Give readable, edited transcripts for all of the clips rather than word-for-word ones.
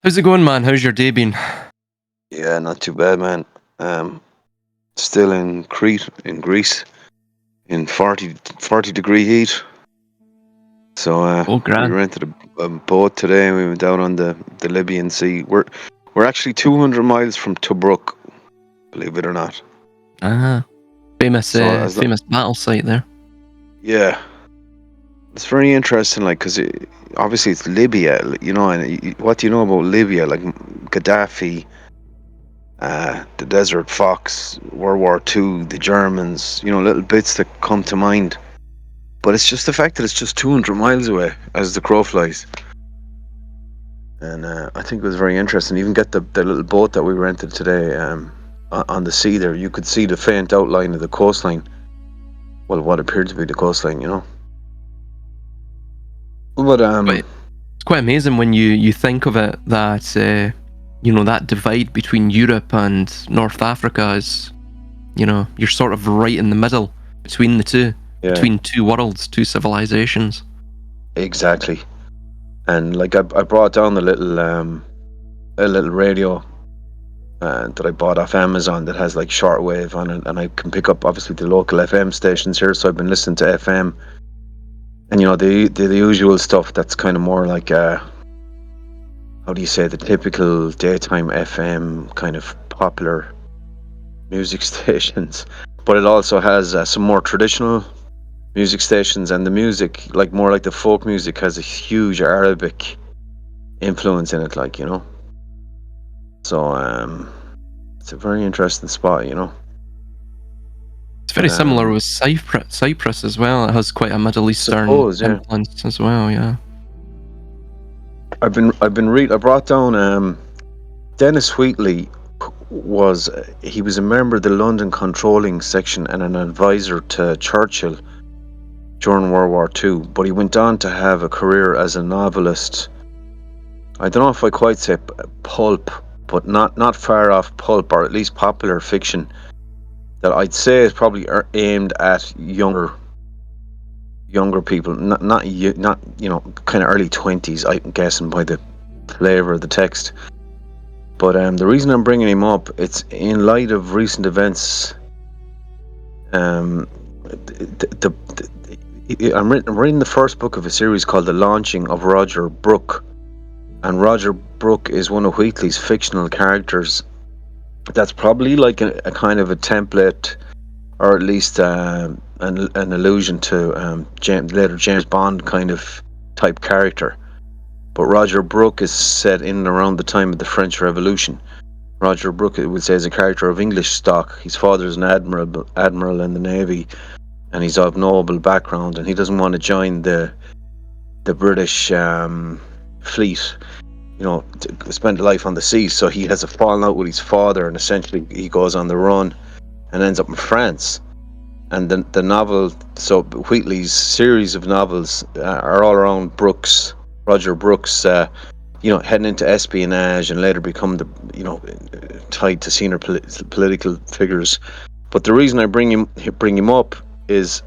How's it going, man? How's your day been? Yeah, not too bad, man. Um, Still in Crete, in Greece, in 40 degree heat. So Oh, we grand. rented a boat today, and we went out on the Libyan Sea. We're actually 200 miles from Tobruk, believe it or not. Ah, famous, So famous battle site there. yeah, it's very interesting. Like, because obviously it's Libya, and what do you know about Libya? Like Gaddafi, the Desert Fox, World War II, the Germans. Little bits that come to mind. But it's just the fact that it's just 200 miles away as the crow flies. And I think it was very interesting. Even get the little boat that we rented today on the sea there. You could see the faint outline of the coastline. Well, what appeared to be the coastline. But It's quite amazing when you think of it that that divide between Europe and North Africa is, you're sort of right in the middle between the two, yeah, between two worlds, two civilizations. exactly. And like I brought down a little radio that I bought off Amazon that has like shortwave on it, and I can pick up obviously the local FM stations here. So I've been listening to FM, and the usual stuff that's kind of more like how do you say, the typical daytime FM kind of popular music stations. But it also has some more traditional music stations, and the music, like more like the folk music, has a huge Arabic influence in it, So it's a very interesting spot. It's very And similar with Cyprus as well. It has quite a Middle Eastern suppose, yeah. influence as well. Yeah. I brought down Dennis Wheatley. He was a member of the London controlling section and an advisor to Churchill during World War II, but he went on to have a career as a novelist. I don't know if I quite say pulp, but not far off pulp, or at least popular fiction that I'd say is probably aimed at younger people, not kind of early 20s. I'm guessing by the flavor of the text. But the reason I'm bringing him up, it's in light of recent events. I'm reading the first book of a series called The Launching of Roger Brooke. And Roger Brooke is one of Wheatley's fictional characters. That's probably like a kind of a template, or at least an allusion to later James Bond kind of type character. But Roger Brooke is set in and around the time of the French Revolution. Roger Brooke, it would say, is a character of English stock. His father's an admiral in the Navy, and he's of noble background, and he doesn't want to join the British fleet, to spend a life on the sea. So he has a falling out with his father, and essentially he goes on the run and ends up in France. And the novel, so Wheatley's series of novels are all around Roger Brooks, heading into espionage and later become tied to senior political figures. But the reason I bring him up is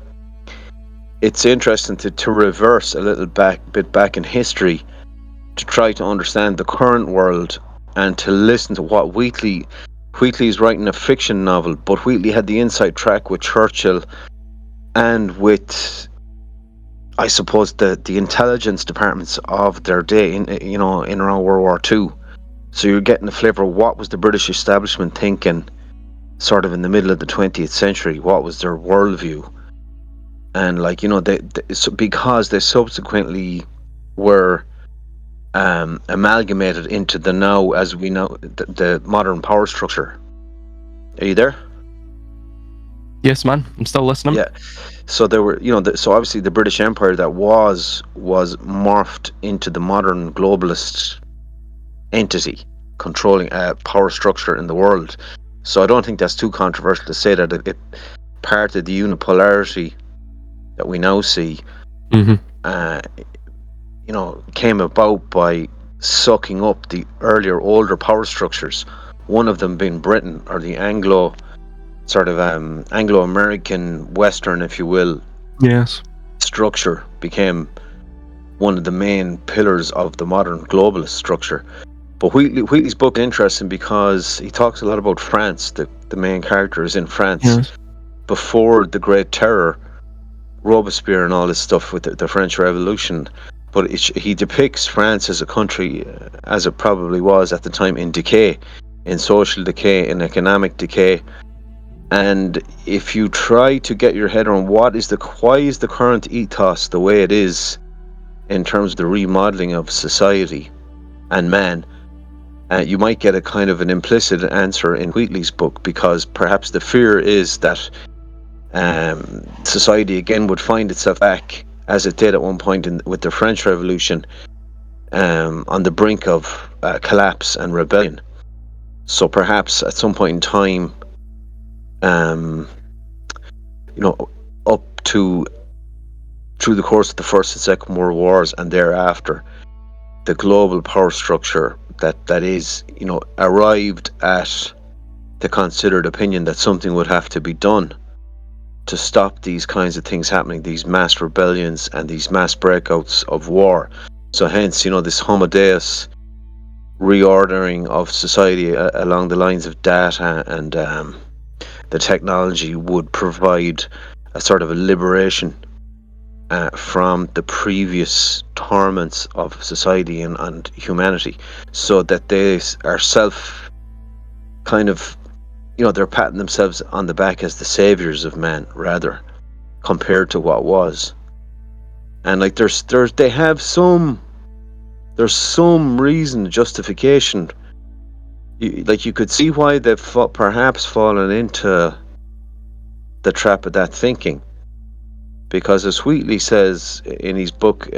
it's interesting to reverse a little bit back in history to try to understand the current world and to listen to what Wheatley is writing a fiction novel, but Wheatley had the inside track with Churchill and with, I suppose, the intelligence departments of their day in around World War II. So you're getting a flavour of what was the British establishment thinking sort of in the middle of the 20th century, what was their worldview. And because they subsequently were amalgamated into the now, as we know, the modern power structure. Are you there? Yes, man. I'm still listening. Yeah. So there were, so obviously the British Empire that was morphed into the modern globalist entity controlling a power structure in the world. So I don't think that's too controversial to say that it part of the unipolarity that we now see, came about by sucking up the earlier, older power structures. One of them being Britain, or the Anglo-American Western, if you will, structure became one of the main pillars of the modern globalist structure. But Wheatley's book is interesting because he talks a lot about France. The main character is in France Yes. before the Great Terror, Robespierre and all this stuff with the French Revolution. But he depicts France as a country, as it probably was at the time, in decay, in social decay, in economic decay. And if you try to get your head around why is the current ethos the way it is in terms of the remodeling of society and man, you might get a kind of an implicit answer in Wheatley's book, because perhaps the fear is that society again would find itself back as it did at one point with the French Revolution, on the brink of collapse and rebellion. So perhaps at some point in time, up to through the course of the First and Second World Wars and thereafter, the global power structure that is, arrived at the considered opinion that something would have to be done to stop these kinds of things happening, these mass rebellions and these mass breakouts of war. So hence, this Homo Deus reordering of society along the lines of data and the technology would provide a sort of a liberation from the previous torments of society and humanity, so that they are they're patting themselves on the back as the saviors of man, rather, compared to what was. And like there's some reason, justification. You could see why they've perhaps fallen into the trap of that thinking, because as Wheatley says in his book,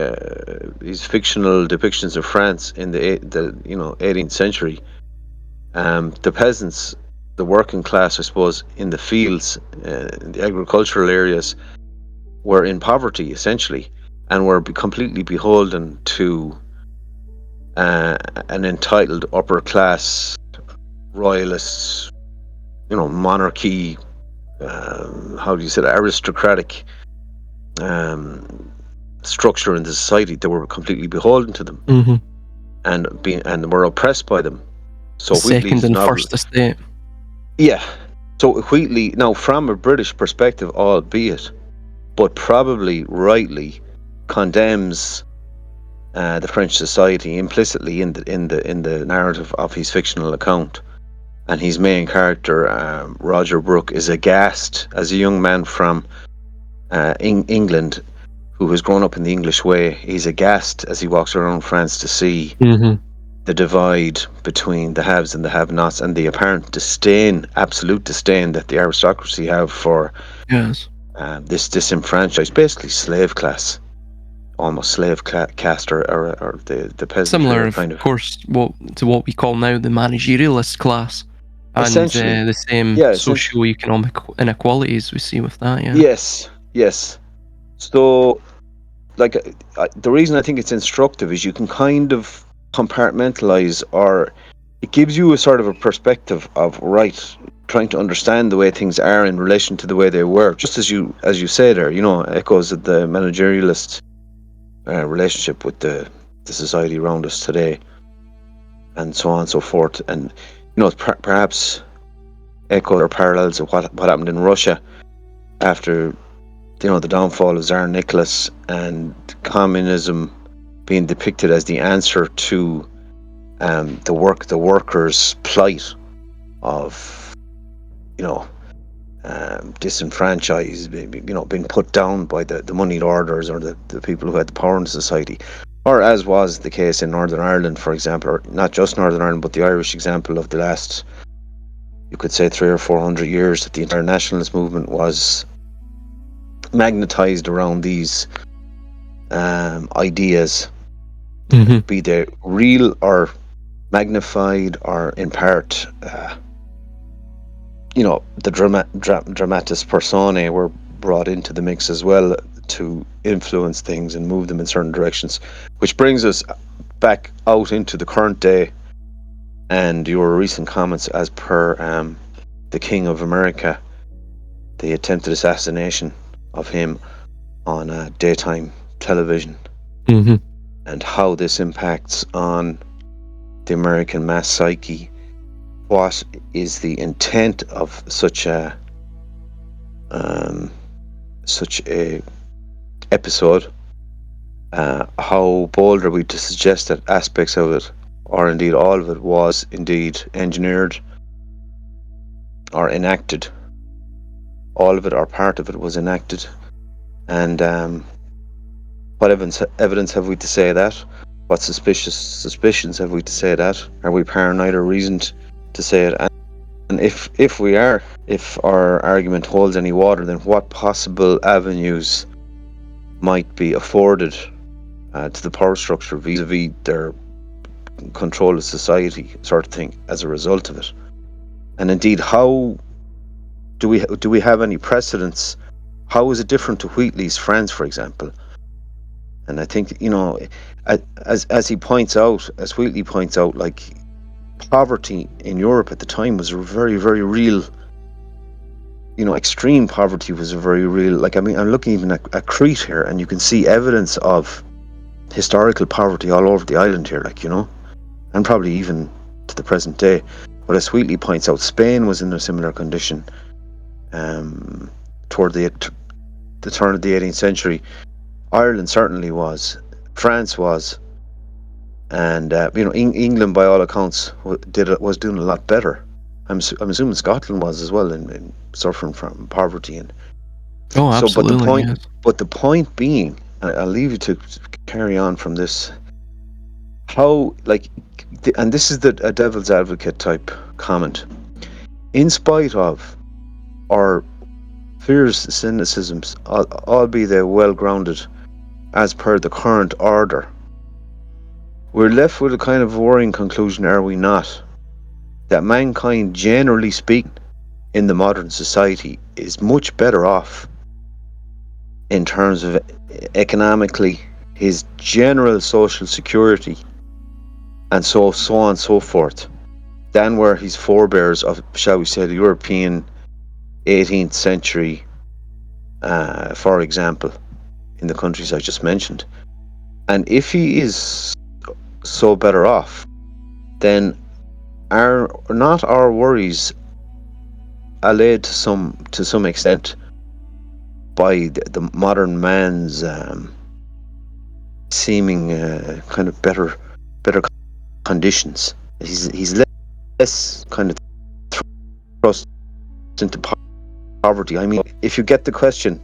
his fictional depictions of France in the 18th century, the peasants, the working class, I suppose, in the fields, in the agricultural areas, were in poverty essentially, and were completely beholden to an entitled upper class royalist, monarchy, aristocratic structure in the society. That were completely beholden to them, Mm-hmm. and were oppressed by them. So Second Wheatley's and novel, first estate. yeah. So Wheatley, now from a British perspective, albeit, but probably rightly, condemns the French society implicitly in the narrative of his fictional account. And his main character, Roger Brooke, is aghast as a young man from England who has grown up in the English way. He's aghast as he walks around France to see Mm-hmm. the divide between the haves and the have-nots, and the apparent disdain, absolute disdain, that the aristocracy have for Yes. this disenfranchised, basically slave class, almost slave caste, or the peasantry, Similar, are of kind of course, to what we call now the managerialist class, and essentially, the same yeah, socioeconomic inequalities we see with that. Yeah. yes. So, like, the reason I think it's instructive is you can kind of compartmentalize, or it gives you a sort of a perspective of trying to understand the way things are in relation to the way they were, just as you say there, echoes of the managerialist relationship with the society around us today, and so on and so forth. And perhaps echo or parallels of what happened in Russia after the downfall of Tsar Nicholas, and communism being depicted as the answer to the workers' plight of disenfranchised, being put down by the moneyed orders, or the people who had the power in society, or as was the case in Northern Ireland, for example, or not just Northern Ireland, but the Irish example of the last, you could say, 300 or 400 years, that the entire nationalist movement was magnetized around these ideas, Mm-hmm. be they real or magnified, or in part, the dramatis personae were brought into the mix as well to influence things and move them in certain directions, which brings us back out into the current day and your recent comments as per the King of America, the attempted assassination of him on daytime television, Mm-hmm. and how this impacts on the American mass psyche, what is the intent of such a episode. How bold are we to suggest that aspects of it, or indeed all of it, was indeed engineered or enacted? All of it or part of it was enacted. And what evidence have we to say that? What suspicions have we to say that? Are we paranoid or reasoned to say it? And if we are, if our argument holds any water, then what possible avenues might be afforded to the power structure vis-a-vis their control of society, sort of thing, as a result of it? And indeed, how do we have any precedents? How is it different to Wheatley's France, for example? And I think, as he points out, as Wheatley points out, like, poverty in Europe at the time was a very, very real. Extreme poverty was a very real. Like, I mean, I'm looking even at Crete here, and you can see evidence of historical poverty all over the island here, and probably even to the present day. But as Wheatley points out, Spain was in a similar condition toward the turn of the 18th century. Ireland certainly was. France was. And England, by all accounts, was doing a lot better. I'm assuming Scotland was as well, in suffering from poverty. And oh, absolutely. But the point being, I'll leave you to carry on from this. How, and this is a devil's advocate type comment. In spite of our fears, cynicisms, albeit they're well grounded, as per the current order, we're left with a kind of worrying conclusion, are we not? That mankind, generally speaking, in the modern society, is much better off in terms of economically, his general social security, and so on and so forth, than were his forebears of, shall we say, the European 18th century, for example, in the countries I just mentioned. And if he is so better off, then are not our worries allayed to some extent by the modern man's seeming kind of better conditions? He's less kind of thrust into poverty. I mean, if you get the question,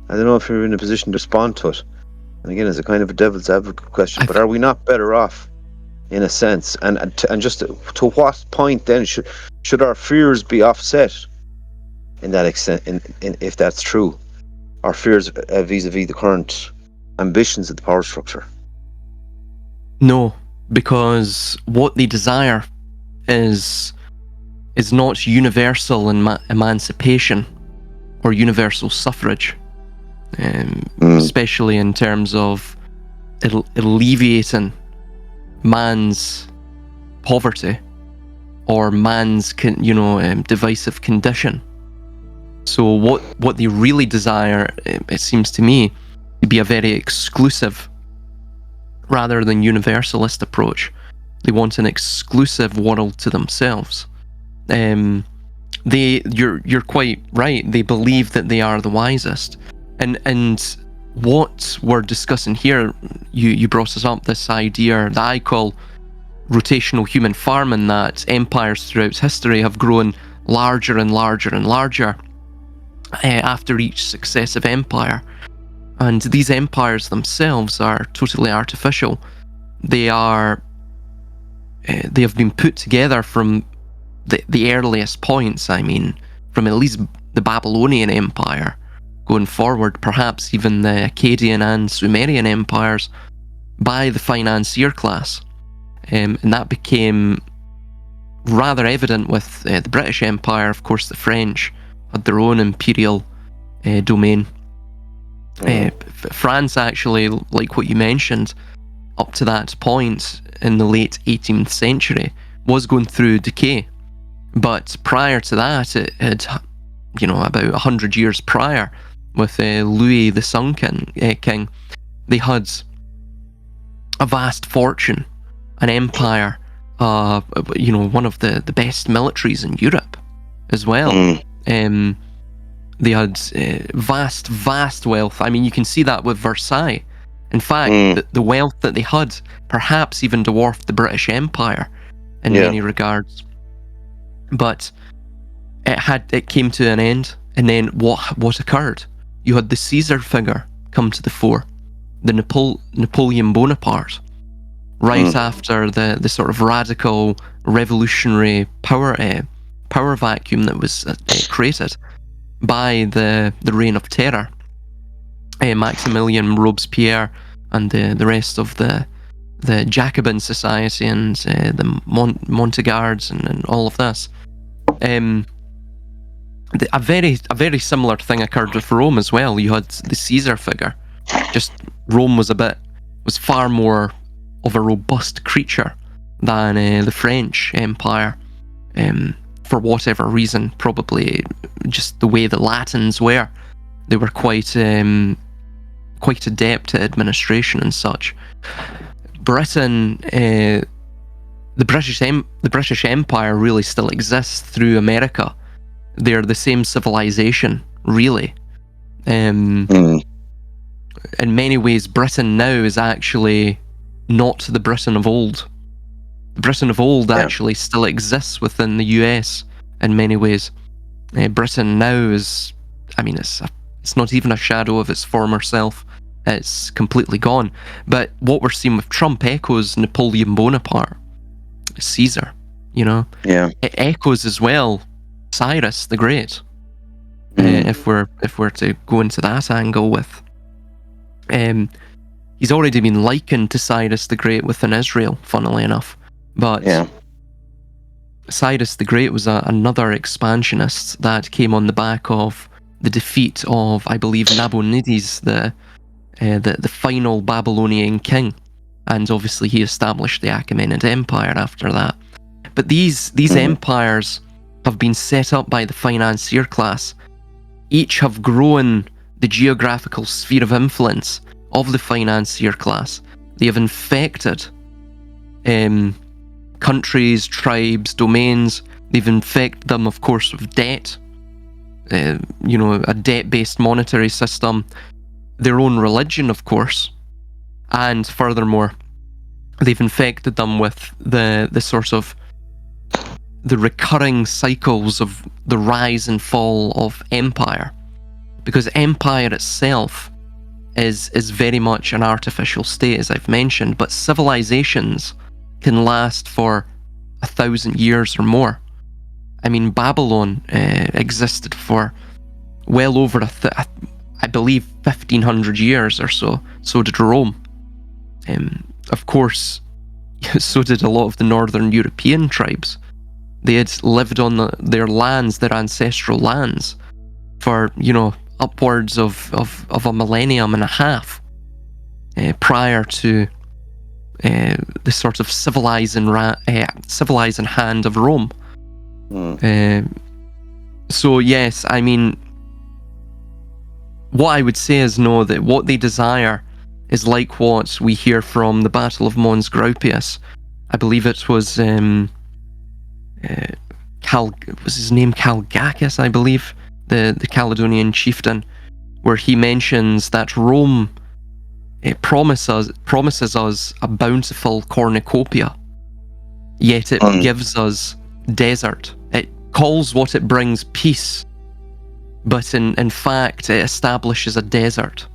I don't know if you're in a position to respond to it. And again, it's a kind of a devil's advocate question, but are we not better off, in a sense? And just to what point then should our fears be offset in that extent? In if that's true, our fears vis-a-vis the current ambitions of the power structure. No, because what they desire is not universal emancipation or universal suffrage. Especially in terms of alleviating man's poverty or man's divisive condition. So what they really desire, it seems to me, to be a very exclusive rather than universalist approach. They want an exclusive world to themselves. You're quite right. They believe that they are the wisest. And what we're discussing here, you brought us up this idea that I call rotational human farming, that empires throughout history have grown larger and larger and larger after each successive empire. And these empires themselves are totally artificial. They have been put together from the earliest points, from at least the Babylonian Empire, going forward, perhaps even the Akkadian and Sumerian empires, by the financier class. And that became rather evident with the British Empire. Of course, the French had their own imperial domain. France, actually, like what you mentioned, up to that point in the late 18th century, was going through decay. But prior to that, it had, about 100 years prior, with Louis the Sun King, they had a vast fortune, an empire one of the best militaries in Europe as well. They had vast wealth. I mean, you can see that with Versailles. In fact, the wealth that they had perhaps even dwarfed the British Empire in many regards. But it came to an end, and then what occurred? You had the Caesar figure come to the fore, the Napoleon Bonaparte, right after the sort of radical revolutionary power vacuum that was created by the Reign of Terror. Maximilian Robespierre and the rest of the Jacobin Society and the Montagards and all of this. A very similar thing occurred with Rome as well. You had the Caesar figure. Just Rome was far more of a robust creature than the French Empire. For whatever reason, probably just the way the Latins were. They were quite adept at administration and such. Britain, the British Empire really still exists through America. They're the same civilization, really. In many ways, Britain now is actually not the Britain of old. The Britain of old actually still exists within the US in many ways. Britain now is, I mean, it's not even a shadow of its former self. It's completely gone. But what we're seeing with Trump echoes Napoleon Bonaparte, Caesar, It echoes as well Cyrus the Great. If we're to go into that angle with, he's already been likened to Cyrus the Great within Israel, funnily enough. But Cyrus the Great was another expansionist that came on the back of the defeat of, I believe, Nabonidus, the final Babylonian king, and obviously he established the Achaemenid Empire after that. But these empires have been set up by the financier class. Each have grown the geographical sphere of influence of the financier class. They have infected countries, tribes, domains. They've infected them, of course, with debt. A debt-based monetary system. Their own religion, of course. And furthermore, they've infected them with the sort of the recurring cycles of the rise and fall of empire. Because empire itself is very much an artificial state, as I've mentioned, but civilizations can last for 1,000 years or more. I mean, Babylon existed for well over I believe 1,500 years or so. So did Rome. Of course, so did a lot of the northern European tribes. They had lived on their lands, their ancestral lands, for upwards of a millennium and a half prior to the sort of civilizing hand of Rome. So yes, I mean, what I would say is that what they desire is like what we hear from the Battle of Mons Graupius. I believe it was was his name Calgacus, I believe, the Caledonian chieftain, where he mentions that Rome promises us a bountiful cornucopia, yet it gives us desert. It calls what it brings peace, but in fact it establishes a desert,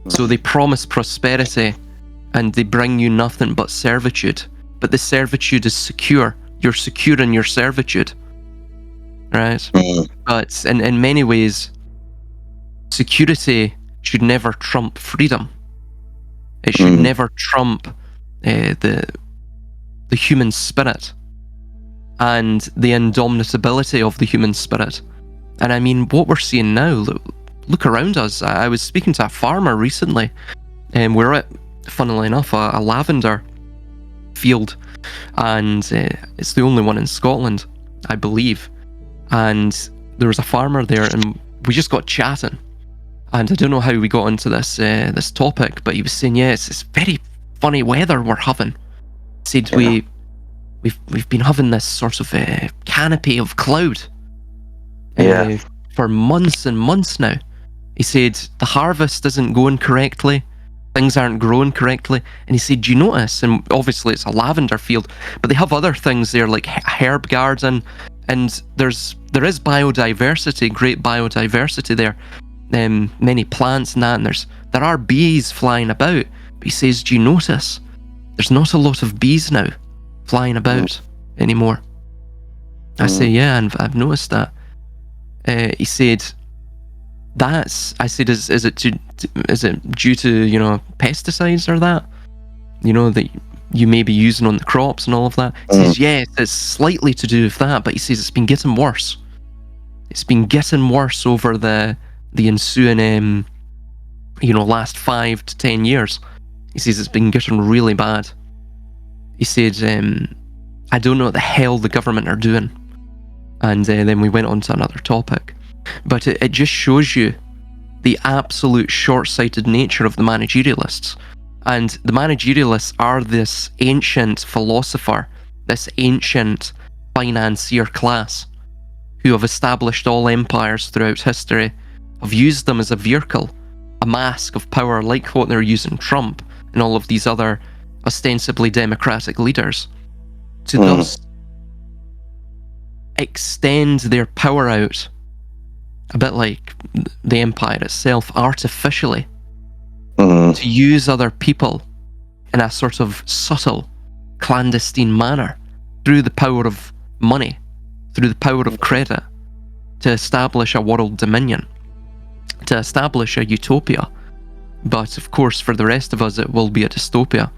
So they promise prosperity and they bring you nothing but servitude, but the servitude is secure. You're secure in your servitude, right? But in many ways, security should never trump freedom. It should never trump the human spirit and the indomitability of the human spirit. And I mean, what we're seeing now, look around us. I was speaking to a farmer recently, and we're at, funnily enough, a lavender field, and it's the only one in Scotland, I believe. And there was a farmer there, and we just got chatting. And I don't know how we got into this topic, but he was saying, it's very funny weather we're having. He said we've been having this sort of canopy of cloud Yeah. for months and months now. He said the harvest isn't going correctly, things aren't growing correctly, and he said, "Do you notice?" And obviously it's a lavender field, but they have other things there like herb garden, and there is biodiversity, great biodiversity there, many plants and that, and there are bees flying about. But he says, "Do you notice? There's not a lot of bees now flying about anymore." I say, "Yeah, and I've noticed that." He said, I said, is it due to pesticides or that that you may be using on the crops and all of that? He says, yes, it's slightly to do with that, but he says it's been getting worse. It's been getting worse over the ensuing last 5 to 10 years. He says it's been getting really bad. He said, I don't know what the hell the government are doing. And then we went on to another topic. But it just shows you the absolute short-sighted nature of the managerialists. And the managerialists are this ancient philosopher, this ancient financier class who have established all empires throughout history, have used them as a vehicle, a mask of power like what they're using Trump and all of these other ostensibly democratic leaders to thus extend their power out, a bit like the empire itself, artificially, to use other people in a sort of subtle, clandestine manner through the power of money, through the power of credit, to establish a world dominion, to establish a utopia. But of course, for the rest of us, it will be a dystopia.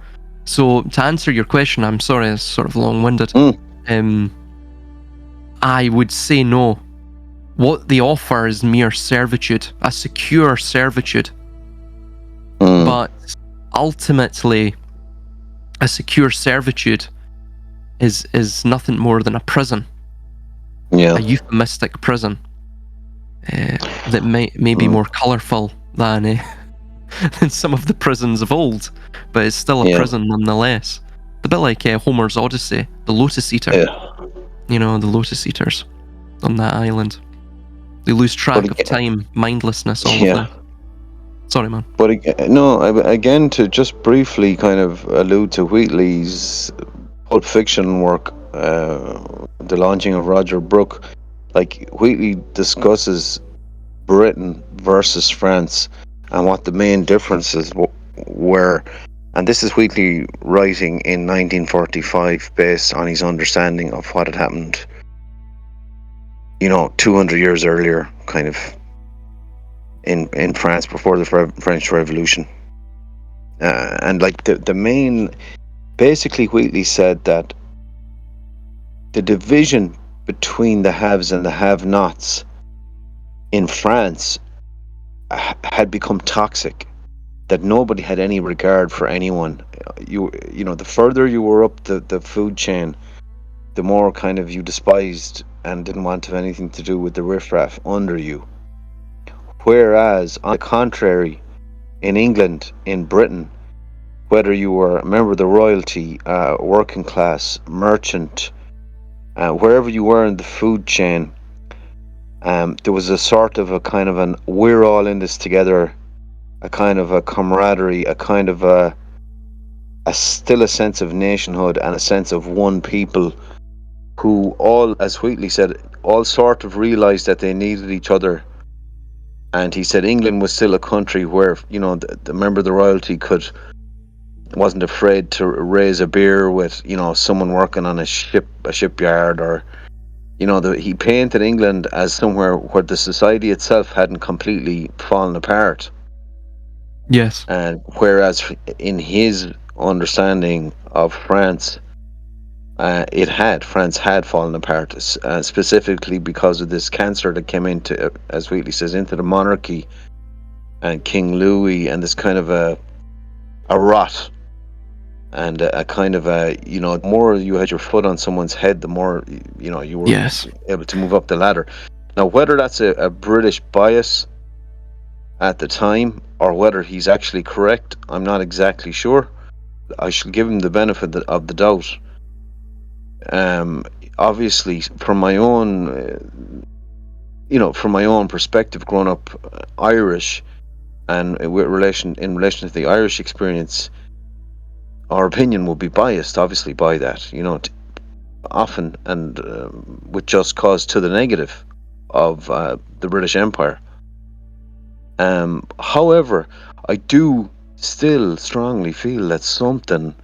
So to answer your question, I'm sorry, it's sort of long-winded. I would say no. What they offer is mere servitude, a secure servitude. But ultimately, a secure servitude is nothing more than a prison. A euphemistic prison that may be more colourful than some of the prisons of old, but it's still a prison nonetheless. A bit like Homer's Odyssey, the Lotus Eater. The Lotus Eaters on that island. They lose track of time, mindlessness, all of that. Sorry, man. But again, to just briefly kind of allude to Wheatley's Pulp Fiction work, the launching of Roger Brooke, like Wheatley discusses Britain versus France and what the main differences were. And this is Wheatley writing in 1945 based on his understanding of what had happened, 200 years earlier, kind of, in France before the French Revolution. And like the main, basically Wheatley said that the division between the haves and the have-nots in France had become toxic, that nobody had any regard for anyone. The further you were up the food chain, the more kind of you despised and didn't want to have anything to do with the riffraff under you. Whereas, on the contrary, in England, in Britain, whether you were a member of the royalty, working class, merchant, wherever you were in the food chain, there was a sort of a kind of an we're all in this together, a kind of a camaraderie, a kind of still a sense of nationhood and a sense of one people who all, as Wheatley said, all sort of realised that they needed each other. And he said England was still a country where, the member of the royalty wasn't afraid to raise a beer with, someone working on a shipyard, or, he painted England as somewhere where the society itself hadn't completely fallen apart. Yes. And whereas in his understanding of France, France had fallen apart, specifically because of this cancer that came into, as Wheatley says, into the monarchy and King Louis, and this kind of a rot, and a kind of the more you had your foot on someone's head, the more you were able to move up the ladder. Now, whether that's a British bias at the time or whether he's actually correct, I'm not exactly sure. I shall give him the benefit of the doubt. obviously, from my own, from my own perspective, growing up Irish, and in relation to the Irish experience, our opinion will be biased, obviously, by that. Often, and with just cause, to the negative of the British Empire. However, I do still strongly feel that something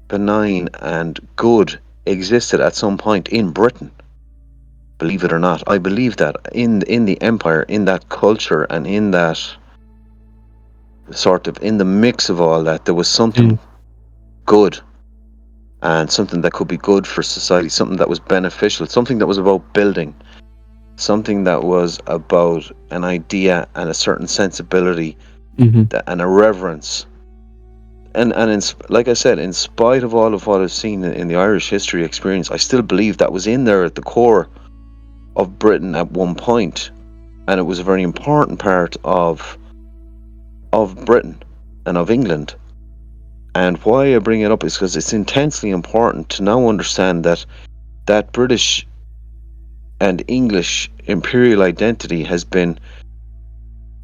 benign and good existed at some point in Britain. Believe it or not, I believe that in the empire, in that culture, and in that sort of, in the mix of all that, there was something good, and something that could be good for society, something that was beneficial, something that was about building, something that was about an idea and a certain sensibility, and a reverence. And like I said, in spite of all of what I've seen in the Irish history experience, I still believe that was in there at the core of Britain at one point, and it was a very important part of Britain and of England. And why I bring it up is because it's intensely important to now understand that British and English imperial identity has been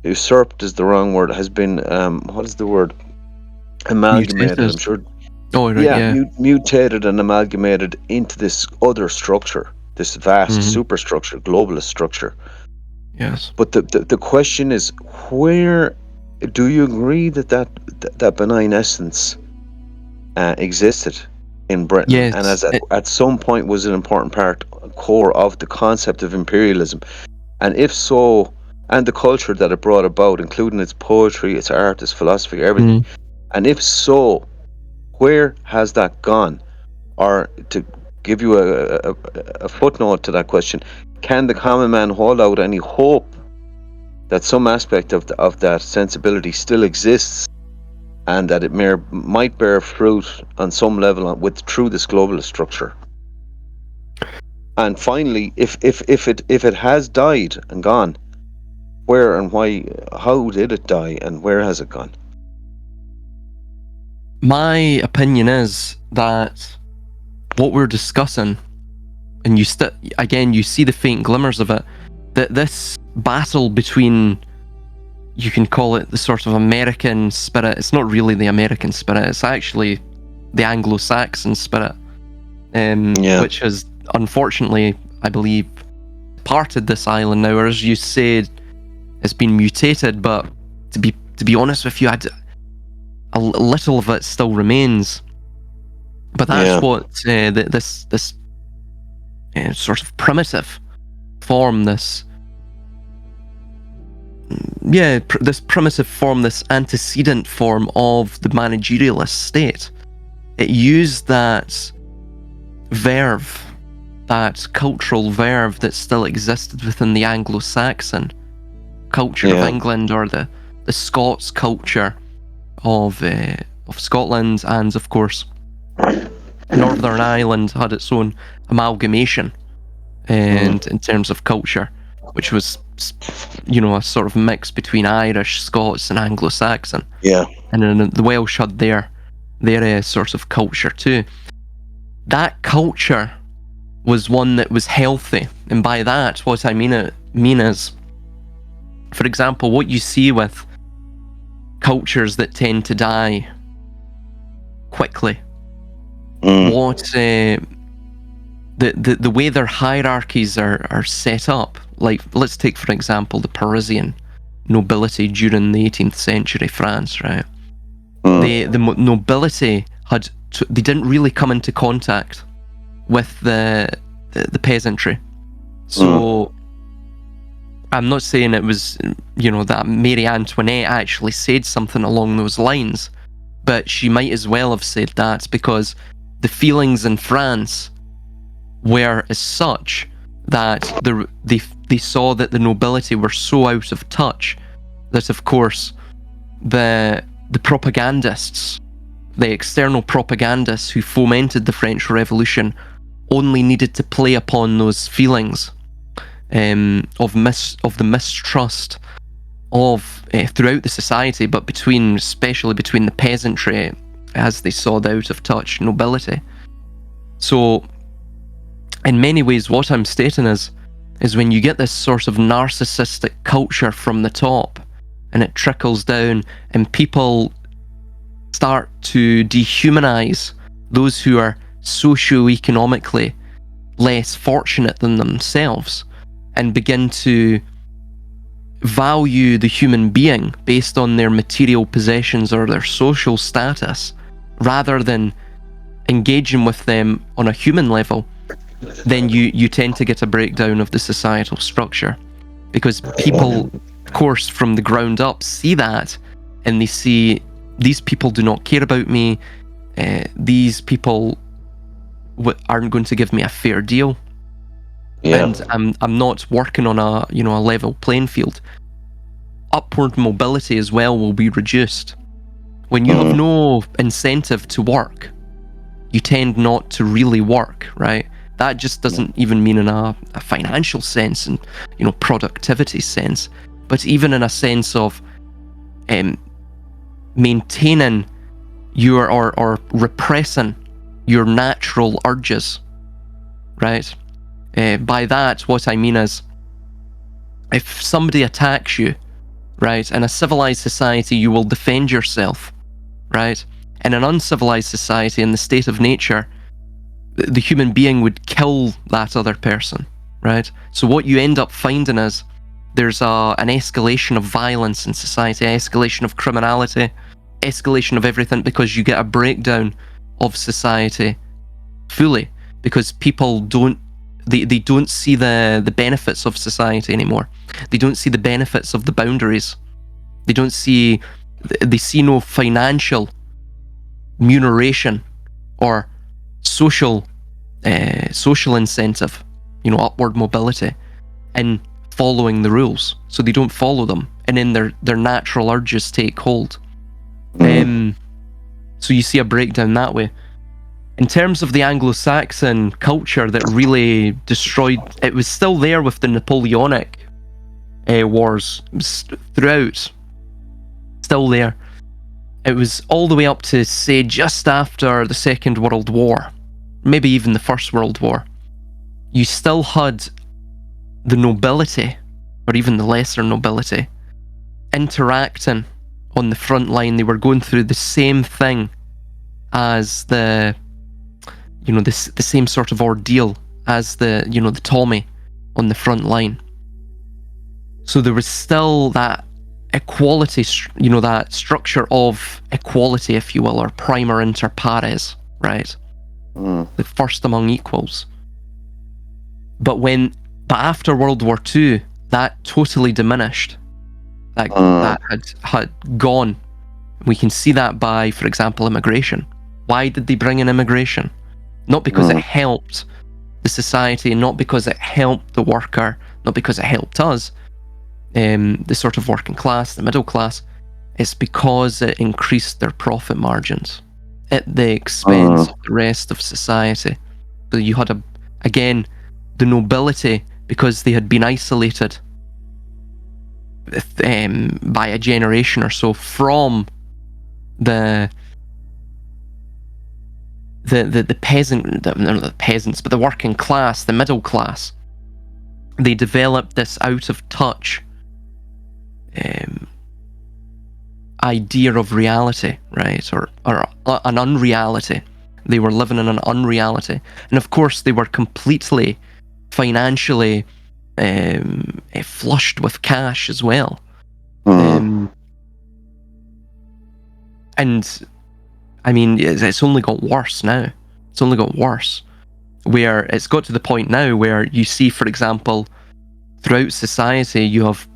usurped, is the wrong word, has been what is the word, amalgamated, Mutators. I'm sure. Oh, right, Yeah, yeah. mutated and amalgamated into this other structure, this vast superstructure, globalist structure. Yes. But the question is, where do you agree that benign essence existed in Britain, and Yes. as at some point was an important part, core of the concept of imperialism? And if so, and the culture that it brought about, including its poetry, its art, its philosophy, everything. And if so, where has that gone? Or to give you a footnote to that question, can the common man hold out any hope that some aspect of that sensibility still exists, and that it might bear fruit on some level through this globalist structure? And finally, if it has died and gone, where and why? How did it die, and where has it gone? My opinion is that what we're discussing, and you see the faint glimmers of it, that this battle between, you can call it the sort of American spirit, it's not really the American spirit, it's actually the Anglo-Saxon spirit, which has, unfortunately, I believe, parted this island now, or as you said, it's been mutated, but to be honest with you, a little of it still remains. But that's what this sort of primitive form, this primitive form, this antecedent form of the managerialist state, it used that verve, that cultural verve that still existed within the Anglo-Saxon culture of England, or the Scots culture of Scotland, and of course Northern Ireland had its own amalgamation, and in terms of culture, which was, a sort of mix between Irish, Scots, and Anglo-Saxon. And then the Welsh had their sort of culture too. That culture was one that was healthy, and by that, what I mean is, for example, what you see with cultures that tend to die quickly, what the way their hierarchies are set up. Like, let's take for example the Parisian nobility during the 18th century France, right? The nobility they didn't really come into contact with the peasantry. So I'm not saying it was, that Marie Antoinette actually said something along those lines, but she might as well have said that, because the feelings in France were as such that they saw that the nobility were so out of touch that, of course, the propagandists, the external propagandists who fomented the French Revolution, only needed to play upon those feelings of the mistrust of throughout the society, but especially between the peasantry, as they saw the out of touch nobility. So in many ways, what I'm stating is when you get this sort of narcissistic culture from the top, and it trickles down, and people start to dehumanize those who are socioeconomically less fortunate than themselves, and begin to value the human being based on their material possessions or their social status, rather than engaging with them on a human level, then you tend to get a breakdown of the societal structure. Because people, of course, from the ground up see that, and they see these people do not care about me, these people aren't going to give me a fair deal, and I'm not working on a level playing field. Upward mobility as well will be reduced. When you have no incentive to work, you tend not to really work, right? That just doesn't even mean in a financial sense and productivity sense, but even in a sense of maintaining your or repressing your natural urges, right? By that, what I mean is, if somebody attacks you, right, in a civilized society, you will defend yourself, right? In an uncivilized society, in the state of nature, the human being would kill that other person, right? So what you end up finding is there's an escalation of violence in society, escalation of criminality, escalation of everything, because you get a breakdown of society fully, because people don't see the benefits of society anymore. They don't see the benefits of the boundaries. They see no financial remuneration or social incentive, upward mobility, in following the rules. So they don't follow them, and then their natural urges take hold. So you see a breakdown that way. In terms of the Anglo-Saxon culture that really destroyed, it was still there with the Napoleonic wars. It was throughout, still there. It was all the way up to, say, just after the Second World War, maybe even the First World War. You still had the nobility, or even the lesser nobility, interacting on the front line. They were going through the same thing as the same sort of ordeal as the Tommy on the front line. So there was still that equality, that structure of equality, if you will, or prima inter pares, right? The first among equals. But after World War II, that totally diminished. That had gone. We can see that by, for example, immigration. Why did they bring in immigration? Not because it helped the society, not because it helped the worker, not because it helped us, the sort of working class, the middle class. It's because it increased their profit margins at the expense of the rest of society. So you had again the nobility, because they had been isolated by a generation or so from the peasants, but the working class, the middle class. They developed this out of touch idea of reality, right, or an unreality. They were living in an unreality, and of course they were completely financially flushed with cash as well. And I mean, it's only got worse now. It's only got worse, where it's got to the point now where you see, for example, throughout society, you have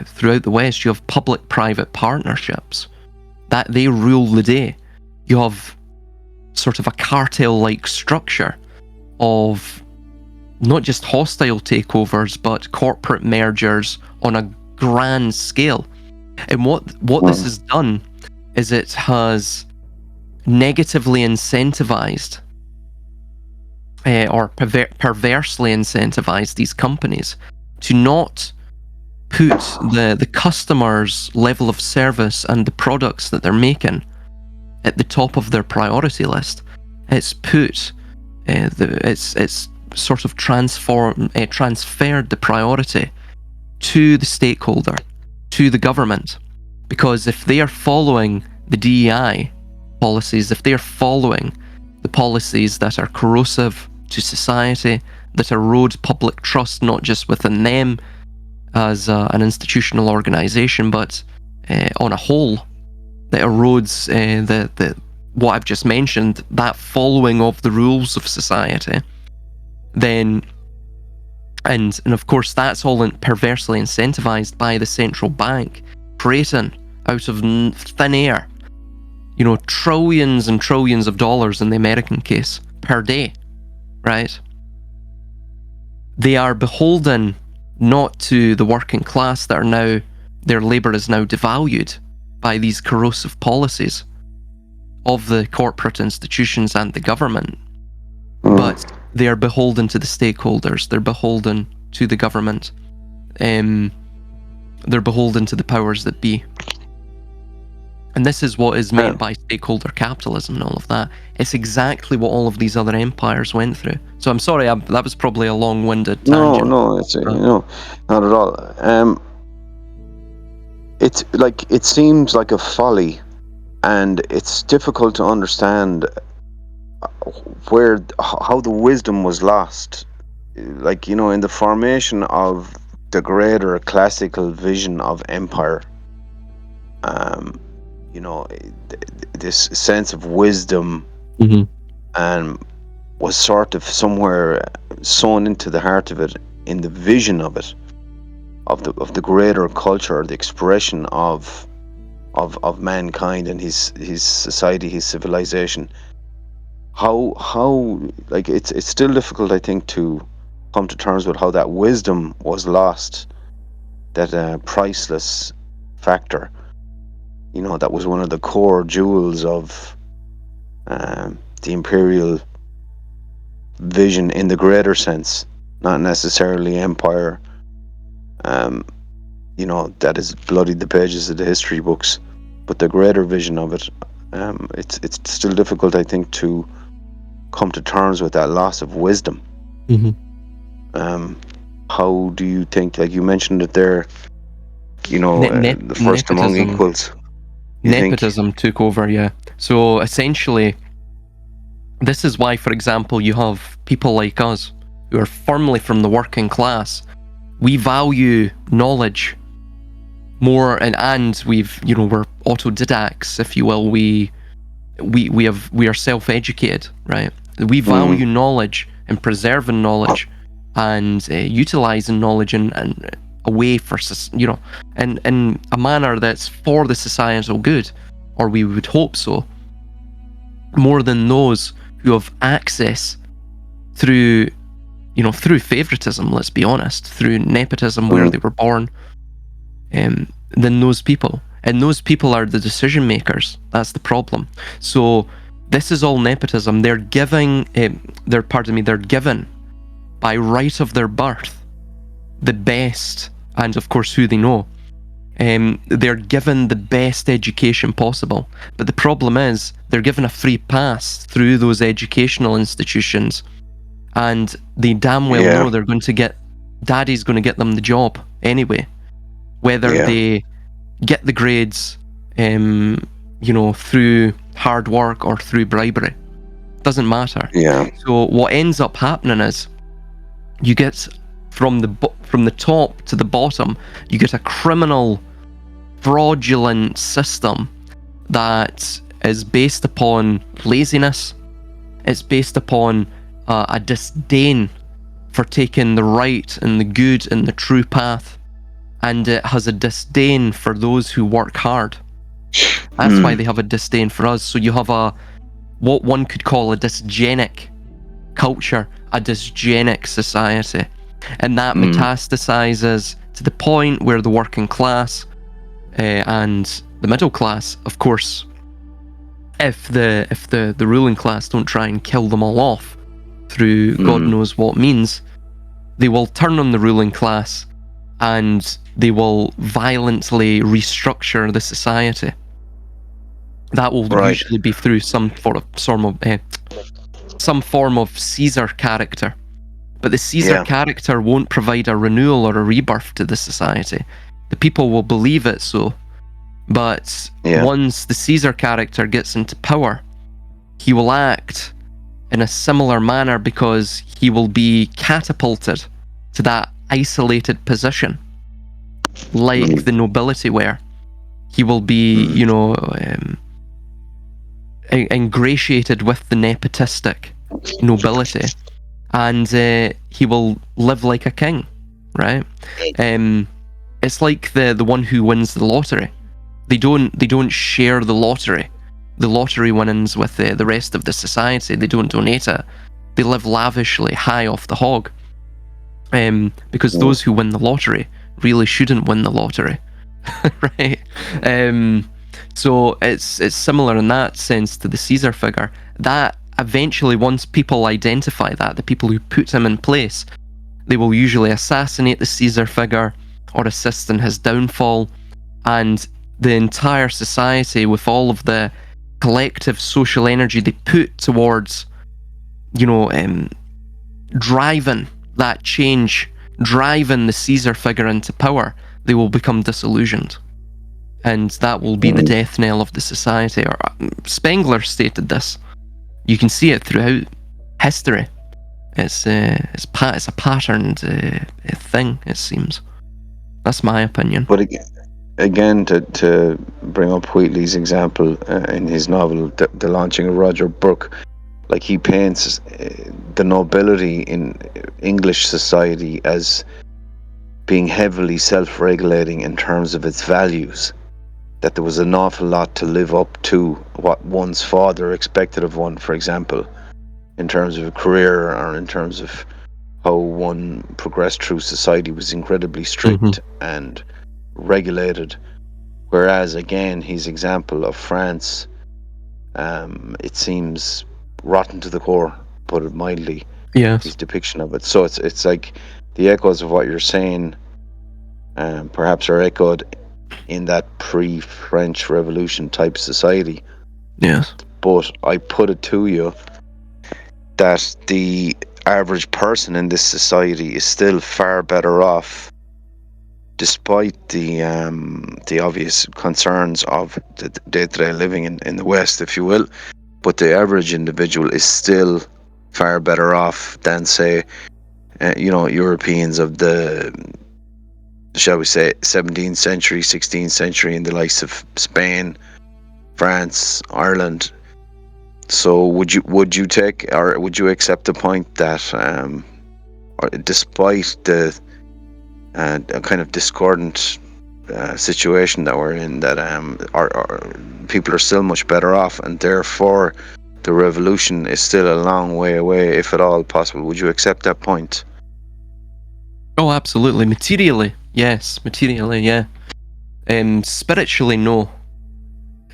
throughout the West, you have public-private partnerships that they rule the day. You have sort of a cartel-like structure of not just hostile takeovers, but corporate mergers on a grand scale. And what this has done is it has negatively incentivized or perversely incentivized these companies to not put the customer's level of service and the products that they're making at the top of their priority list. It's put it's sort of transferred the priority to the stakeholder, to the government. Because if they are following the DEI policies, if they are following the policies that are corrosive to society, that erode public trust, not just within them as an institutional organisation, but on a whole, that erodes the what I've just mentioned, that following of the rules of society, then, and of course that's all perversely incentivized by the central bank, creating out of thin air, trillions and trillions of dollars in the American case per day, right? They are beholden not to the working class that are now, their labour is now devalued by these corrosive policies of the corporate institutions and the government, but they are beholden to the stakeholders, they're beholden to the government, they're beholden to the powers that be. And this is what is meant by stakeholder capitalism and all of that. It's exactly what all of these other empires went through. So I'm sorry, that was probably a long-winded tangent. No, it's not at all. It's like, it seems like a folly, and it's difficult to understand how the wisdom was lost. Like, in the formation of the greater classical vision of empire, this sense of wisdom was sort of somewhere sewn into the heart of it, in the vision of it, of the greater culture, the expression of mankind and his society, his civilization. How like, it's still difficult, I think, to come to terms with how that wisdom was lost, that priceless factor, that was one of the core jewels of the imperial vision in the greater sense, not necessarily empire, that has bloodied the pages of the history books, but the greater vision of it. It's still difficult, I think, to come to terms with that loss of wisdom. How do you think, like you mentioned it there, the first among equals? Nepotism took over, yeah. So essentially, this is why, for example, you have people like us who are firmly from the working class. We value knowledge more, and we've, we're autodidacts, if you will. We are self-educated, right? We value knowledge and preserving knowledge and utilizing knowledge and a way for, in a manner that's for the societal good, or we would hope so, more than those who have access through, through favoritism, let's be honest, through nepotism, where they were born, than those people. And those people are the decision makers. That's the problem. So this is all nepotism. They're they're given by right of their birth the best, and of course who they know. They're given the best education possible. But the problem is, they're given a free pass through those educational institutions, and they damn well know they're going to daddy's going to get them the job anyway, whether they get the grades, through hard work or through bribery. Doesn't matter. So what ends up happening is, you get from the top to the bottom, you get a criminal, fraudulent system that is based upon laziness. It's based upon a disdain for taking the right and the good and the true path, and it has a disdain for those who work hard. That's why they have a disdain for us. So you have what one could call a dysgenic culture, a dysgenic society, and that metastasizes to the point where the working class and the middle class, of course, if the ruling class don't try and kill them all off through God knows what means, they will turn on the ruling class and they will violently restructure the society. That will usually be through some form of Caesar character, But the Caesar character won't provide a renewal or a rebirth to the society. The people will believe it so. But once the Caesar character gets into power, he will act in a similar manner because he will be catapulted to that isolated position, like the nobility were. He will be, ingratiated with the nepotistic nobility, and he will live like a king, right? It's like the one who wins the lottery. They don't share the lottery winnings with the rest of the society. They don't donate it. They live lavishly, high off the hog. Because those who win the lottery really shouldn't win the lottery, right? So it's similar in that sense to the Caesar figure. That eventually, once people identify that, the people who put him in place, they will usually assassinate the Caesar figure or assist in his downfall, and the entire society, with all of the collective social energy they put towards, driving that change, driving the Caesar figure into power, they will become disillusioned. And that will be the death knell of the society. Or Spengler stated this. You can see it throughout history. It's a patterned thing, it seems. That's my opinion. But again, to bring up Wheatley's example in his novel, The Launching of Roger Brooke, like he paints the nobility in English society as being heavily self-regulating in terms of its values, that there was an awful lot to live up to what one's father expected of one, for example, in terms of a career or in terms of how one progressed through society, was incredibly strict and regulated. Whereas, again, his example of France, it seems rotten to the core, put it mildly. Yes. His depiction of it. So it's like the echoes of what you're saying, perhaps are echoed in that pre-French Revolution type society. Yes. But I put it to you that the average person in this society is still far better off, despite the obvious concerns of the day-to-day living in the West, if you will. But the average individual is still far better off than, say, Europeans of the, shall we say, 17th century, 16th century, in the likes of Spain, France, Ireland. So would you take, or would you accept the point that, despite the a kind of discordant situation that we're in, that our people are still much better off, and therefore the revolution is still a long way away, if at all possible? Would you accept that point? Oh, absolutely. Materially, yes. Materially, yeah. Spiritually, no.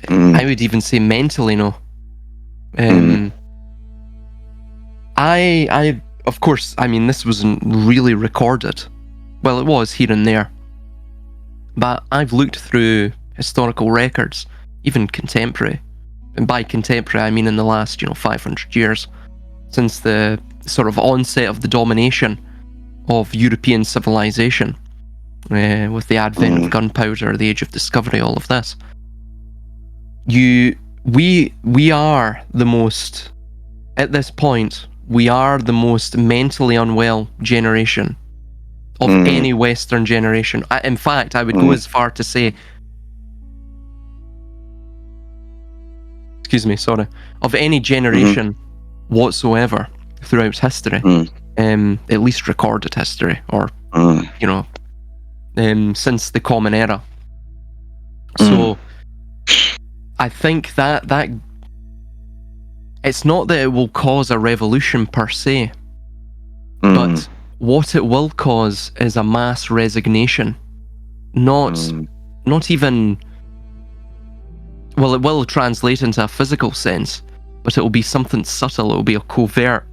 I would even say mentally, no. I of course, I mean, this wasn't really recorded. Well, it was here and there. But I've looked through historical records, even contemporary. And by contemporary, I mean in the last, 500 years, since the sort of onset of the domination of European civilization, with the advent of gunpowder, the age of discovery, all of this. We are the most, at this point, we are the most mentally unwell generation of any Western generation. In fact, I would go as far to say, of any generation whatsoever throughout history, at least recorded history, or since the Common Era. So I think that it's not that it will cause a revolution per se, but what it will cause is a mass resignation. Not even, well, it will translate into a physical sense, but it will be something subtle. It will be a covert,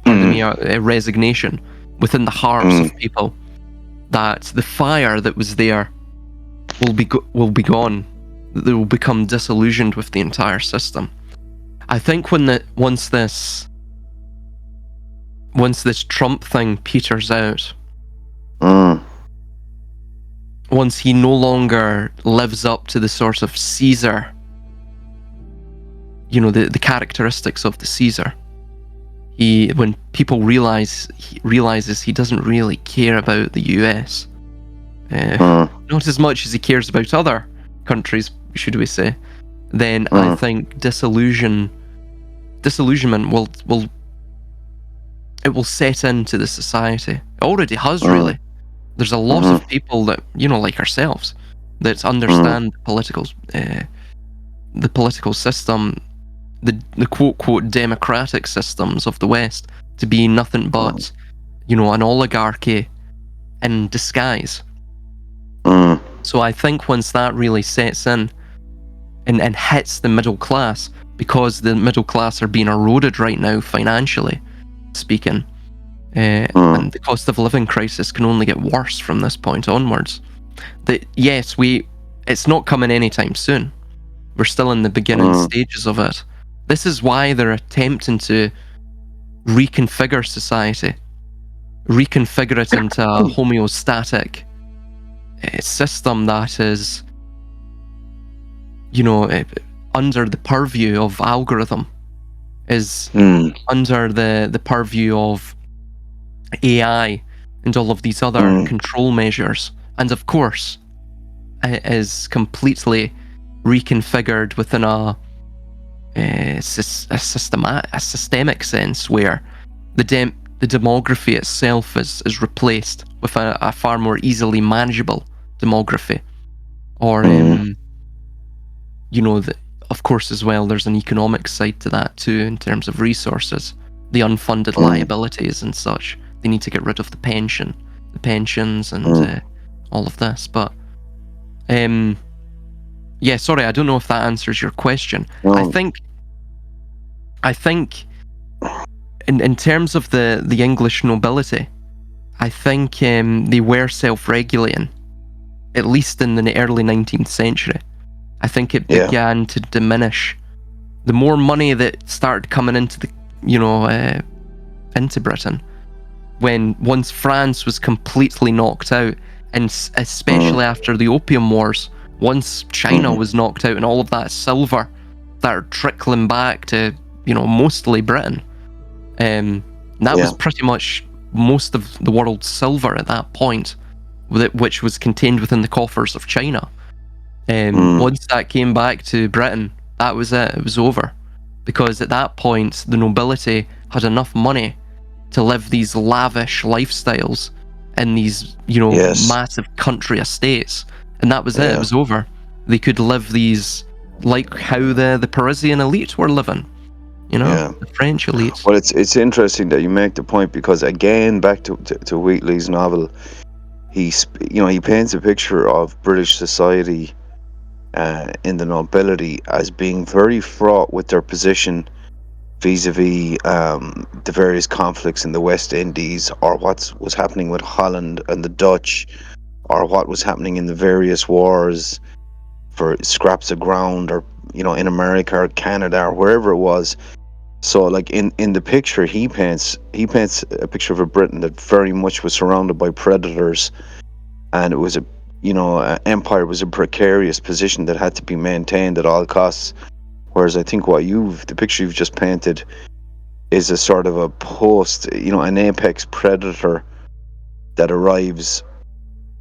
a resignation within the hearts of people, that the fire that was there will be gone. They will become disillusioned with the entire system. I think once this once this Trump thing peters out, once he no longer lives up to the sort of Caesar, you know, the characteristics of the Caesar, when people realizes he doesn't really care about the US, not as much as he cares about other countries, should we say, then I think disillusionment will set into the society. It already has, really. There's a lot of people that, you know, like ourselves, that understand the political system, the quote democratic systems of the West to be nothing but, you know, an oligarchy in disguise. So I think once that really sets in and hits the middle class, because the middle class are being eroded right now financially speaking, and the cost of living crisis can only get worse from this point onwards. Yes, it's not coming anytime soon. We're still in the beginning stages of it. This is why they're attempting to reconfigure society, reconfigure it into a homeostatic system that is, you know, under the purview of algorithm, is under the purview of AI and all of these other control measures, and of course it is completely reconfigured within a systemic sense, where the demography itself is replaced with a far more easily manageable demography, or you know, of course as well there's an economic side to that too, in terms of resources, the unfunded liabilities and such. They need to get rid of the pensions and all of this. But yeah, sorry, I don't know if that answers your question. I think in terms of the English nobility, I think they were self-regulating, at least in the early 19th century. I think it began to diminish. The more money that started coming into the, you know, into Britain, once France was completely knocked out, and especially after the Opium Wars, once China was knocked out and all of that silver started trickling back to, you know, mostly Britain, that was pretty much most of the world's silver at that point, which was contained within the coffers of China. Once that came back to Britain, that was it. It was over, because at that point the nobility had enough money to live these lavish lifestyles in these, you know, massive country estates, and that was it. It was over. They could live these like how the Parisian elite were living, you know, the French elite. Well, it's interesting that you make the point, because again, back to Wheatley's novel, he paints a picture of British society in the nobility as being very fraught with their position vis-a-vis the various conflicts in the West Indies, or what was happening with Holland and the Dutch, or what was happening in the various wars for scraps of ground, or, you know, in America or Canada or wherever it was. So like in the picture he paints a picture of a Britain that very much was surrounded by predators, and it was empire was a precarious position that had to be maintained at all costs. Whereas I think the picture you've just painted is a sort of a an apex predator that arrives.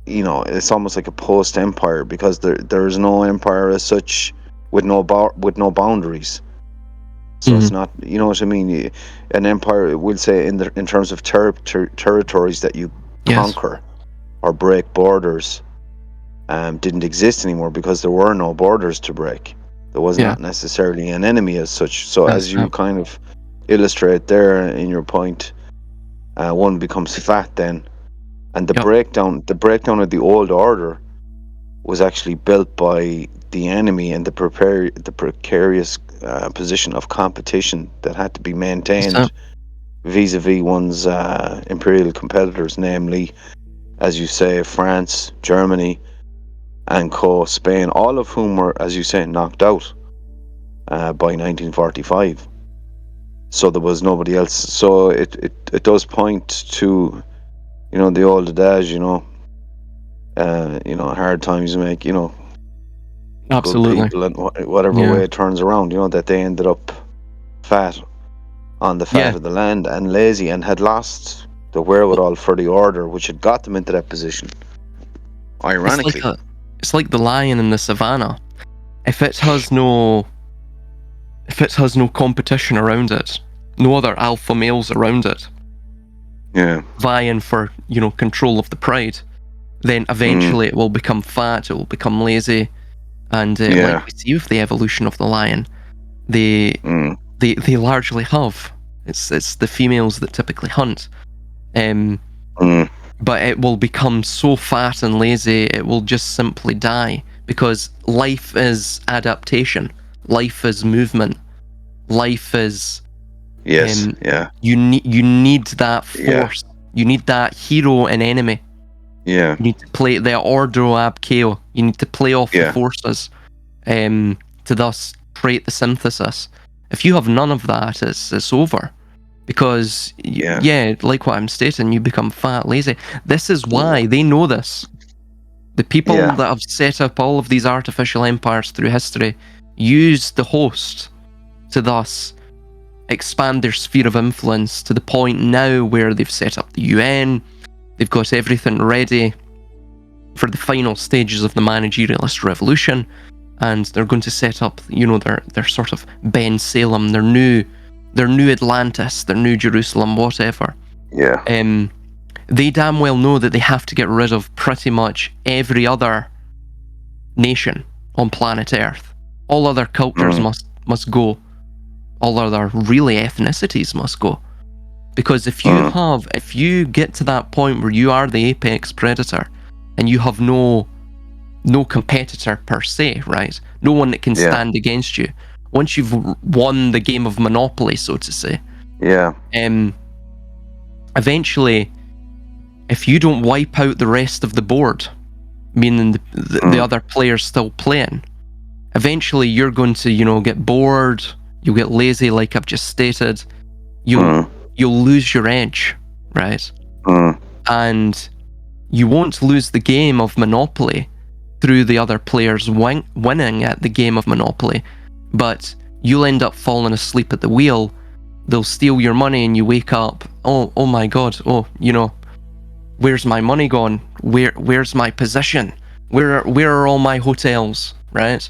You know, it's almost like a post-empire, because there is no empire as such with no boundaries. So it's not, you know what I mean. An empire, we'll say, in terms of territories that you conquer or break borders, didn't exist anymore, because there were no borders to break. There was not necessarily an enemy as such. So as you kind of illustrate there in your point, one becomes fat then, and the breakdown of the old order was actually built by the enemy, and the precarious position of competition that had to be maintained vis-a-vis one's imperial competitors, namely, as you say, France, Germany, and Spain, all of whom were, as you say, knocked out by 1945. so there was nobody else. So it does point to, the old adage, hard times make, good Absolutely. people, and whatever Yeah. way it turns around, that they ended up fat on the fat Yeah. of the land and lazy, and had lost the wherewithal for the order, which had got them into that position. It's like Ironically. the lion in the savannah. If it has no competition around it, no other alpha males around it, Yeah. vying for, control of the pride, then eventually it will become fat, it will become lazy, and like Yeah. we see with the evolution of the lion, they largely have. It's the females that typically hunt. But it will become so fat and lazy, it will just simply die, because life is adaptation, life is movement, life is Yes. Yeah. you need that Yeah. force, you need that hero and enemy, Yeah. you need to play the ordo ab chaos, you need to play off the Yeah. forces to thus create the synthesis. If you have none of that, it's over. Because, like what I'm stating, you become fat, lazy. This is why they know this. The people Yeah. that have set up all of these artificial empires through history use the host to thus expand their sphere of influence to the point now where they've set up the UN, they've got everything ready for the final stages of the managerialist revolution, and they're going to set up, their sort of Ben Salem, their new Atlantis, their new Jerusalem, whatever. Yeah. They damn well know that they have to get rid of pretty much every other nation on planet Earth. All other cultures must go. All other really ethnicities must go. Because if you get to that point where you are the apex predator and you have no competitor per se, right? No one that can stand against you. Once you've won the game of Monopoly, so to say, eventually, if you don't wipe out the rest of the board, meaning the other players still playing, eventually you're going to, get bored, you'll get lazy, like I've just stated, you'll lose your edge, right? And you won't lose the game of Monopoly through the other players winning at the game of Monopoly, but you'll end up falling asleep at the wheel. They'll steal your money and you wake up, oh my god, where's my money gone? Where's my position? Where are all my hotels, right?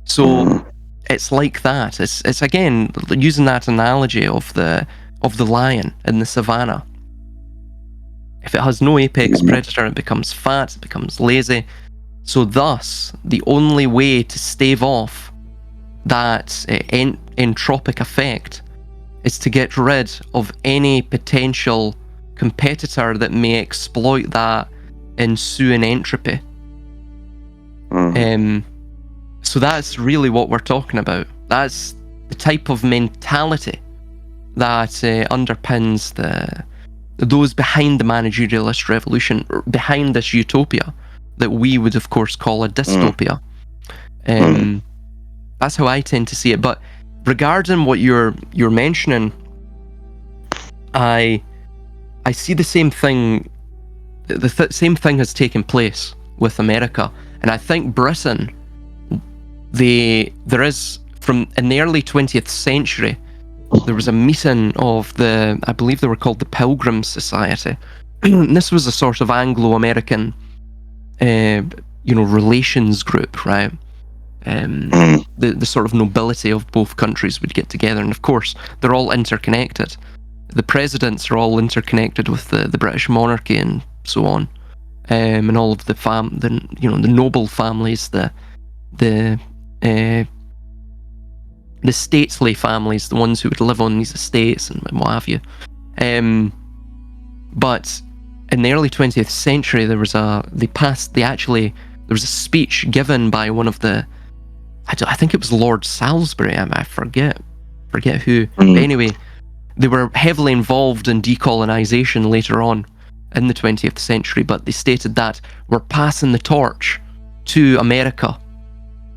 So it's like that. It's again using that analogy of the lion in the savannah. If it has no apex predator, it becomes fat, it becomes lazy. So thus, the only way to stave off that entropic effect is to get rid of any potential competitor that may exploit that ensuing entropy. So that's really what we're talking about. That's the type of mentality that underpins those behind the managerialist revolution, behind this utopia that we would of course call a dystopia. That's how I tend to see it. But regarding what you're mentioning, I see the same thing. The same thing has taken place with America, and I think Britain. There is, from in the early 20th century, there was a meeting of I believe they were called the Pilgrim Society. And this was a sort of Anglo-American, relations group, right? The sort of nobility of both countries would get together, and of course they're all interconnected. The presidents are all interconnected with the British monarchy and so on, and all of the noble families, the stately families, the ones who would live on these estates and what have you. But in the early 20th century, there was a speech given by one of the, I think it was Lord Salisbury, I forget who. But anyway, they were heavily involved in decolonization later on in the 20th century, but they stated that we're passing the torch to America.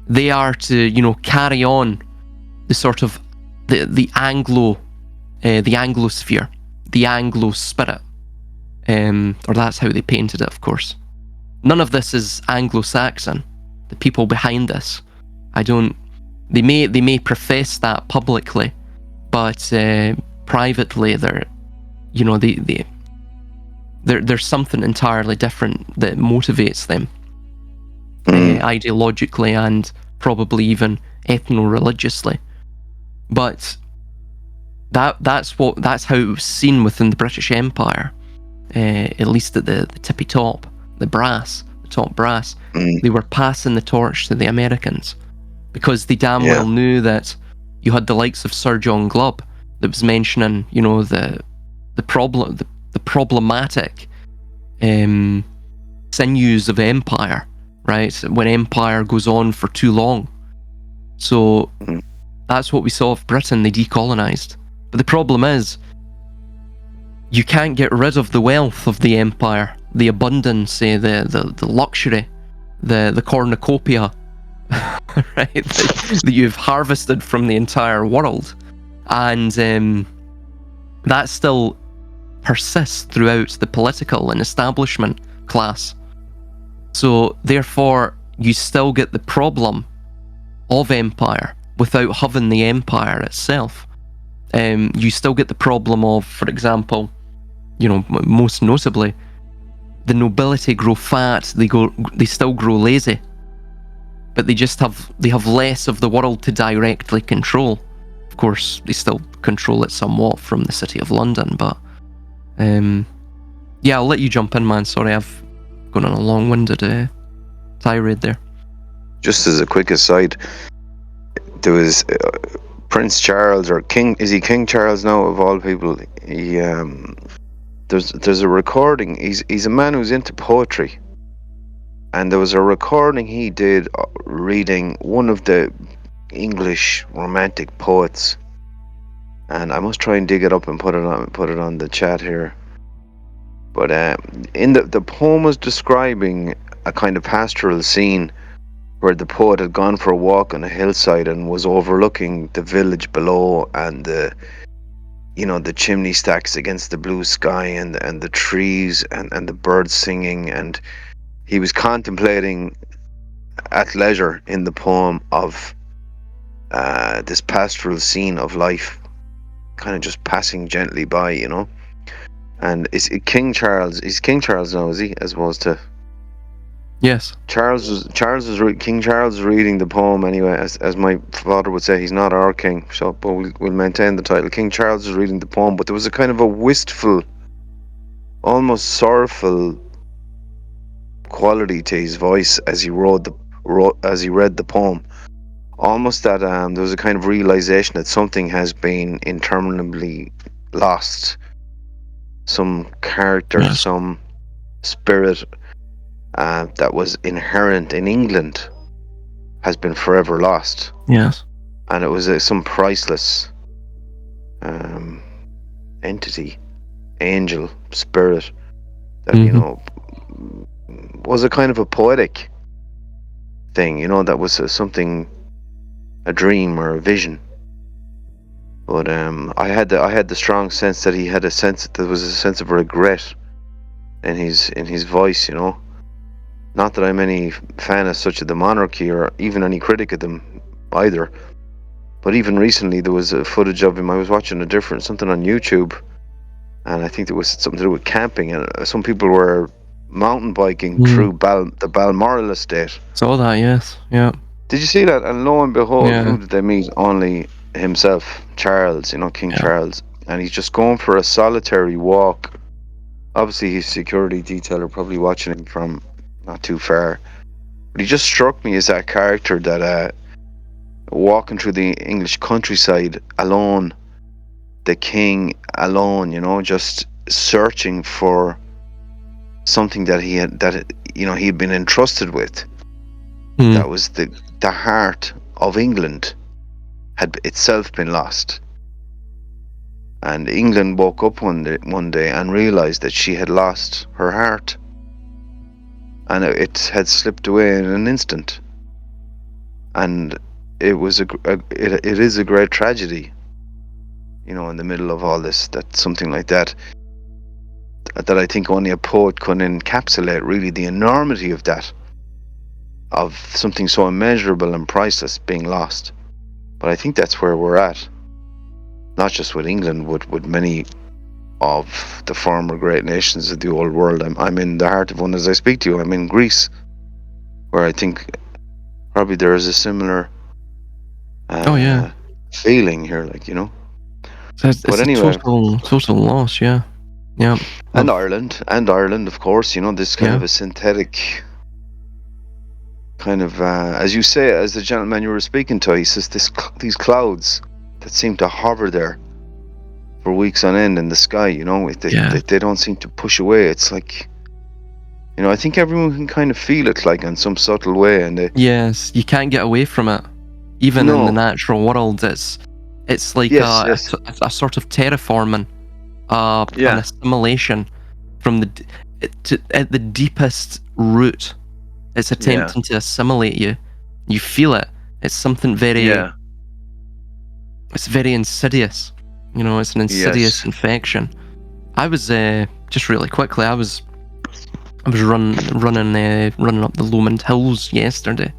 They are to, carry on the sort of the Anglo the Anglosphere, the Anglo spirit, or that's how they painted it, of course. None of this is Anglo-Saxon. The people behind this, they may profess that publicly, but privately there's something entirely different that motivates them, ideologically and probably even ethno-religiously. But that's how it was seen within the British Empire, at least at the tippy top, the top brass. They were passing the torch to the Americans because they damn well knew that you had the likes of Sir John Glubb that was mentioning, the problematic sinews of empire, right? When empire goes on for too long. So that's what we saw of Britain. They decolonized. But the problem is, you can't get rid of the wealth of the empire, the abundance, the luxury, the cornucopia, right? that you've harvested from the entire world. And that still persists throughout the political and establishment class. So therefore, you still get the problem of empire without having the empire itself. You still get the problem of, for example, most notably, the nobility grow fat. They still grow lazy, but they have less of the world to directly control. Of course, they still control it somewhat from the City of London, but I'll let you jump in, man. Sorry, I've gone on a long-winded tirade there. Just as a quick aside, there was Prince Charles, or King. Is he King Charles now, of all people? He there's a recording. He's a man who's into poetry, and there was a recording he did reading one of the English romantic poets, and I must try and dig it up and put it on the chat here. But in the poem was describing a kind of pastoral scene where the poet had gone for a walk on a hillside and was overlooking the village below, and the chimney stacks against the blue sky, and the trees and the birds singing, and he was contemplating at leisure in the poem of this pastoral scene of life, kind of just passing gently by, And is it King Charles? He's King Charles now, is he? As opposed to yes, King Charles was reading the poem anyway. As my father would say, he's not our king. So, but we'll maintain the title. King Charles was reading the poem, but there was a kind of a wistful, almost sorrowful quality to his voice as he read the poem. Almost that there was a kind of realization that something has been interminably lost. Some character, some spirit that was inherent in England has been forever lost. Yes. And it was some priceless entity, angel, spirit, that, was a kind of a poetic thing, that was something, a dream or a vision. But I had the strong sense that there was a sense of regret in his voice, Not that I'm any fan as such of the monarchy or even any critic of them either. But even recently there was a footage of him. I was watching something on YouTube, and I think there was something to do with camping, and some people were mountain biking through the Balmoral estate. Saw that, yes, yeah. Did you see that? And lo and behold, who did they meet? Only himself, Charles, King Charles. And he's just going for a solitary walk. Obviously his security detail are probably watching him from not too far. But he just struck me as that character that walking through the English countryside alone, the king alone, just searching for something that he had been entrusted with. That was the heart of England had itself been lost. And England woke up one day and realized that she had lost her heart, and it had slipped away in an instant. And it was it is a great tragedy. in the middle of all this, that something like that I think only a poet can encapsulate really the enormity of that, of something so immeasurable and priceless being lost. But I think that's where we're at, not just with England, with many of the former great nations of the old world. I'm in the heart of one as I speak to you. I'm in Greece, where I think probably there is a similar Oh yeah, feeling here, it's, But it's a anyway, total loss. Yeah, yeah, and Ireland, of course, this kind yeah, of a synthetic kind of, as you say, as the gentleman you were speaking to, he says these clouds that seem to hover there for weeks on end in the sky. yeah. They don't seem to push away. It's like, I think everyone can kind of feel it, like in some subtle way, and Yes, you can't get away from it. Even in the no, natural world, it's like yes, yes, a sort of terraforming, an yeah, assimilation from at the deepest root. It's yeah, attempting to assimilate you. You feel it. It's something very. yeah, It's very insidious. It's an insidious yes, infection. I was just really quickly. I was running up the Lomond Hills yesterday,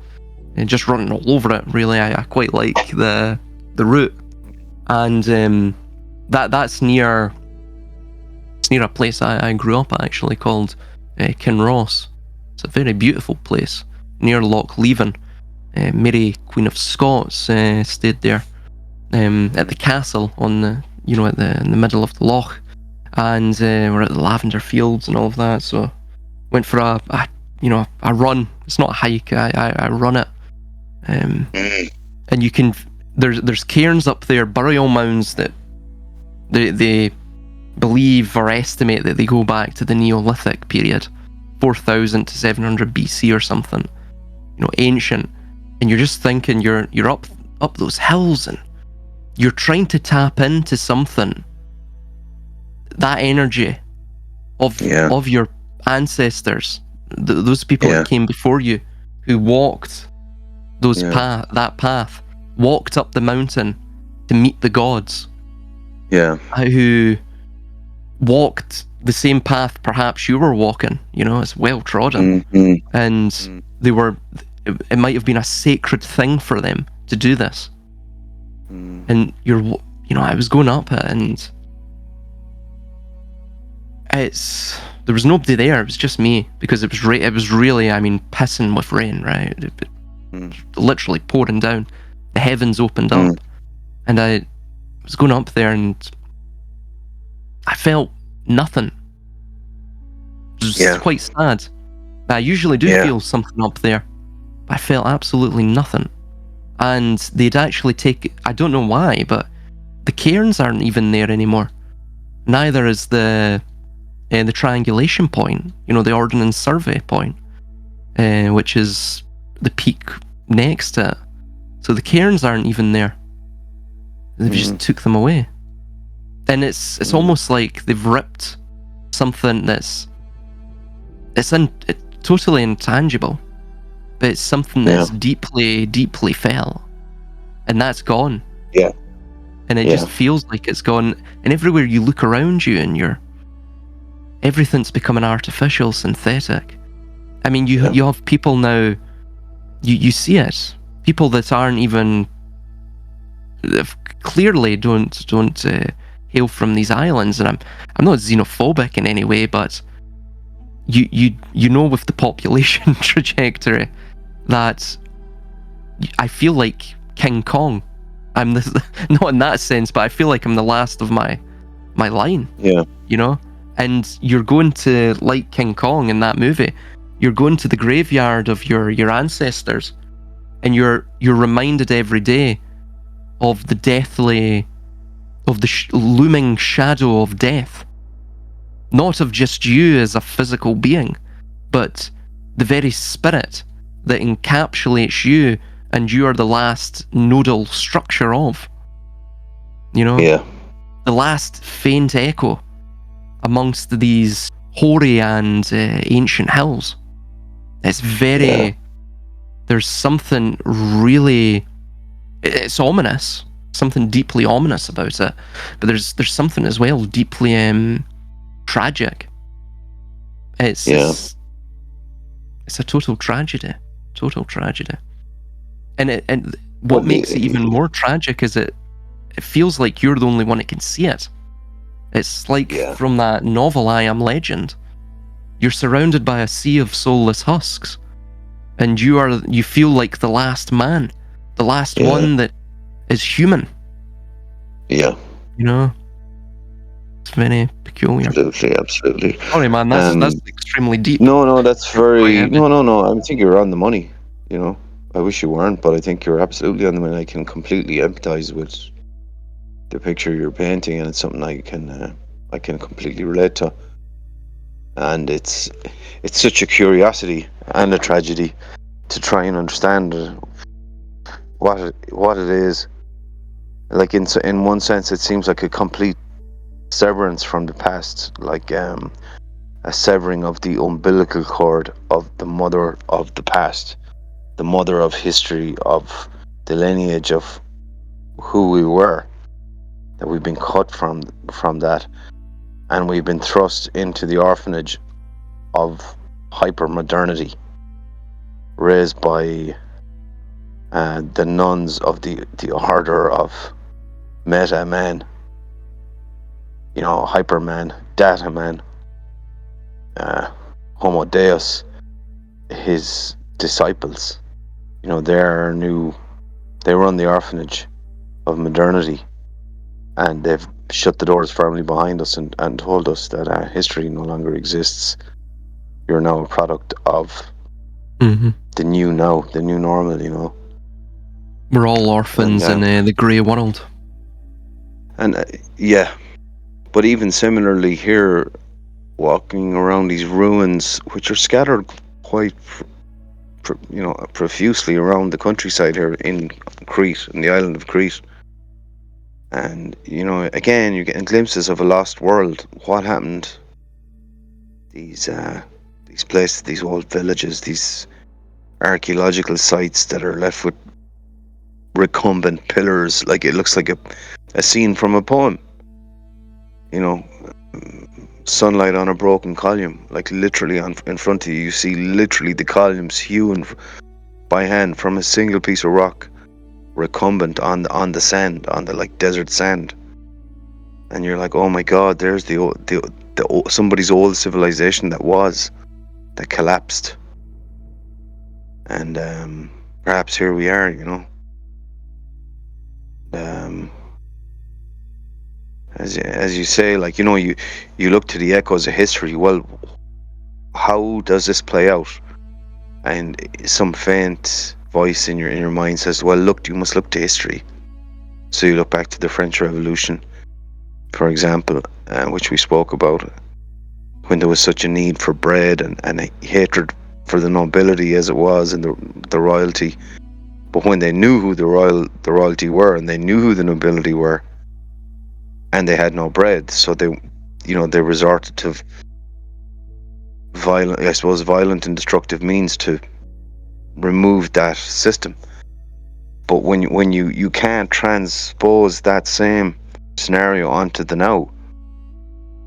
and just running all over it. Really, I quite like the route, and that's near a place I grew up at, actually, called Kinross. It's a very beautiful place near Loch Leven. Mary Queen of Scots stayed there at the castle on the in the middle of the loch, and we're at the lavender fields and all of that. So went for a run. It's not a hike. I run it, and you can there's cairns up there, burial mounds that they believe or estimate that they go back to the Neolithic period, 4000 to 700 BC or something. Ancient, and you're just thinking you're up those hills and you're trying to tap into something, that energy of your ancestors, those people that came before you, who walked that path, walked up the mountain to meet the gods, who walked the same path perhaps you were walking. It's well trodden, and they were. It might have been a sacred thing for them to do this, and I was going up it, and there was nobody there. It was just me, because it was really, pissing with rain, right? It literally pouring down. The heavens opened up, and I was going up there, and I felt nothing. It was quite sad. I usually do feel something up there, but I felt absolutely nothing. And they'd actually I don't know why, but the cairns aren't even there anymore. Neither is the triangulation point, the Ordnance Survey point, which is the peak next to it. So the cairns aren't even there. They've just took them away. And it's almost like they've ripped something that's totally intangible, but it's something that's deeply, deeply felt, and that's gone. Yeah. And it just feels like it's gone. And everywhere you look around you, and everything's becoming artificial, synthetic. I mean, you have people now. You see it. People that aren't even clearly don't hail from these islands, and I'm not xenophobic in any way, but you know, with the population trajectory, that I feel like King Kong. I'm not in that sense, but I feel like I'm the last of my line. Yeah. And you're going to, like King Kong in that movie, you're going to the graveyard of your ancestors, and you're reminded every day of the looming shadow of death. Not of just you as a physical being, but the very spirit that encapsulates you, and you are the last nodal structure of. The last faint echo amongst these hoary and ancient hills. It's very... There's something really... It's ominous. something deeply ominous about it, but there's something as well deeply tragic. It's a total tragedy, and what Well, makes it even more tragic is it feels like you're the only one that can see it. It's like from that novel I Am Legend. You're surrounded by a sea of soulless husks, and you feel like the last man, the last one that is human. Yeah. You know? It's very peculiar. Absolutely. Sorry, man, that's extremely deep. No, that's very heavy. no. I think you're on the money. You know, I wish you weren't, but I think you're absolutely on the money. I can completely empathize with the picture you're painting, and it's something I can completely relate to. And it's such a curiosity and a tragedy to try and understand what it is. Like in one sense, it seems like a complete severance from the past, like a severing of the umbilical cord of the mother of the past, the mother of history, of the lineage of who we were. That we've been cut from that, and we've been thrust into the orphanage of hypermodernity, raised by the nuns of the order of meta man, hyperman, data man, homo deus, his disciples. They run the orphanage of modernity, and they've shut the doors firmly behind us and told us that history no longer exists. You're now a product of the new normal, We're all orphans in the grey world. And but even similarly here, walking around these ruins, which are scattered quite profusely around the countryside here in Crete, in the island of Crete. And again, you're getting glimpses of a lost world. What happened? These places, these old villages, these archaeological sites that are left with recumbent pillars, like it looks like a scene from a poem. Sunlight on a broken column, like literally in front of you. You see literally the columns hewn by hand from a single piece of rock, recumbent on the sand, on the like desert sand. And you're like, oh my God, there's the somebody's old civilization that collapsed. And perhaps here we are, as you say, like, you look to the echoes of history. Well, how does this play out? And some faint voice in your mind says, well, look, you must look to history. So you look back to the French Revolution, for example, which we spoke about, when there was such a need for bread and a hatred for the nobility as it was, and the royalty. But when they knew who the royalty were, and they knew who the nobility were, and they had no bread, so they resorted to violent and destructive means to remove that system. But when you can't transpose that same scenario onto the now,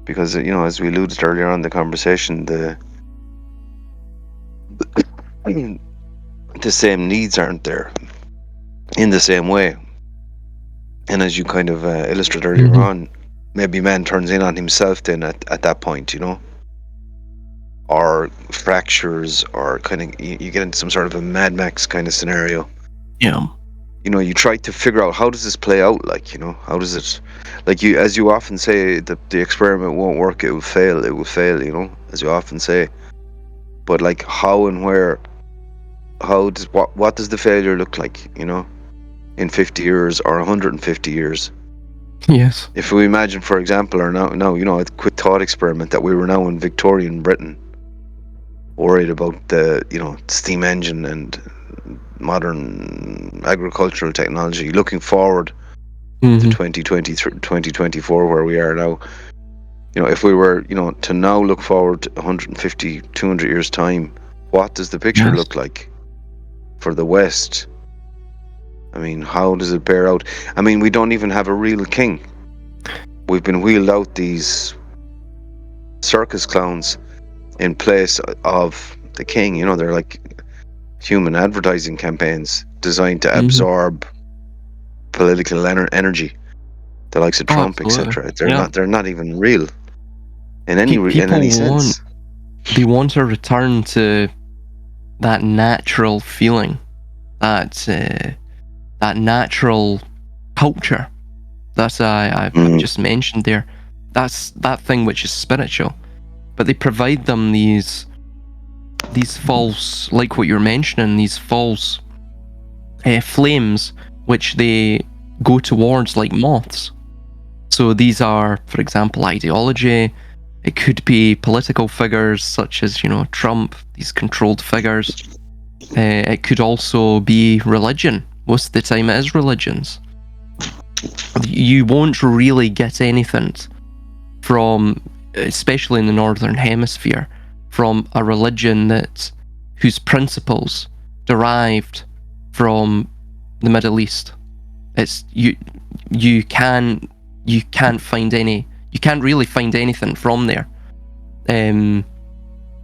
because as we alluded earlier on in the conversation, the same needs aren't there in the same way. And as you kind of illustrated earlier on, maybe man turns in on himself then at that point, or fractures, or kind of you get into some sort of a Mad Max kind of scenario. Yeah. You try to figure out, how does this play out, like, how does it, like, as you often say, the experiment won't work, it will fail, as you often say. But like, how and where, what does the failure look like, in 50 years or 150 years? Yes. If we imagine, for example, or now, a quick thought experiment, that we were now in Victorian Britain, worried about the steam engine and modern agricultural technology, looking forward to 2024, where we are now. If we were to now look forward to 150, 200 years time, what does the picture look like for the West? I mean, how does it bear out? I mean, we don't even have a real king. We've been wheeled out these circus clowns in place of the king. You know, they're like human advertising campaigns designed to absorb political energy. The likes of Oh, Trump, absolutely. etc. Yeah. They're not even real in any People sense. they want to return to that natural feeling, that natural culture that I've just mentioned there. That's that thing which is spiritual, but they provide them these false, like what you're mentioning, these false flames which they go towards like moths. So these are, for example, ideology. It could be political figures such as, Trump, these controlled figures. It could also be religion. Most of the time it is religions. You won't really get anything from, especially in the Northern Hemisphere, from a religion whose principles derived from the Middle East. It's you can't really find anything from there.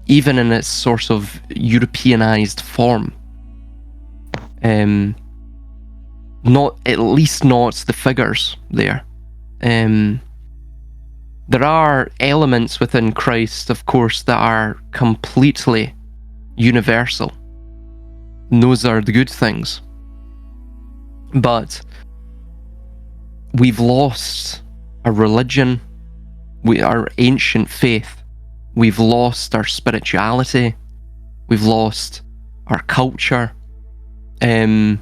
Even in its sort of Europeanized form. Not the figures there. There are elements within Christ, of course, that are completely universal. And those are the good things. But we've lost our religion, our ancient faith. We've lost our spirituality. We've lost our culture. And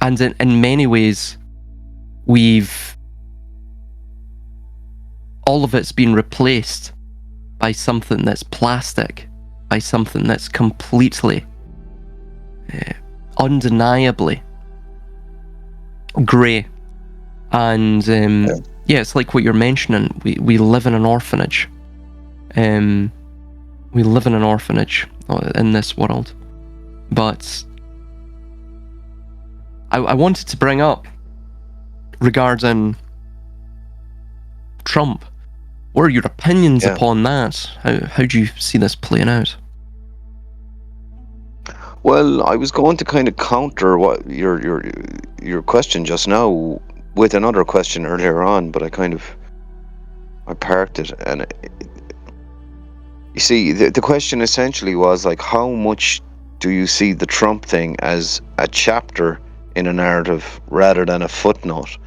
in many ways, all of it's been replaced by something that's plastic, by something that's completely, undeniably grey. And it's like what you're mentioning. We live in an orphanage. We live in an orphanage in this world. But I wanted to bring up regarding Trump. What are your opinions upon that? How do you see this playing out? Well, I was going to kind of counter what your question just now with another question earlier on, but I parked it. And you see, the question essentially was like, how much do you see the Trump thing as a chapter in a narrative rather than a footnote?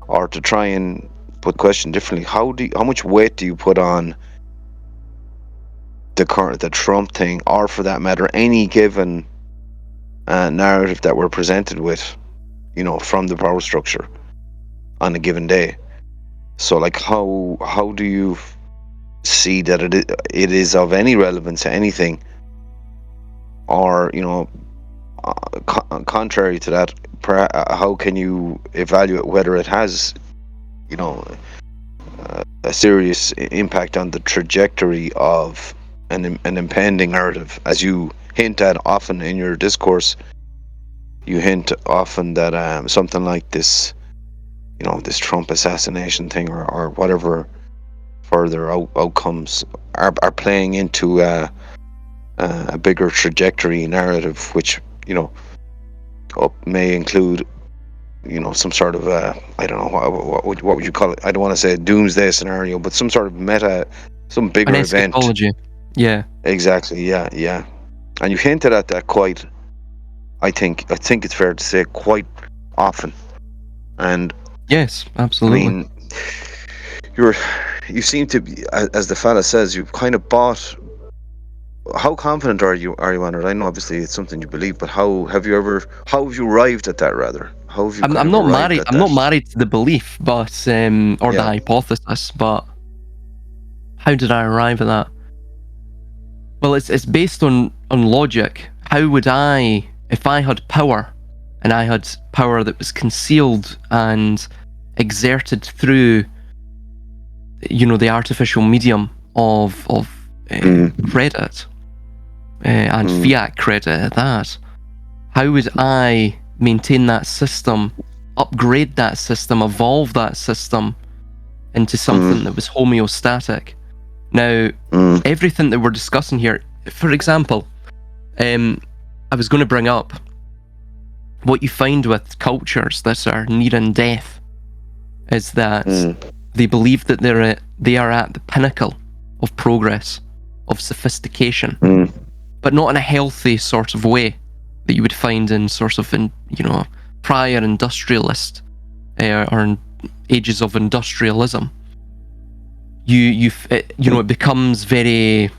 Or to try and put the question differently, how much weight do you put on the Trump thing, or for that matter, any given narrative that we're presented with, from the power structure on a given day? So, like, how do you see that it is of any relevance to anything, or contrary to that, how can you evaluate whether it has a serious impact on the trajectory of an impending narrative? As you hint at often in your discourse, you hint often that something like this, this Trump assassination thing, or whatever further outcomes are playing into a bigger trajectory narrative, which may include some sort of I don't know, what would you call it? I don't want to say a doomsday scenario, but some sort of some bigger An event. eschatology. Yeah. Exactly. Yeah. And you hinted at that quite. I think it's fair to say quite often. And yes, absolutely. I mean, you seem to be, as the fella says, you've kind of bought. How confident are you on it? I know obviously it's something you believe, but how have you arrived at that, rather? How have you I'm not married. I'm not that? married to the belief, but or the hypothesis. But how did I arrive at that? Well, it's based on logic. How would I, if I had power, and I had power that was concealed and exerted through, the artificial medium of credit and fiat credit at that, how would I maintain that system, upgrade that system, evolve that system into something that was homeostatic. Now, everything that we're discussing here, for example, I was going to bring up what you find with cultures that are nearing death is that they believe that they are at the pinnacle of progress, of sophistication, but not in a healthy sort of way that you would find in sort of prior industrialist or in ages of industrialism. It becomes very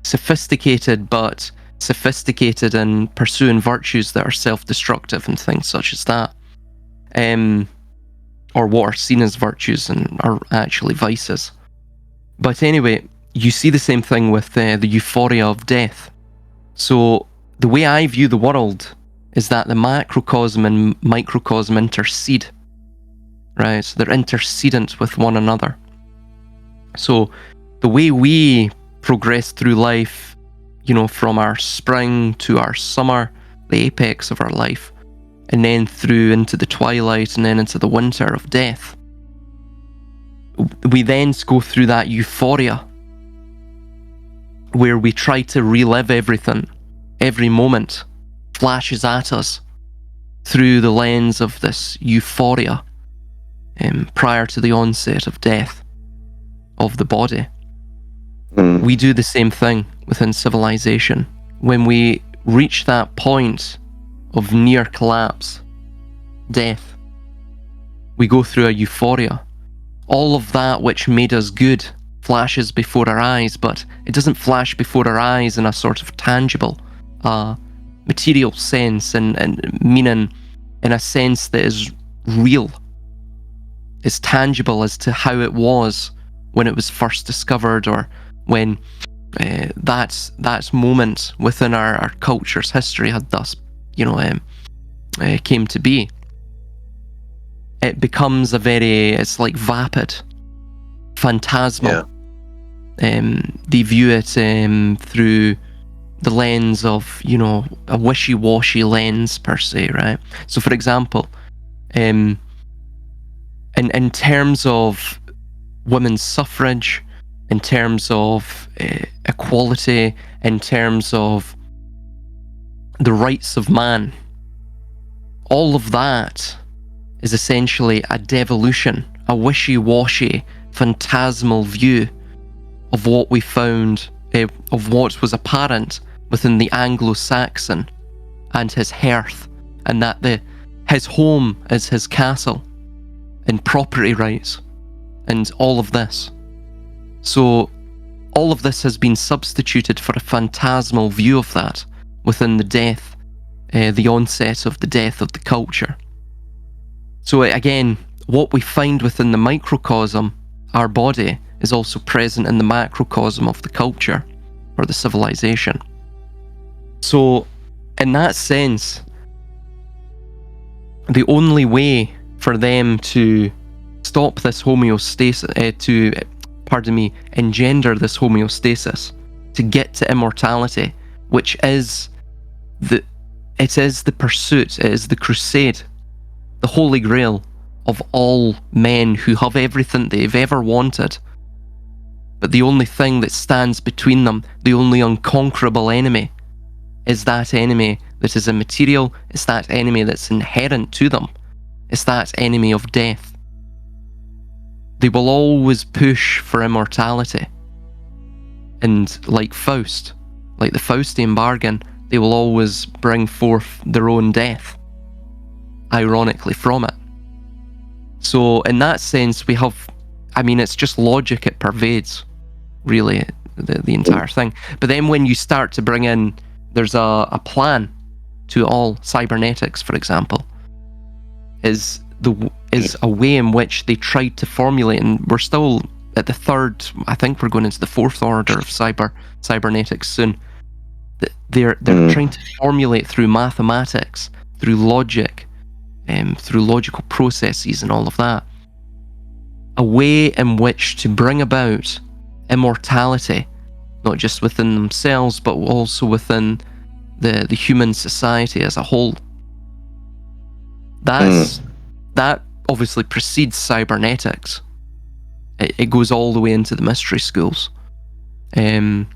sophisticated, but sophisticated in pursuing virtues that are self-destructive and things such as that, or what are seen as virtues and are actually vices. But anyway, you see the same thing with the euphoria of death. So the way I view the world is that the macrocosm and microcosm intercede, right? So they're intercedent with one another. So the way we progress through life, from our spring to our summer, the apex of our life, and then through into the twilight and then into the winter of death, we then go through that euphoria where we try to relive everything. Every moment flashes at us through the lens of this euphoria prior to the onset of death of the body. We do the same thing within civilization. When we reach that point of near collapse, death, we go through a euphoria. All of that which made us good flashes before our eyes, but it doesn't flash before our eyes in a sort of tangible, material sense and meaning in a sense that is real, is tangible as to how it was when it was first discovered, or when that moment within our culture's history had thus, came to be. It becomes it's like vapid, phantasmal. They view it through the lens of, a wishy-washy lens per se, right? So for example, in terms of women's suffrage, in terms of equality, in terms of the rights of man, all of that is essentially a devolution, a wishy-washy, phantasmal view of what we found, of what was apparent within the Anglo-Saxon and his hearth, and that his home is his castle, and property rights, and all of this. So all of this has been substituted for a phantasmal view of that within the death, the onset of the death of the culture. So again, what we find within the microcosm, our body, is also present in the macrocosm of the culture or the civilization. So in that sense, the only way for them to stop this homeostasis, engender this homeostasis, to get to immortality, which is the pursuit, it is the crusade, the holy grail of all men who have everything they've ever wanted. But the only thing that stands between them, the only unconquerable enemy, is that enemy that is immaterial, it's that enemy that's inherent to them, it's that enemy of death. They will always push for immortality. And like Faust, like the Faustian bargain, they will always bring forth their own death, ironically, from it. So in that sense, we have, it's just logic, it pervades, really, the entire thing. But then when you start to bring in, there's a plan to all cybernetics, for example, is a way in which they tried to formulate, and we're still at the third, I think we're going into the fourth order of cybernetics soon. They're trying to formulate through mathematics, through logic, through logical processes and all of that, a way in which to bring about immortality, not just within themselves, but also within the human society as a whole. That obviously precedes cybernetics. It goes all the way into the mystery schools, and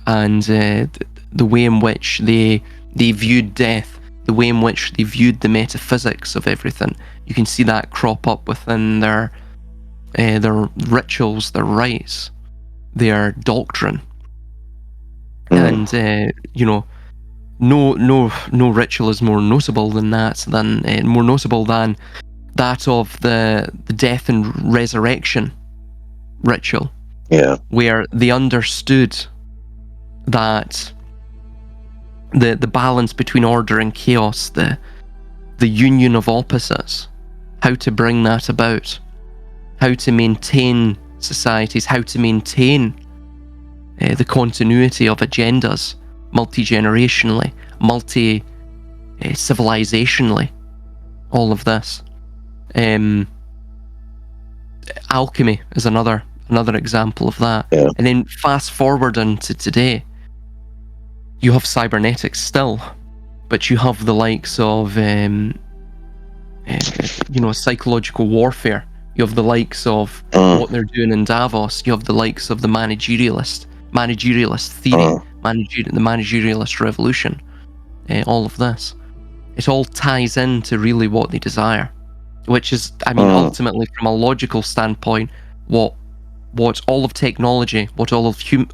the way in which they viewed death, the way in which they viewed the metaphysics of everything. You can see that crop up within their rituals, their rites, their doctrine, and no ritual is more notable than that of the death and resurrection ritual. Yeah. Where they understood that the balance between order and chaos, the union of opposites, how to bring that about, how to maintain societies, how to maintain the continuity of agendas multi-generationally, multi-civilizationally, all of this. Alchemy is another example of that. Yeah. And then fast forward into today, you have cybernetics still, but you have the likes of psychological warfare. You have the likes of what they're doing in Davos. You have the likes of the managerialist theory, the managerialist revolution. All of this, it all ties into really what they desire, which is, ultimately, from a logical standpoint, what all of technology, what all of human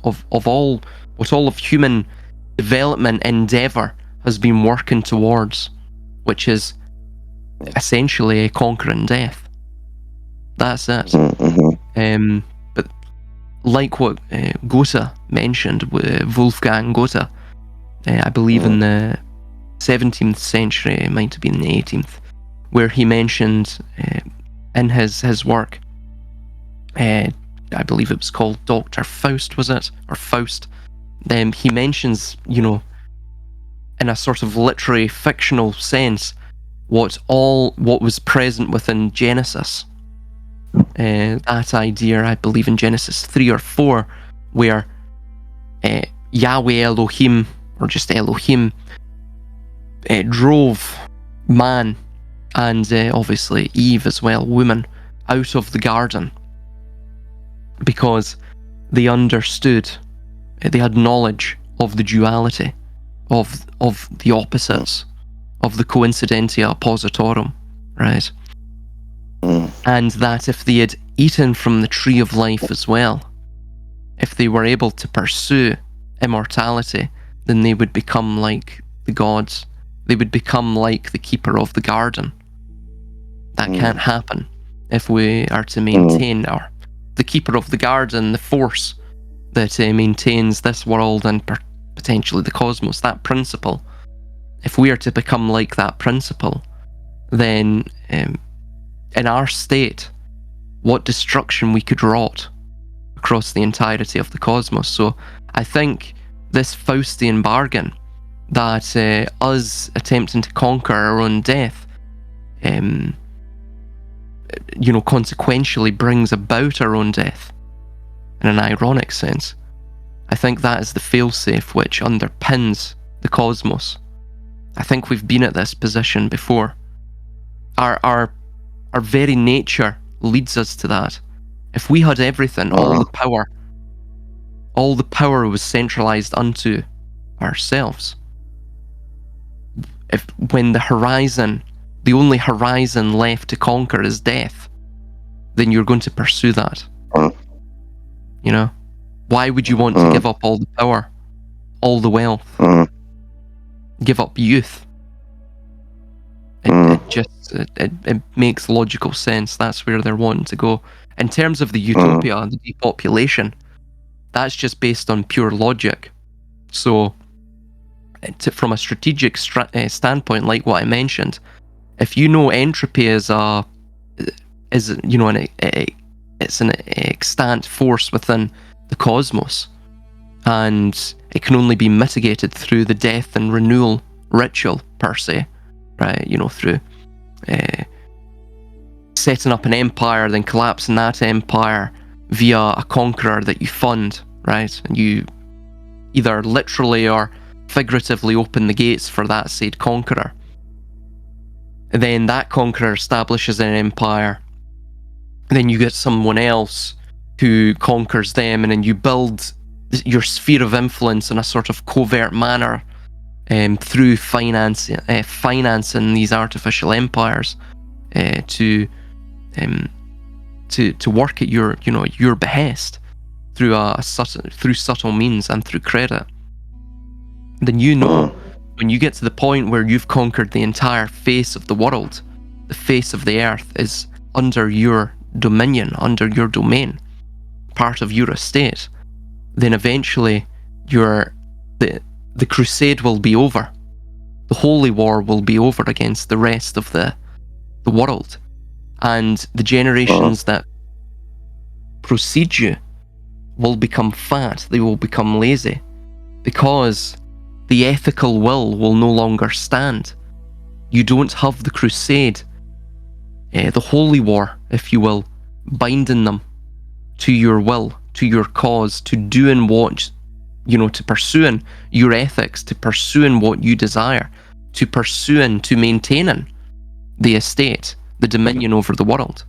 development endeavor has been working towards, which is essentially conquering death. That's it. But like what Goethe mentioned, Wolfgang Goethe, I believe in the 17th century, it might have been the 18th, where he mentioned in his work, I believe it was called Dr. Faust, was it? Or Faust. He mentions, in a sort of literary fictional sense, what was present within Genesis. That idea, I believe in Genesis 3 or 4, where Yahweh Elohim, or just Elohim, drove man and obviously Eve as well, woman, out of the garden because they understood, they had knowledge of the duality, of the opposites, of the coincidentia oppositorum, right? And that if they had eaten from the tree of life as well, if they were able to pursue immortality, then they would become like the gods. They would become like the keeper of the garden. That can't happen if we are to maintain the keeper of the garden, the force that maintains this world and potentially the cosmos, that principle. If we are to become like that principle, then in our state, what destruction we could wrought across the entirety of the cosmos. So I think this Faustian bargain, that us attempting to conquer our own death, consequentially brings about our own death in an ironic sense. I think that is the failsafe which underpins the cosmos. I think we've been at this position before. Our very nature leads us to that. If we had everything, all the power was centralized unto ourselves. When the only horizon left to conquer is death, then you're going to pursue that. Why would you want to give up all the power, all the wealth, give up youth? It makes logical sense. That's where they're wanting to go. In terms of the utopia, the depopulation, that's just based on pure logic. So, from a strategic standpoint, like what I mentioned, if you know entropy is an extant force within the cosmos, and it can only be mitigated through the death and renewal ritual per se, right? Through setting up an empire, then collapsing that empire via a conqueror that you fund, right? And you either literally or figuratively open the gates for that said conqueror. And then that conqueror establishes an empire. And then you get someone else who conquers them, and then you build your sphere of influence in a sort of covert manner through financing these artificial empires to work at your behest through subtle means and through credit. Then when you get to the point where you've conquered the entire face of the world, the face of the earth is under your dominion, under your domain, part of your estate, then eventually the crusade will be over. The holy war will be over against the rest of the world. And the generations that precede you will become fat, they will become lazy, because the ethical will no longer stand. You don't have the crusade, the holy war, if you will, binding them to your will, to your cause, to doing what, to pursuing your ethics, to pursuing what you desire, to pursuing, to maintaining the estate, the dominion over the world.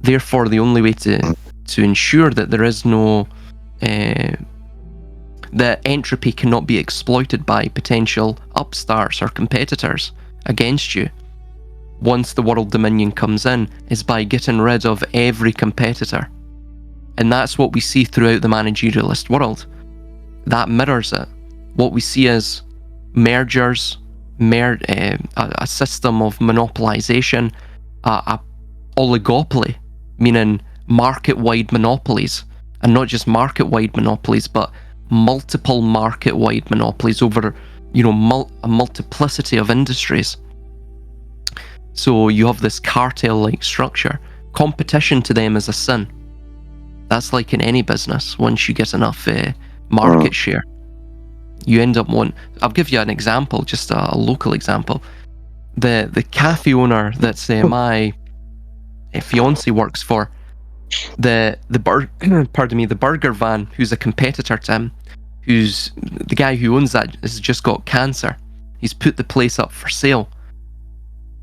Therefore, the only way to ensure that there is no that entropy cannot be exploited by potential upstarts or competitors against you once the world dominion comes in is by getting rid of every competitor. And that's what we see throughout the managerialist world. That mirrors it. What we see is mergers, a system of monopolization, a oligopoly, meaning market-wide monopolies, and not just market-wide monopolies, but multiple market-wide monopolies over, a multiplicity of industries. So you have this cartel-like structure. Competition to them is a sin. That's like in any business. Once you get enough market share, you end up I'll give you an example, just a local example. The cafe owner that my fiance works for, the burger van, who's a competitor to him, who's the guy who owns that, has just got cancer. He's put the place up for sale.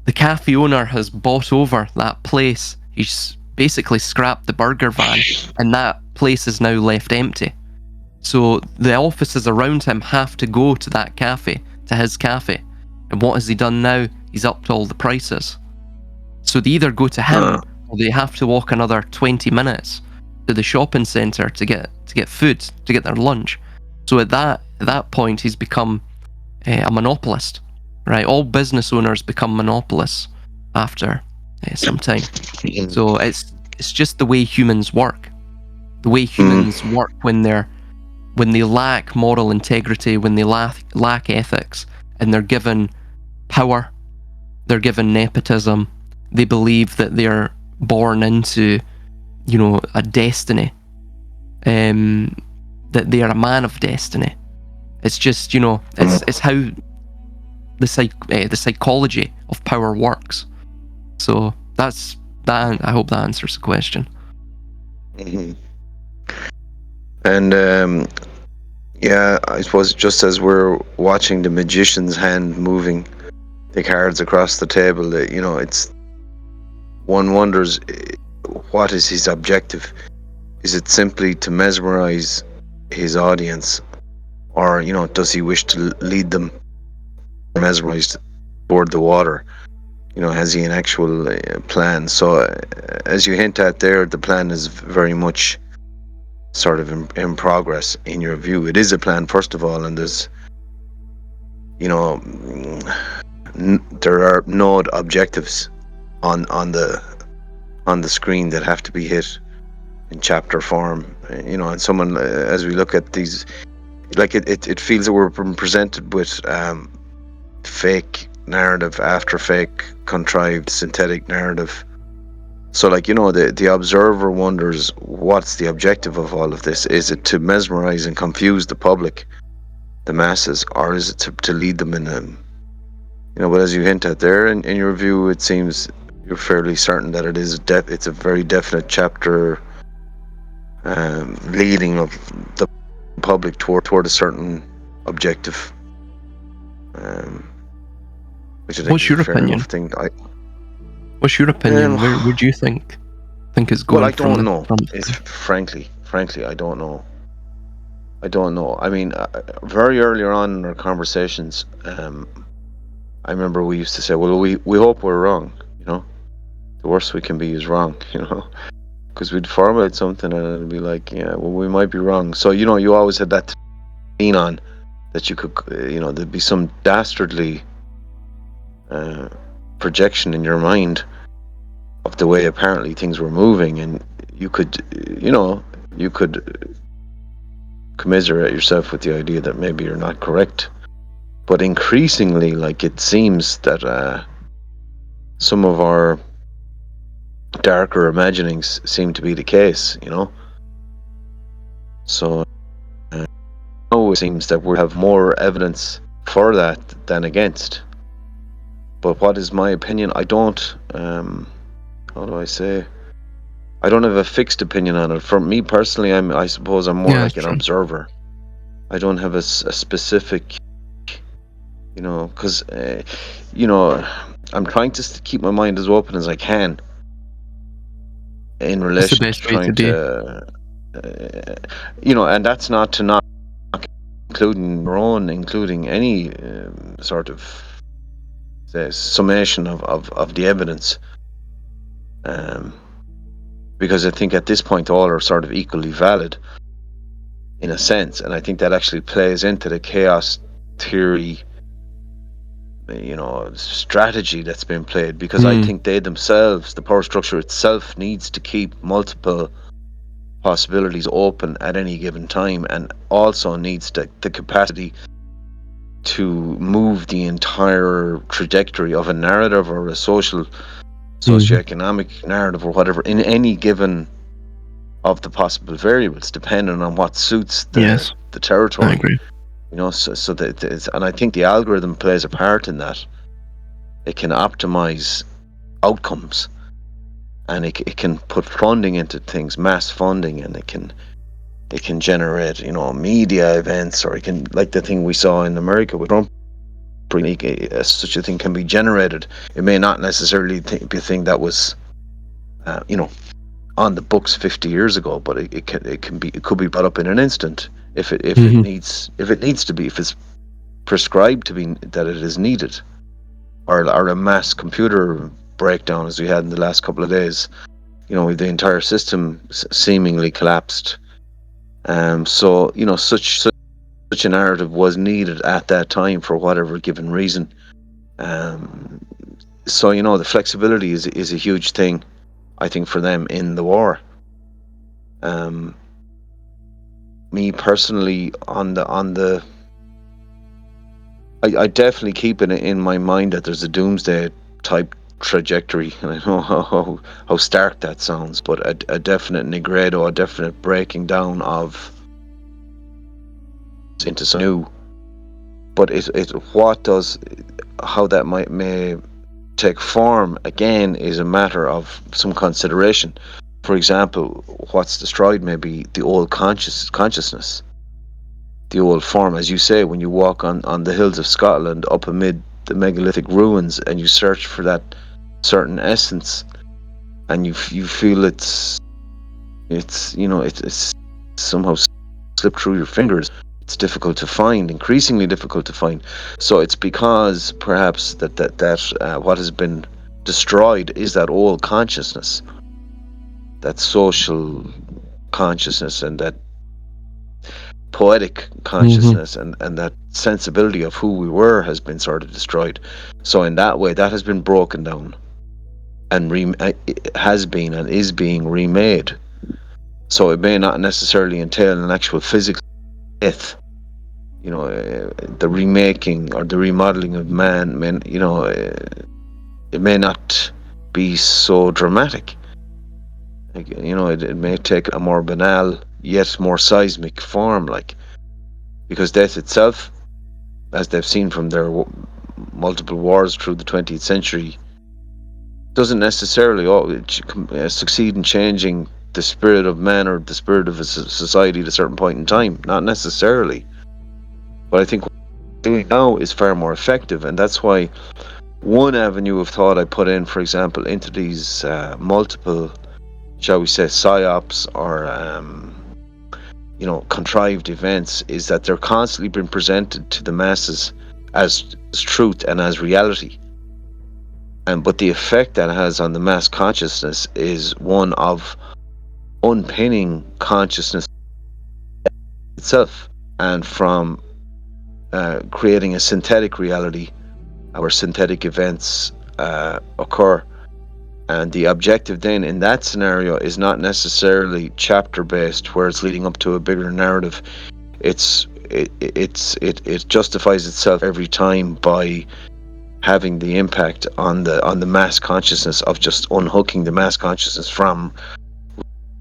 The cafe owner has bought over that place. He's basically scrapped the burger van, and that place is now left empty. So the offices around him have to go to that cafe, to his cafe. And what has he done now? He's upped all the prices. So they either go to him, or they have to walk another 20 minutes to the shopping centre to get food, to get their lunch. So at that point, he's become a monopolist, right? All business owners become monopolists after some time. So it's just the way humans work. The way humans work when they lack moral integrity, when they lack ethics, and they're given power, they're given nepotism. They believe that they're born into, a destiny, that they are a man of destiny. It's just, it's how the psychology of power works. So that's that. I hope that answers the question. And yeah, I suppose just as we're watching the magician's hand moving the cards across the table, it's one wonders, what is his objective? Is it simply to mesmerize his audience, or does he wish to lead them mesmerized toward the water? Has he an actual plan? So as you hint at there, the plan is very much sort of in progress in your view. It is a plan, first of all, and there's there are node objectives on the screen that have to be hit in chapter form, and someone, as we look at these, like it feels that we're presented with fake narrative after fake contrived synthetic narrative. So the observer wonders, what's the objective of all of this? Is it to mesmerize and confuse the public, the masses, or is it to lead them in but as you hint at there, in your view, it seems you're fairly certain that it's a very definite chapter leading of the public toward a certain objective. which I think What's is your a fair opinion? enough thing. What's your opinion? Where do you think it's Well, going I from don't this know. point? It's frankly, I don't know. I don't know. I mean, very earlier on in our conversations, I remember we used to say, "Well, we hope we're wrong." You know, the worst we can be is wrong. You know, because we'd formulate something and it'd be like, "Yeah, well, we might be wrong." So you always had that lean on that you could, there'd be some dastardly uh, projection in your mind of the way apparently things were moving, and you could, you could commiserate yourself with the idea that maybe you're not correct. But increasingly, like, it seems that some of our darker imaginings seem to be the case, So now it seems that we have more evidence for that than against. But what is my opinion? I don't. How do I say? I don't have a fixed opinion on it. For me personally, I suppose I'm more Yeah, like that's an true. observer. I don't have a specific, because I'm trying to keep my mind as open as I can in That's the relation to best way to trying be. to, and that's not to not including your own, including any sort of, say, summation of the evidence, um, because I think at this point all are sort of equally valid in a sense, and I think that actually plays into the chaos theory, strategy that's been played, because I Mm, think they themselves, the power structure itself, needs to keep multiple possibilities open at any given time, and also needs the capacity to move the entire trajectory of a narrative or a mhm. socioeconomic narrative or whatever in any given of the possible variables, depending on what suits the Yes, the I territory. agree. So that and I think the algorithm plays a part in that. It can optimize outcomes, and it can put funding into things, mass funding, and it can generate media events, or it can, like the thing we saw in America with Trump. Such a thing can be generated. It may not necessarily be a thing that was on the books 50 years ago, but it could be brought up in an instant Hmm. if it needs to be, if it's prescribed to be, that it is needed, or a mass computer breakdown as we had in the last couple of days. The entire system seemingly collapsed. So such a narrative was needed at that time for whatever given reason. Um, so the flexibility is a huge thing, I think, for them in the war. Um, Me personally, I definitely keep it in my mind that there's a doomsday type trajectory, and I know how stark that sounds, but a definite negredo, a definite breaking down of into some new. But what does, how that may take form again is a matter of some consideration. For example, what's destroyed may be the old consciousness, the old form, as you say, when you walk on the hills of Scotland up amid the megalithic ruins and you search for that certain essence, and you feel it's somehow slipped through your fingers. It's difficult to find, increasingly difficult to find. So it's because perhaps that what has been destroyed is that old consciousness, that social consciousness, and that poetic Hmm. consciousness, and that sensibility of who we were has been sort of destroyed. So in that way, that has been broken down and it has been and is being remade. So it may not necessarily entail an actual physical death, the remaking or the remodeling of man. It may not be so dramatic. Like, it may take a more banal yet more seismic form, like, because death itself, as they've seen from their multiple wars through the 20th century, doesn't necessarily succeed in changing the spirit of man or the spirit of a society at a certain point in time. Not necessarily. But I think doing now is far more effective, and that's why one avenue of thought I put in, for example, into these multiple, shall we say, psyops or contrived events, is that they're constantly being presented to the masses as truth and as reality. But the effect that has on the mass consciousness is one of unpinning consciousness itself, and from creating a synthetic reality where synthetic events occur. And the objective then in that scenario is not necessarily chapter based, where it's leading up to a bigger narrative. It justifies itself every time by having the impact on the mass consciousness of just unhooking the mass consciousness from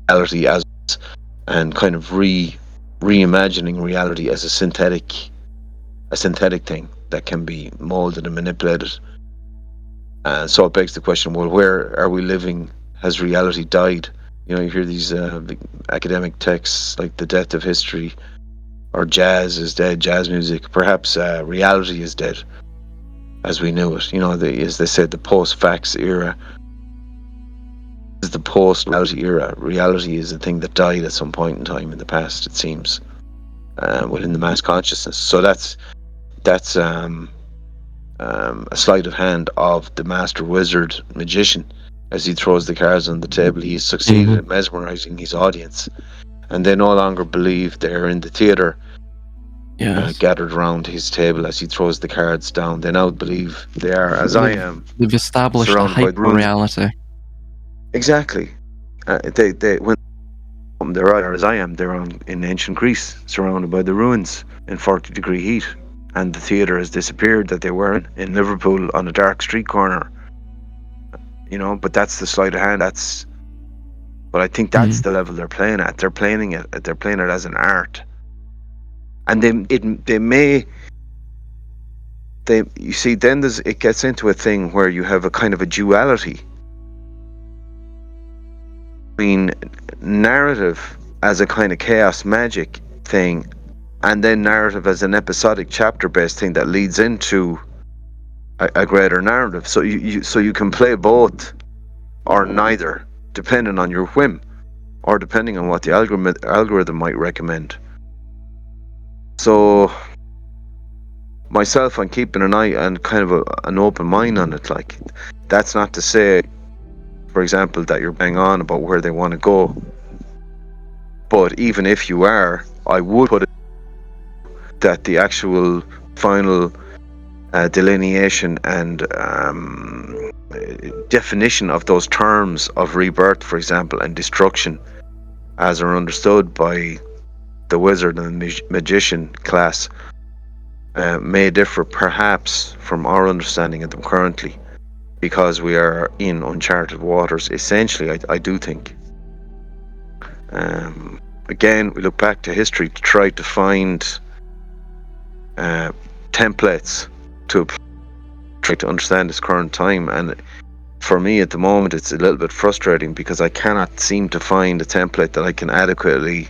reality as, and kind of reimagining reality as a synthetic thing that can be molded and manipulated. So it begs the question, well, where are we living? Has reality died? You hear these academic texts like The Death of History, or Jazz is dead, jazz music. Perhaps reality is dead as we knew it. As they said, the post-facts era is the post-reality era. Reality is a thing that died at some point in time in the past, it seems, within the mass consciousness. So that's a sleight of hand of the master wizard magician. As he throws the cards on the table, he's succeeded in mesmerizing his audience, and they no longer believe they're in the theater gathered around his table as he throws the cards down. They now believe they are, as I am, They've established a surrounded by the ruins. hyper-reality. Exactly. When they're either, as I am, they're in ancient Greece, surrounded by the ruins in 40-degree heat, and the theatre has disappeared that they were in Liverpool on a dark street corner. But that's the sleight of hand. But I think that's the level they're playing at. They're playing it as an art, and you see, then it gets into a thing where you have a kind of a duality between narrative as a kind of chaos magic thing, and then narrative as an episodic chapter-based thing that leads into a greater narrative. So you can play both or neither, depending on your whim, or depending on what the algorithm might recommend. So myself, I'm keeping an eye and kind of an open mind on it. Like, that's not to say, for example, that you're bang on about where they want to go. But even if you are, I would put it that the actual final delineation and definition of those terms of rebirth, for example, and destruction, as are understood by the wizard and the magician class, may differ perhaps from our understanding of them currently, because we are in uncharted waters. Essentially, I do think. Again, we look back to history to try to find templates to try to understand this current time, and for me at the moment it's a little bit frustrating because I cannot seem to find a template that I can adequately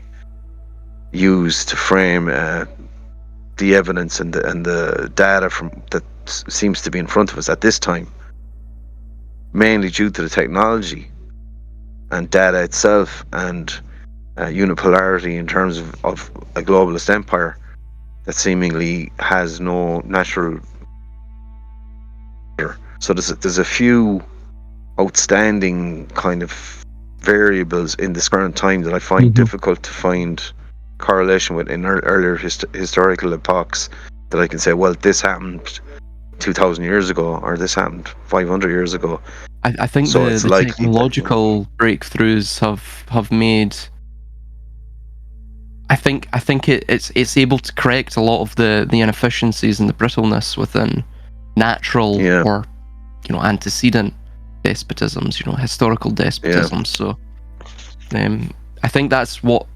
use to frame the evidence and the data that seems to be in front of us at this time, mainly due to the technology and data itself and unipolarity in terms of a globalist empire that seemingly has no natural. So there's a few outstanding kind of variables in this current time that I find difficult to find correlation with in earlier historical epochs, that I can say, well, this happened 2,000 years ago, or this happened 500 years ago. I think so the technological breakthroughs have made. I think it's able to correct a lot of the inefficiencies and the brittleness within natural or antecedent despotisms, historical despotisms. So I think that's what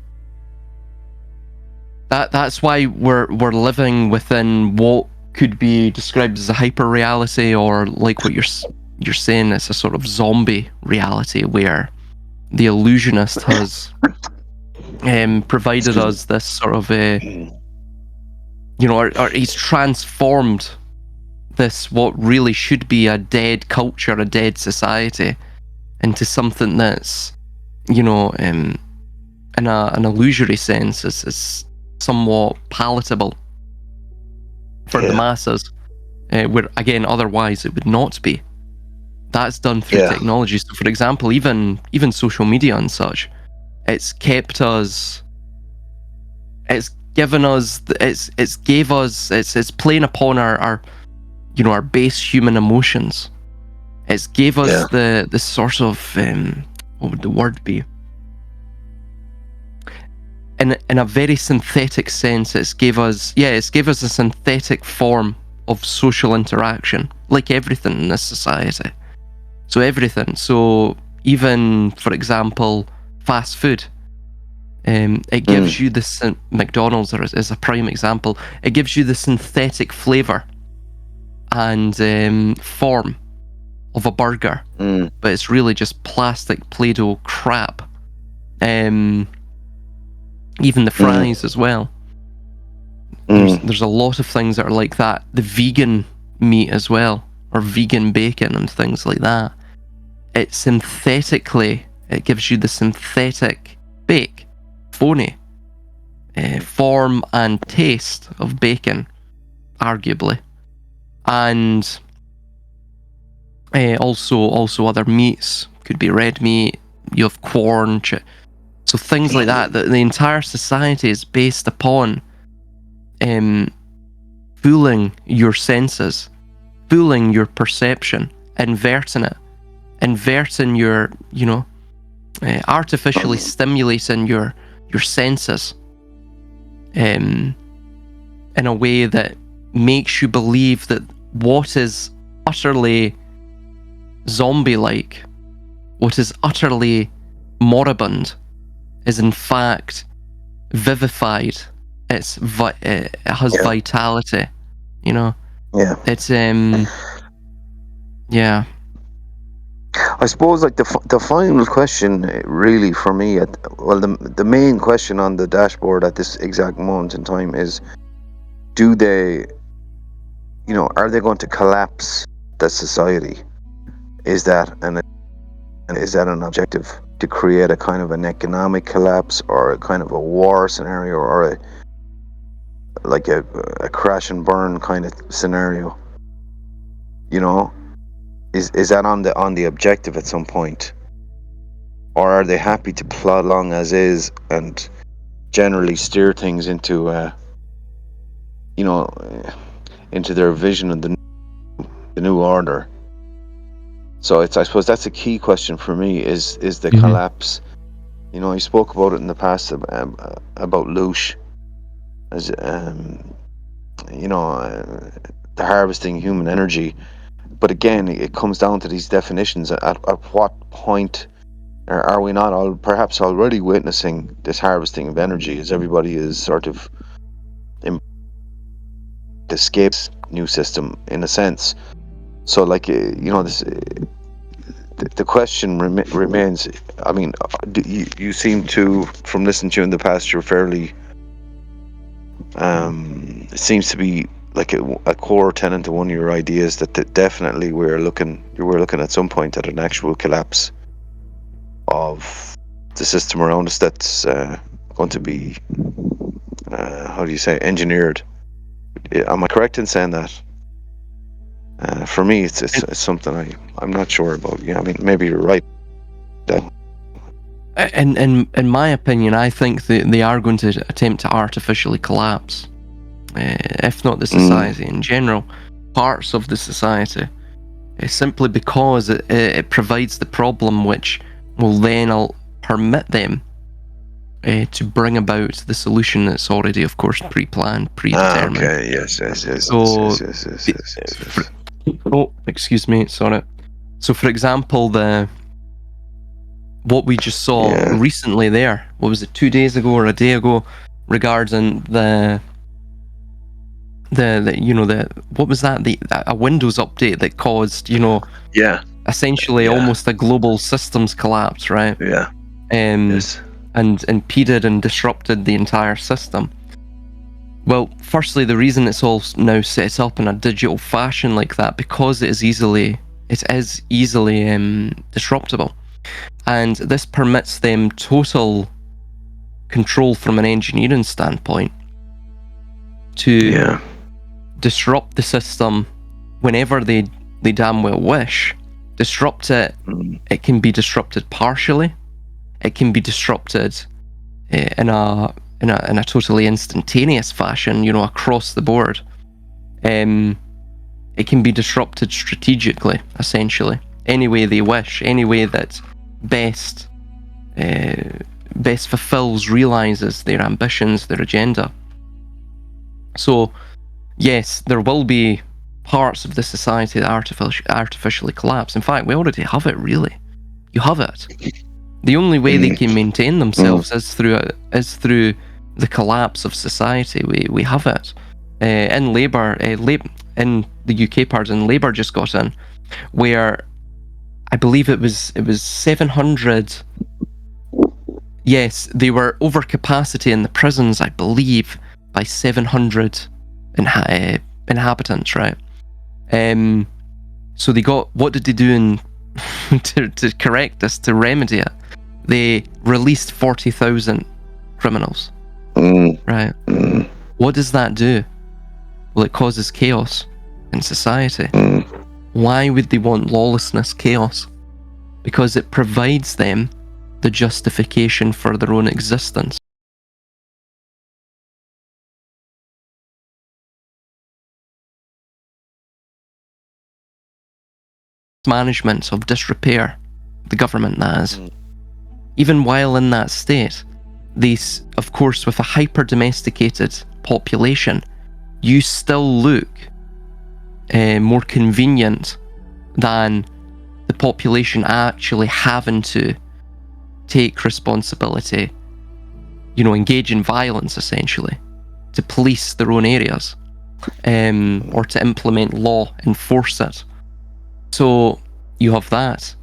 that's why we're living within what could be described as a hyper reality, or like what you're saying, it's a sort of zombie reality where the illusionist has provided us this sort of or he's transformed this, what really should be a dead culture, a dead society, into something that's, in an illusory sense, is somewhat palatable for the masses, where, again, otherwise it would not be. That's done through technology. So, for example, even social media and such, it's kept us, it's given us, it's playing upon our base human emotions. It's gave us the sort of, what would the word be? In a very synthetic sense, it's gave us a synthetic form of social interaction, like everything in this society. So everything. So even, for example, fast food. It gives you this, McDonald's is a prime example. It gives you the synthetic flavour and form of a burger, but it's really just plastic Play-Doh crap. Even the fries as well. There's a lot of things that are like that. The vegan meat as well, or vegan bacon and things like that. It gives you the synthetic, fake, phony form and taste of bacon, arguably, and also other meats. Could be red meat. You have corn, so things like that. The entire society is based upon fooling your senses, fooling your perception, inverting your, artificially stimulating your senses in a way that makes you believe that what is utterly zombie-like, what is utterly moribund, is in fact vivified. It has vitality, It's I suppose, like, the final question, really, for me, the main question on the dashboard at this exact moment in time is: do they, are they going to collapse the society? Is that an objective, to create a kind of an economic collapse, or a kind of a war scenario, or a crash and burn kind of scenario? Is that on the objective at some point, or are they happy to plod along as is and generally steer things into into their vision of the new order? So I suppose that's a key question for me, is the collapse. I spoke about it in the past, about Lush, as the harvesting human energy. But again, it comes down to these definitions. At what point are we not perhaps already witnessing this harvesting of energy, as everybody is sort of escapes new system, in a sense? So, like, this, the question remains. I mean, you seem to, from listening to you in the past, you're fairly, it seems to be like a core tenet to one of your ideas, that definitely we're looking at some point at an actual collapse of the system around us, that's going to be, how do you say, engineered. Am I correct in saying that? For me, it's something I'm not sure about. I mean, maybe you're right. In my opinion, I think that they are going to attempt to artificially collapse, if not the society in general, parts of the society, simply because it provides the problem which will then permit them to bring about the solution that's already, of course, pre-planned, predetermined. Okay. Yes. So, oh, excuse me, sorry. So, for example, what we just saw recently there, what was it, 2 days ago or a day ago, regarding the what was that, a Windows update that caused, essentially almost a global systems collapse, right? Yes. And impeded and disrupted the entire system. Well, firstly, the reason it's all now set up in a digital fashion like that, because it is easily disruptible, and this permits them total control from an engineering standpoint to disrupt the system whenever they damn well wish. Disrupt it. It can be disrupted partially. It can be disrupted in a totally instantaneous fashion, across the board. It can be disrupted strategically, essentially, any way they wish, any way that best fulfills, realizes their ambitions, their agenda. So, yes, there will be parts of the society that artificially collapse. In fact, we already have it, really. You have it. The only way they can maintain themselves is through the collapse of society. We have it. In Labour, in the UK, Labour just got in, where I believe it was 700. Yes, they were over capacity in the prisons, I believe, by 700 inhabitants, right? So they got, what did they do to correct this, to remedy it? They released 40,000 criminals, right? What does that do? Well, it causes chaos in society. Why would they want lawlessness, chaos? Because it provides them the justification for their own existence. Management of disrepair, the government has. Even while in that state, these, of course, with a hyper-domesticated population, you still look more convenient than the population actually having to take responsibility, engage in violence, essentially, to police their own areas, or to implement law, enforce it. So you have that.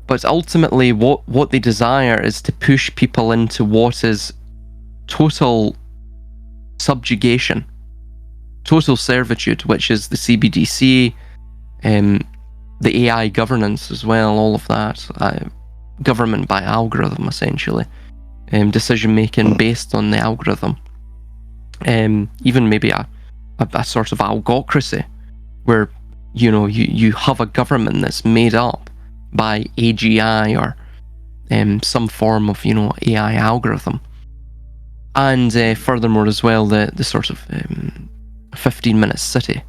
But ultimately, what they desire is to push people into what is total subjugation, total servitude, which is the CBDC, the AI governance as well, all of that, government by algorithm, essentially, decision making based on the algorithm, even maybe a sort of algocracy, where you have a government that's made up by AGI or some form of AI algorithm. And furthermore as well, the sort of 15-minute city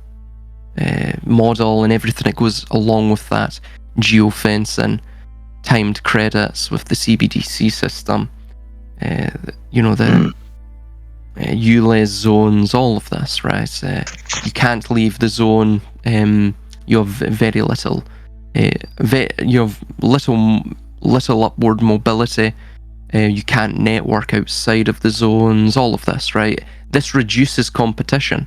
model and everything that goes along with that, geofencing, timed credits with the CBDC system, the ULEZ zones, all of this, right? You can't leave the zone. You have very little. You have little upward mobility. You can't network outside of the zones. All of this, right? This reduces competition,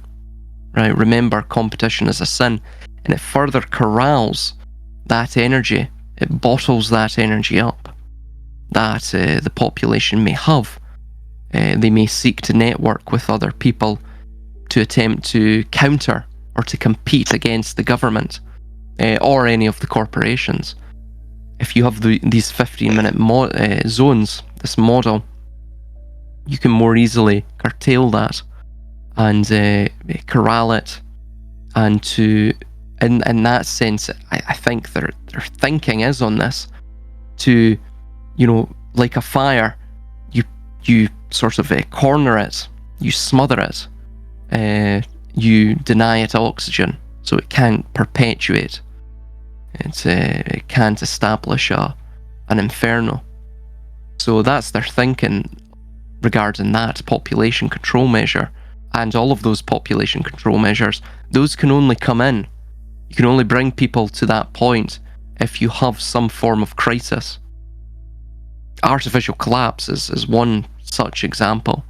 right? Remember, competition is a sin, and it further corrals that energy. It bottles that energy up that the population may have. They may seek to network with other people to attempt to counter or to compete against the government or any of the corporations. If you have these 15-minute zones, this model, you can more easily curtail that and corral it. And in that sense, I think their thinking is on this to, like a fire, you sort of corner it, you smother it, you deny it oxygen so it can't perpetuate. It can't establish an inferno. So that's their thinking regarding that population control measure. And all of those population control measures, those can only come in. You can only bring people to that point if you have some form of crisis. Artificial collapse is one such example.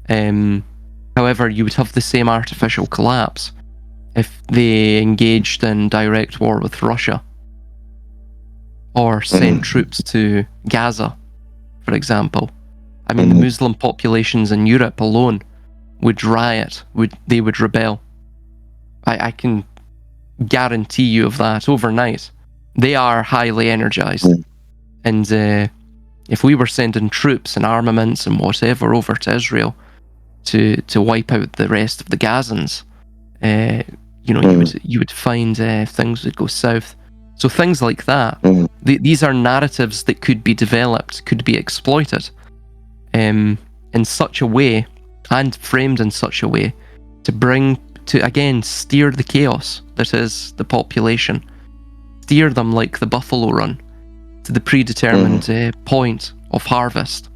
However, you would have the same artificial collapse if they engaged in direct war with Russia or sent troops to Gaza, for example. I mean, the Muslim populations in Europe alone would riot, they would rebel. I can guarantee you of that overnight. They are highly energized. And if we were sending troops and armaments and whatever over to Israel to wipe out the rest of the Gazans, you would find things would go south. So things like that, these are narratives that could be developed, could be exploited in such a way and framed in such a way to again steer the chaos that is the population, steer them like the buffalo run to the predetermined point of harvest.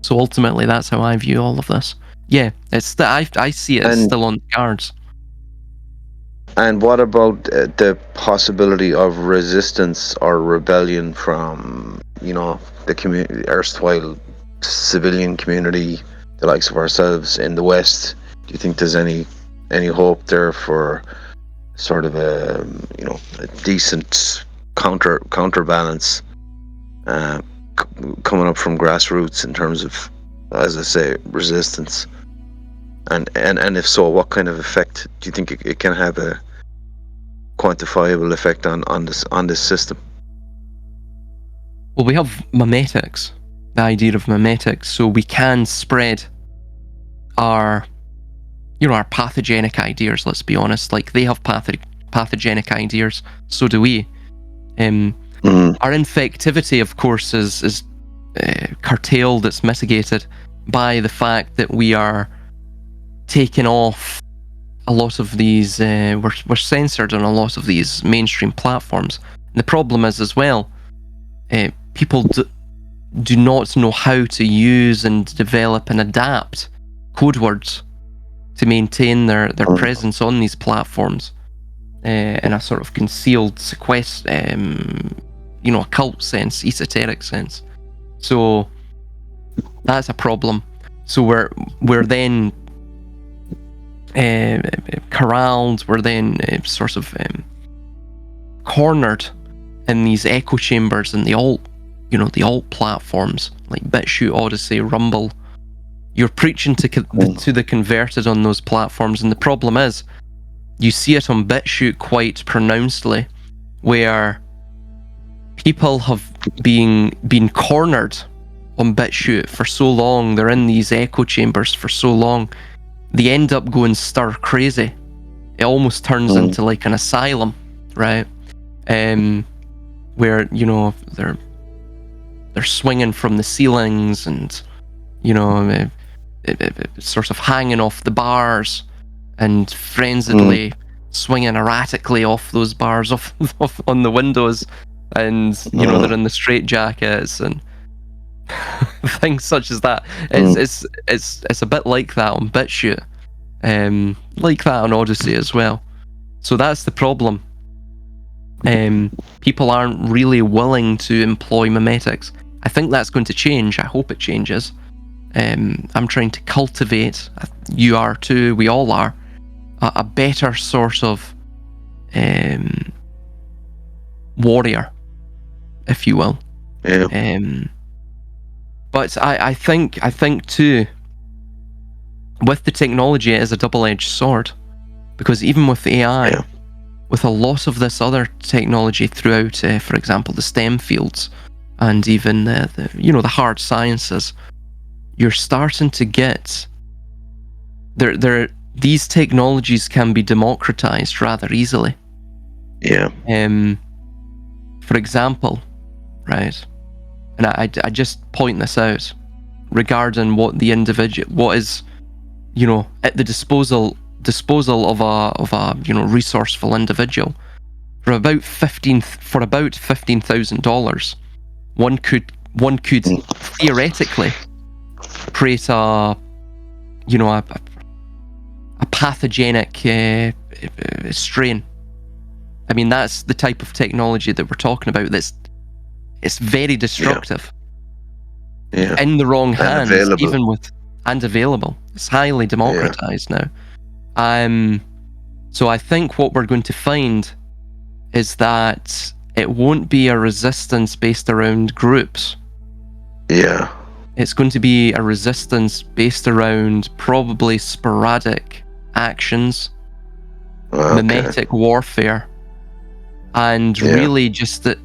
So ultimately, that's how I view all of this. Yeah, I see it as still on the cards. And what about the possibility of resistance or rebellion from, the erstwhile civilian community, the likes of ourselves in the West? Do you think there's any hope there for sort of a decent counterbalance coming up from grassroots in terms of, as I say, resistance? And if so, what kind of effect do you think it can have a quantifiable effect on this system? Well, we have memetics, the idea of memetics, so we can spread our pathogenic ideas, let's be honest. Like, they have pathogenic ideas, so do we. Our infectivity, of course, is curtailed, it's mitigated by the fact that we are taking off a lot of these, we're censored on a lot of these mainstream platforms. And the problem is as well, people do not know how to use and develop and adapt code words to maintain their presence on these platforms in a sort of concealed, occult sense, esoteric sense. So that's a problem. So we're then corralled, we're then sort of cornered in these echo chambers and the alt platforms like BitChute, Odyssey, Rumble. You're preaching to the converted on those platforms, and the problem is you see it on BitChute quite pronouncedly, where people have been cornered on BitChute for so long, they're in these echo chambers for so long, they end up going stir crazy. It almost turns into like an asylum, right? Where they're swinging from the ceilings and sort of hanging off the bars and frenziedly swinging erratically off those bars, off on the windows, and they're in the straitjackets and things such as that. It's a bit like that on BitChute, like that on Odyssey as well. So that's the problem. People aren't really willing to employ memetics. I think that's going to change. I hope it changes. I'm trying to cultivate, you are too, we all are, a better sort of warrior, if you will. Yeah. But I think too, with the technology, it is a double-edged sword, because even with AI, with a lot of this other technology throughout, for example, the STEM fields, and even the hard sciences, you're starting to get these technologies can be democratized rather easily. Yeah. For example, right, and I just point this out regarding what is at the disposal of a resourceful individual. For about $15,000, one could theoretically create a pathogenic strain. I mean, that's the type of technology that we're talking about. It's very destructive. Yeah. In the wrong hands, available. and available. It's highly democratized now. So I think what we're going to find is that it won't be a resistance based around groups. Yeah. It's going to be a resistance based around probably sporadic actions, Okay. mimetic warfare, and Yeah. really just that.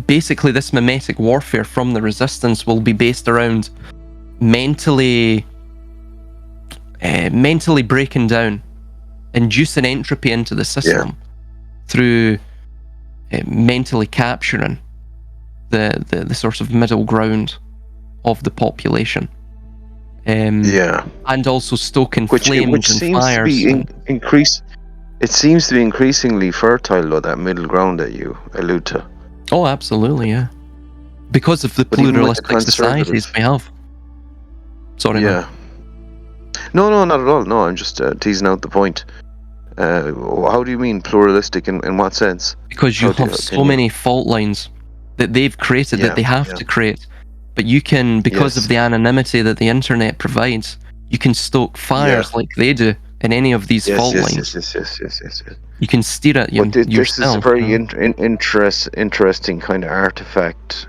Basically, this mimetic warfare from the resistance will be based around mentally breaking down, inducing entropy into the system through mentally capturing the sort of middle ground of the population. And also stoking Which flames and seems to fires. be It seems to be increasingly fertile, though, that middle ground that you allude to. Oh, absolutely, yeah. Because of the But even with the pluralistic societies conservative, we have. Sorry, man. No, not at all. No, I'm just teasing out the point. How do you mean pluralistic? In what sense? Because you have so many fault lines that they've created, that they have to create. But you can, because of the anonymity that the internet provides, you can stoke fires like they do in any of these fault lines. Yes. You can steer it But this yourself. is a very interesting kind of artifact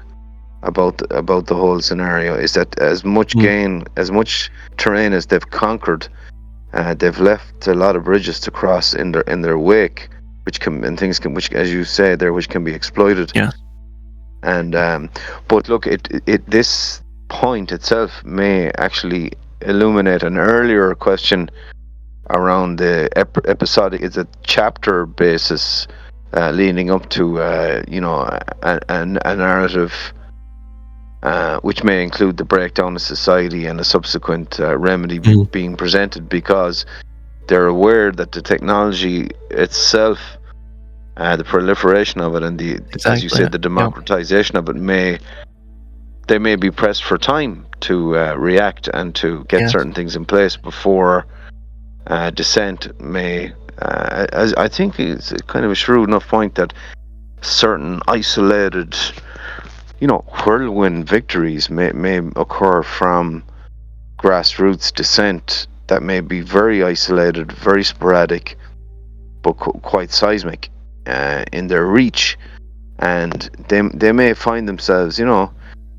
about the whole scenario. Is that as much gain, as much terrain as they've conquered, they've left a lot of bridges to cross in their wake, which as you say there, which can be exploited. Yeah. And but look, this point itself may actually illuminate an earlier question around the episodic. It's a chapter basis leading up to a narrative which may include the breakdown of society and a subsequent remedy being presented, because they're aware that the technology itself, the proliferation of it, and as you said, the democratization of it they may be pressed for time to react and to get certain things in place before dissent may. As I think it's kind of a shrewd enough point that certain isolated, whirlwind victories may occur from grassroots dissent that may be very isolated, very sporadic, but quite seismic in their reach, and they may find themselves,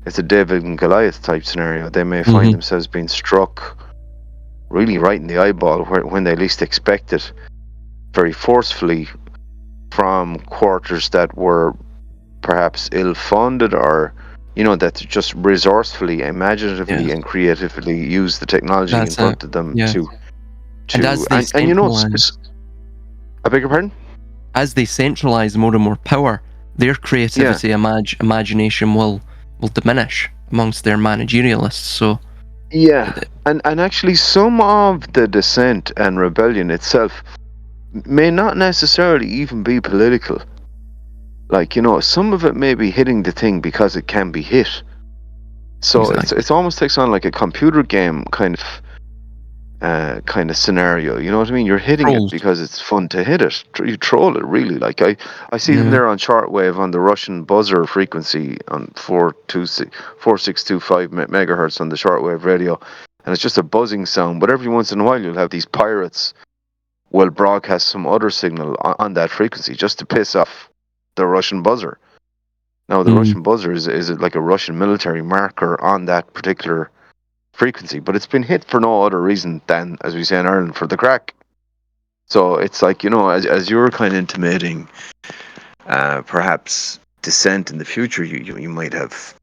it's a David and Goliath type scenario. They may find themselves being struck really right in the eyeball when they least expect it, very forcefully, from quarters that were perhaps ill-funded, or that just resourcefully, imaginatively, and creatively use the technology in front of them to and as they centralize, I beg your pardon? As they centralize more and more power, their creativity, imagination will diminish amongst their managerialists. So and actually some of the dissent and rebellion itself may not necessarily even be political. Like, some of it may be hitting the thing because it can be hit. So it's almost takes on like a computer game kind of scenario. You know what I mean? You're hitting it because it's fun to hit it. You troll it, really. Like I see them there on shortwave on the Russian buzzer frequency on 4625 megahertz on the shortwave radio, and it's just a buzzing sound. But every once in a while, you'll have these pirates will broadcast some other signal on that frequency just to piss off the Russian buzzer. Now, the Russian buzzer is like a Russian military marker on that particular frequency, but it's been hit for no other reason than, as we say in Ireland, for the crack. So it's like, as you were kind of intimating, perhaps dissent in the future, you might have,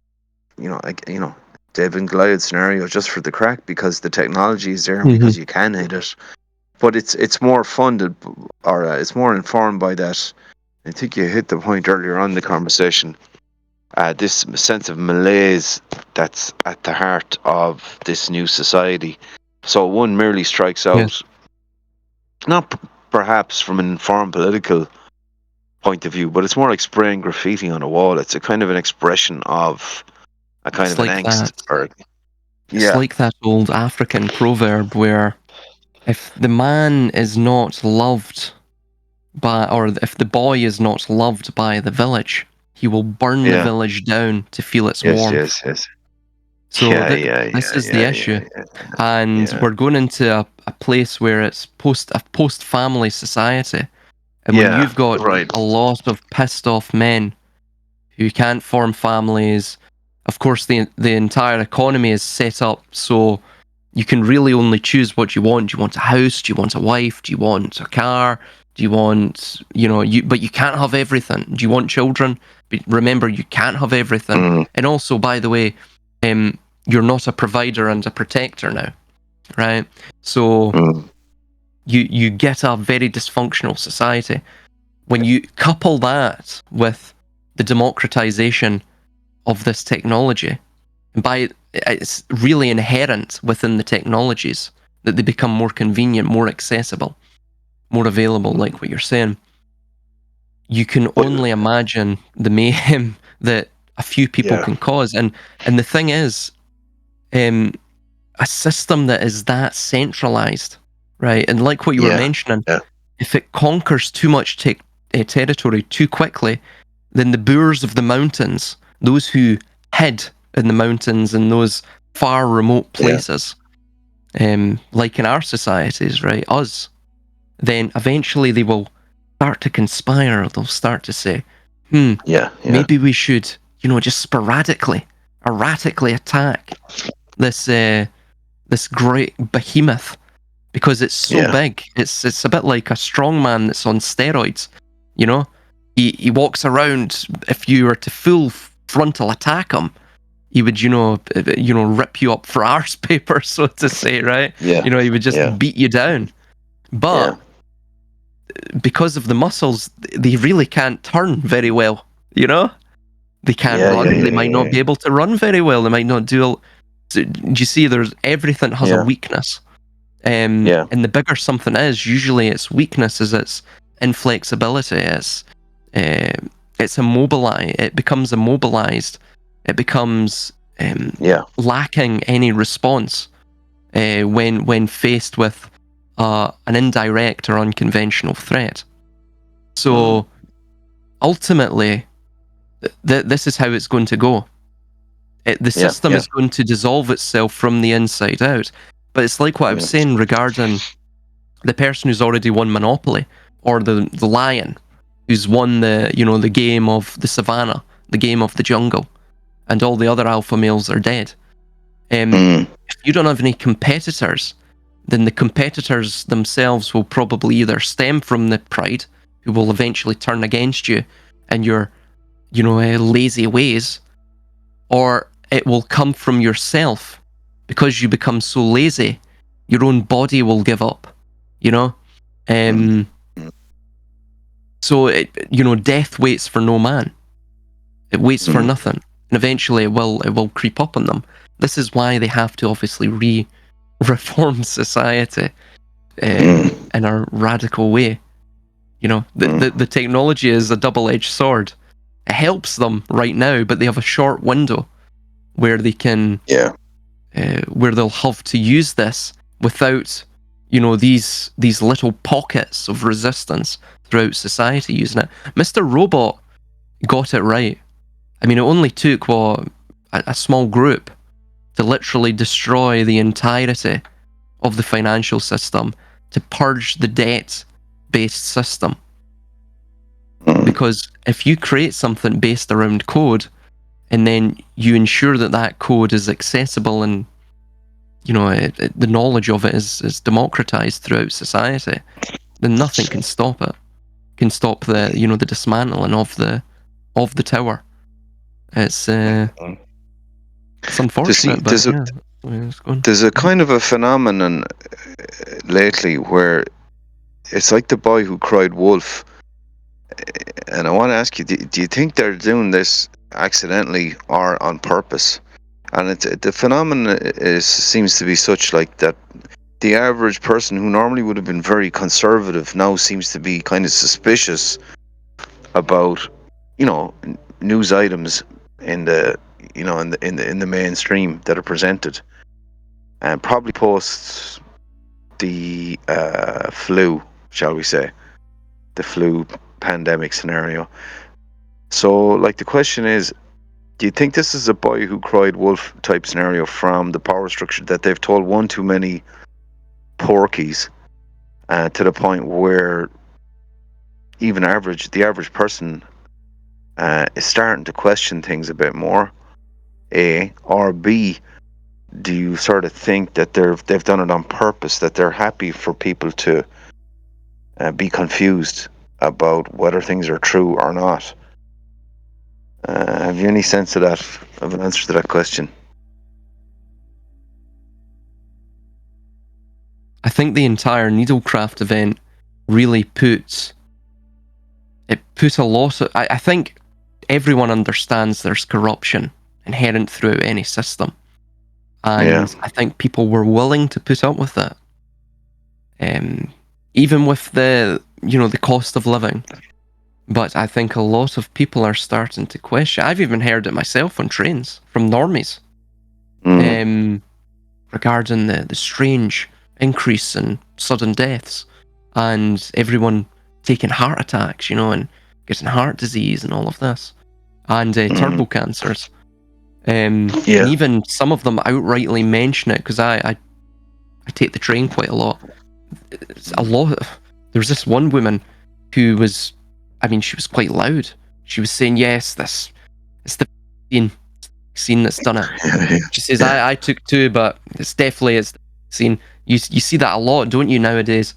David and Goliath scenario just for the crack, because the technology is there and because you can hit it. But it's more funded, or it's more informed by that. I think you hit the point earlier on in the conversation. This sense of malaise that's at the heart of this new society. So one merely strikes out, not perhaps from an informed political point of view, but it's more like spraying graffiti on a wall. It's a kind of an expression of a kind of an angst. It's like that old African proverb where if the man is not loved or if the boy is not loved by the village, he will burn the village down to feel its warmth. So this is the issue. And we're going into a place where it's a post-family society. And when you've got a lot of pissed off men who can't form families, of course, the entire economy is set up so you can really only choose what you want. Do you want a house? Do you want a wife? Do you want a car? Do you want, but you can't have everything. Do you want children? But remember, you can't have everything. Mm. And also, by the way, you're not a provider and a protector now, right? So Mm. you get a very dysfunctional society. When you couple that with the democratization of this technology, it's really inherent within the technologies that they become more convenient, more accessible, more available, like what you're saying. You can only imagine the mayhem that a few people can cause. And the thing is, a system that is that centralized, right? And like what you were mentioning, if it conquers too much territory too quickly, then the boors of the mountains, those who hid in the mountains in those far remote places, like in our societies, right, us, then eventually they will start to conspire. They'll start to say, maybe we should, just sporadically, erratically attack this great behemoth, because it's so big. It's a bit like a strongman that's on steroids. He walks around. If you were to full frontal attack him, he would rip you up for arse paper, so to say, right? He would just beat you down. But because of the muscles, they really can't turn very well. They can't run. They might not be able to run very well. They might not do. So, do you see? There's everything has a weakness. And the bigger something is, usually its weakness is its inflexibility. It's immobilized. It becomes immobilized. It becomes lacking any response when faced with an indirect or unconventional threat. So ultimately, this is how it's going to go. The system is going to dissolve itself from the inside out. But it's like what I was saying regarding the person who's already won Monopoly, or the lion who's won the game of the savannah, the game of the jungle, and all the other alpha males are dead. If you don't have any competitors, then the competitors themselves will probably either stem from the pride, who will eventually turn against you and your lazy ways, or it will come from yourself. Because you become so lazy, your own body will give up, So death waits for no man. It waits for nothing, and eventually it will creep up on them. This is why they have to obviously reform society in a radical way. The technology is a double-edged sword. It helps them right now, but they have a short window where they can. Where they'll have to use this without, these little pockets of resistance throughout society using it. Mr. Robot got it right. I mean, it only took a small group to literally destroy the entirety of the financial system, to purge the debt-based system. Because if you create something based around code, and then you ensure that code is accessible, and the knowledge of it is democratized throughout society, then nothing can stop it. Can stop the the dismantling of the tower. It's unfortunate, there's a kind of a phenomenon lately where it's like the boy who cried wolf. And I want to ask you, do you think they're doing this accidentally or on purpose? And the phenomenon seems to be such like that the average person who normally would have been very conservative now seems to be kind of suspicious about news items in the in the mainstream that are presented, and probably post the flu, shall we say, the flu pandemic scenario. So, like, the question is, do you think this is a boy who cried wolf type scenario from the power structure, that they've told one too many porkies to the point where even the average person is starting to question things a bit more? A, or B, do you sort of think that they've done it on purpose, that they're happy for people to be confused about whether things are true or not? Have you any sense of an answer to that question? I think the entire Needlecraft event really put a lot of. I think everyone understands there's corruption inherent throughout any system, Yeah. and I think people were willing to put up with that, even with the cost of living. But I think a lot of people are starting to question. I've even heard it myself on trains from normies, regarding the strange increase in sudden deaths and everyone taking heart attacks, and getting heart disease and all of this, and turbo cancers. And even some of them outrightly mention it, because I take the train quite a lot. It's a lot. There was this one woman who was, she was quite loud. She was saying, "Yes, it's the vaccine that's done it." She says, "I took two, but it's the vaccine." You see that a lot, don't you, nowadays?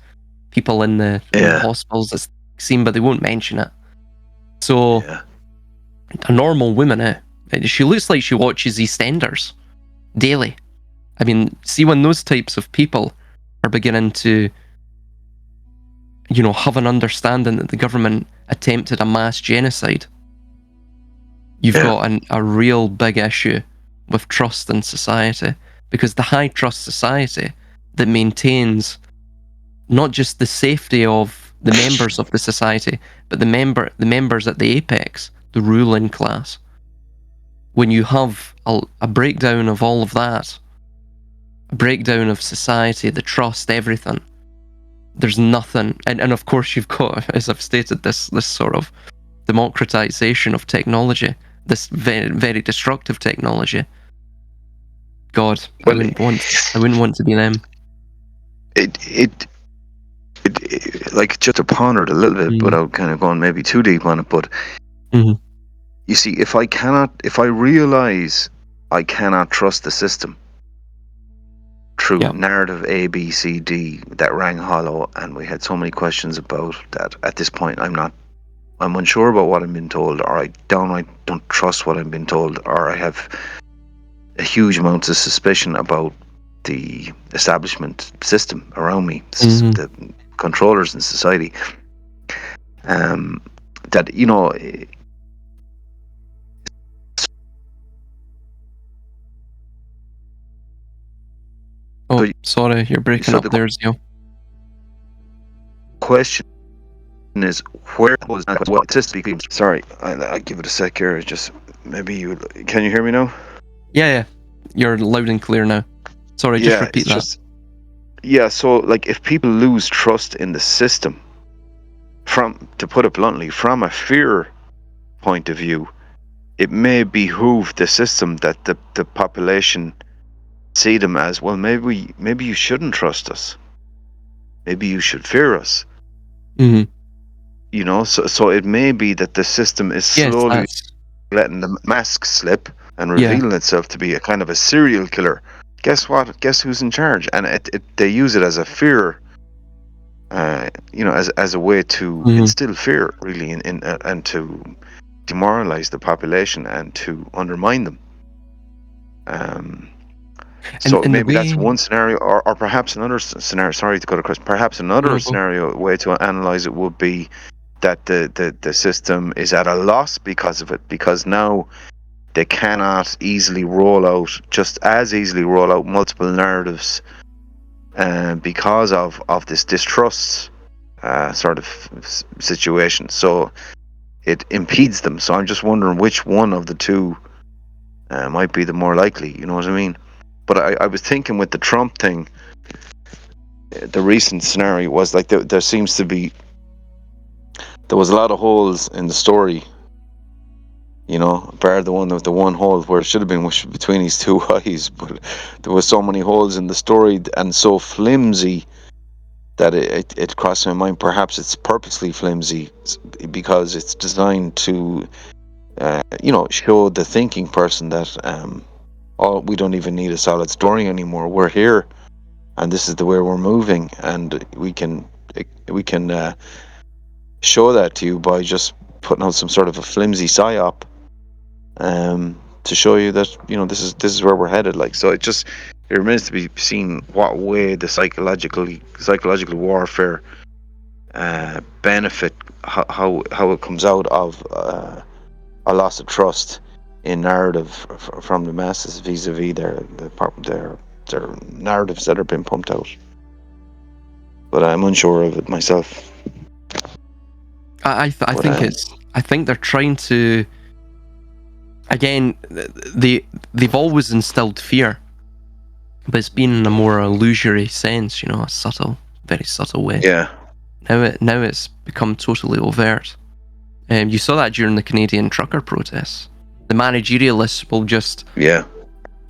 People in the hospitals, it's the vaccine, but they won't mention it. So a normal woman, she looks like she watches EastEnders daily. See, when those types of people are beginning to, have an understanding that the government attempted a mass genocide, you've got a real big issue with trust in society, because the high trust society that maintains not just the safety of the members of the society, but the members at the apex, the ruling class. When you have a breakdown of all of that, a breakdown of society, the trust, everything, there's nothing. And of course you've got, as I've stated, this sort of democratization of technology, this very, very destructive technology. God, I wouldn't want to be them. It like, just to ponder it a little bit without kind of going maybe too deep on it, but you see, if I realize I cannot trust the system through narrative A, B, C, D that rang hollow, and we had so many questions about that, at this point I'm unsure about what I'm being told, or I don't trust what I'm being told, or I have a huge amount of suspicion about the establishment system around me, the controllers in society, that Oh, sorry, you're breaking up there, Zeal. Question is, where was that? Well, sorry, I give it a sec here. It's just maybe can you hear me now? Yeah, you're loud and clear now. Sorry, just repeat that. So like, if people lose trust in the system, to put it bluntly, from a fear point of view, it may behoove the system that the population see them as, well, maybe you shouldn't trust us. Maybe you should fear us. So it may be that the system is slowly letting the mask slip and revealing itself to be a kind of a serial killer. Guess what? Guess who's in charge? And they use it as a fear, as a way to instill fear, really, and to demoralize the population and to undermine them. So maybe that's one scenario, or perhaps another scenario. Sorry to cut across. Perhaps another scenario, way to analyze it would be that the system is at a loss because of it, because now they cannot just easily roll out multiple narratives, because of this distrust sort of situation. So it impedes them. So I'm just wondering which one of the two might be the more likely. You know what I mean? But I was thinking, with the Trump thing, the recent scenario was like, there was a lot of holes in the story, bar the one hole where it should have been between his two eyes, but there was so many holes in the story and so flimsy that it crossed my mind, perhaps it's purposely flimsy because it's designed to show the thinking person that we don't even need a solid story anymore. We're here, and this is the way we're moving, and we can show that to you by just putting out some sort of a flimsy psyop, to show you that this is where we're headed. Like, so it remains to be seen what way the psychological warfare benefit, how it comes out of a loss of trust in narrative from the masses vis-a-vis their narratives that are being pumped out. But I'm unsure of it myself. I think they're trying to, again, they've always instilled fear, but it's been in a more illusory sense, a subtle, very subtle way. Yeah. Now it's become totally overt. You saw that during the Canadian trucker protests. The managerialists will just,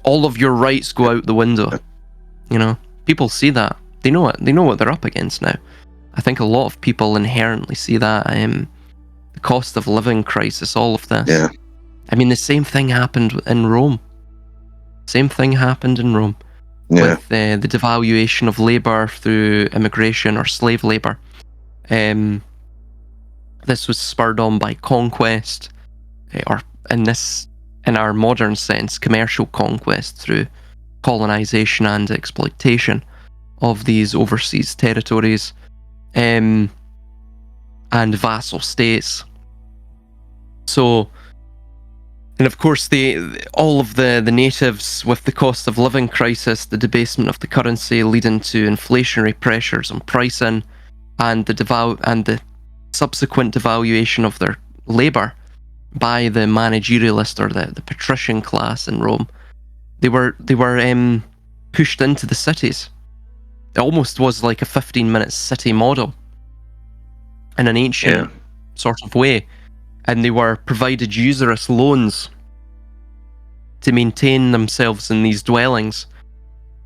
all of your rights go out the window. People see that. They know it. They know what they're up against now. I think a lot of people inherently see that. The cost of living crisis, all of this. Yeah. I mean, the same thing happened in Rome. With the devaluation of labour through immigration or slave labour. This was spurred on by conquest, or in our modern sense, commercial conquest through colonisation and exploitation of these overseas territories, and vassal states. So, and of course, all of the natives, with the cost of living crisis, the debasement of the currency leading to inflationary pressures on pricing, and the subsequent devaluation of their labour by the managerialist or the patrician class in Rome, they were pushed into the cities. It almost was like a 15-minute city model in an ancient sort of way, and they were provided usurious loans to maintain themselves in these dwellings,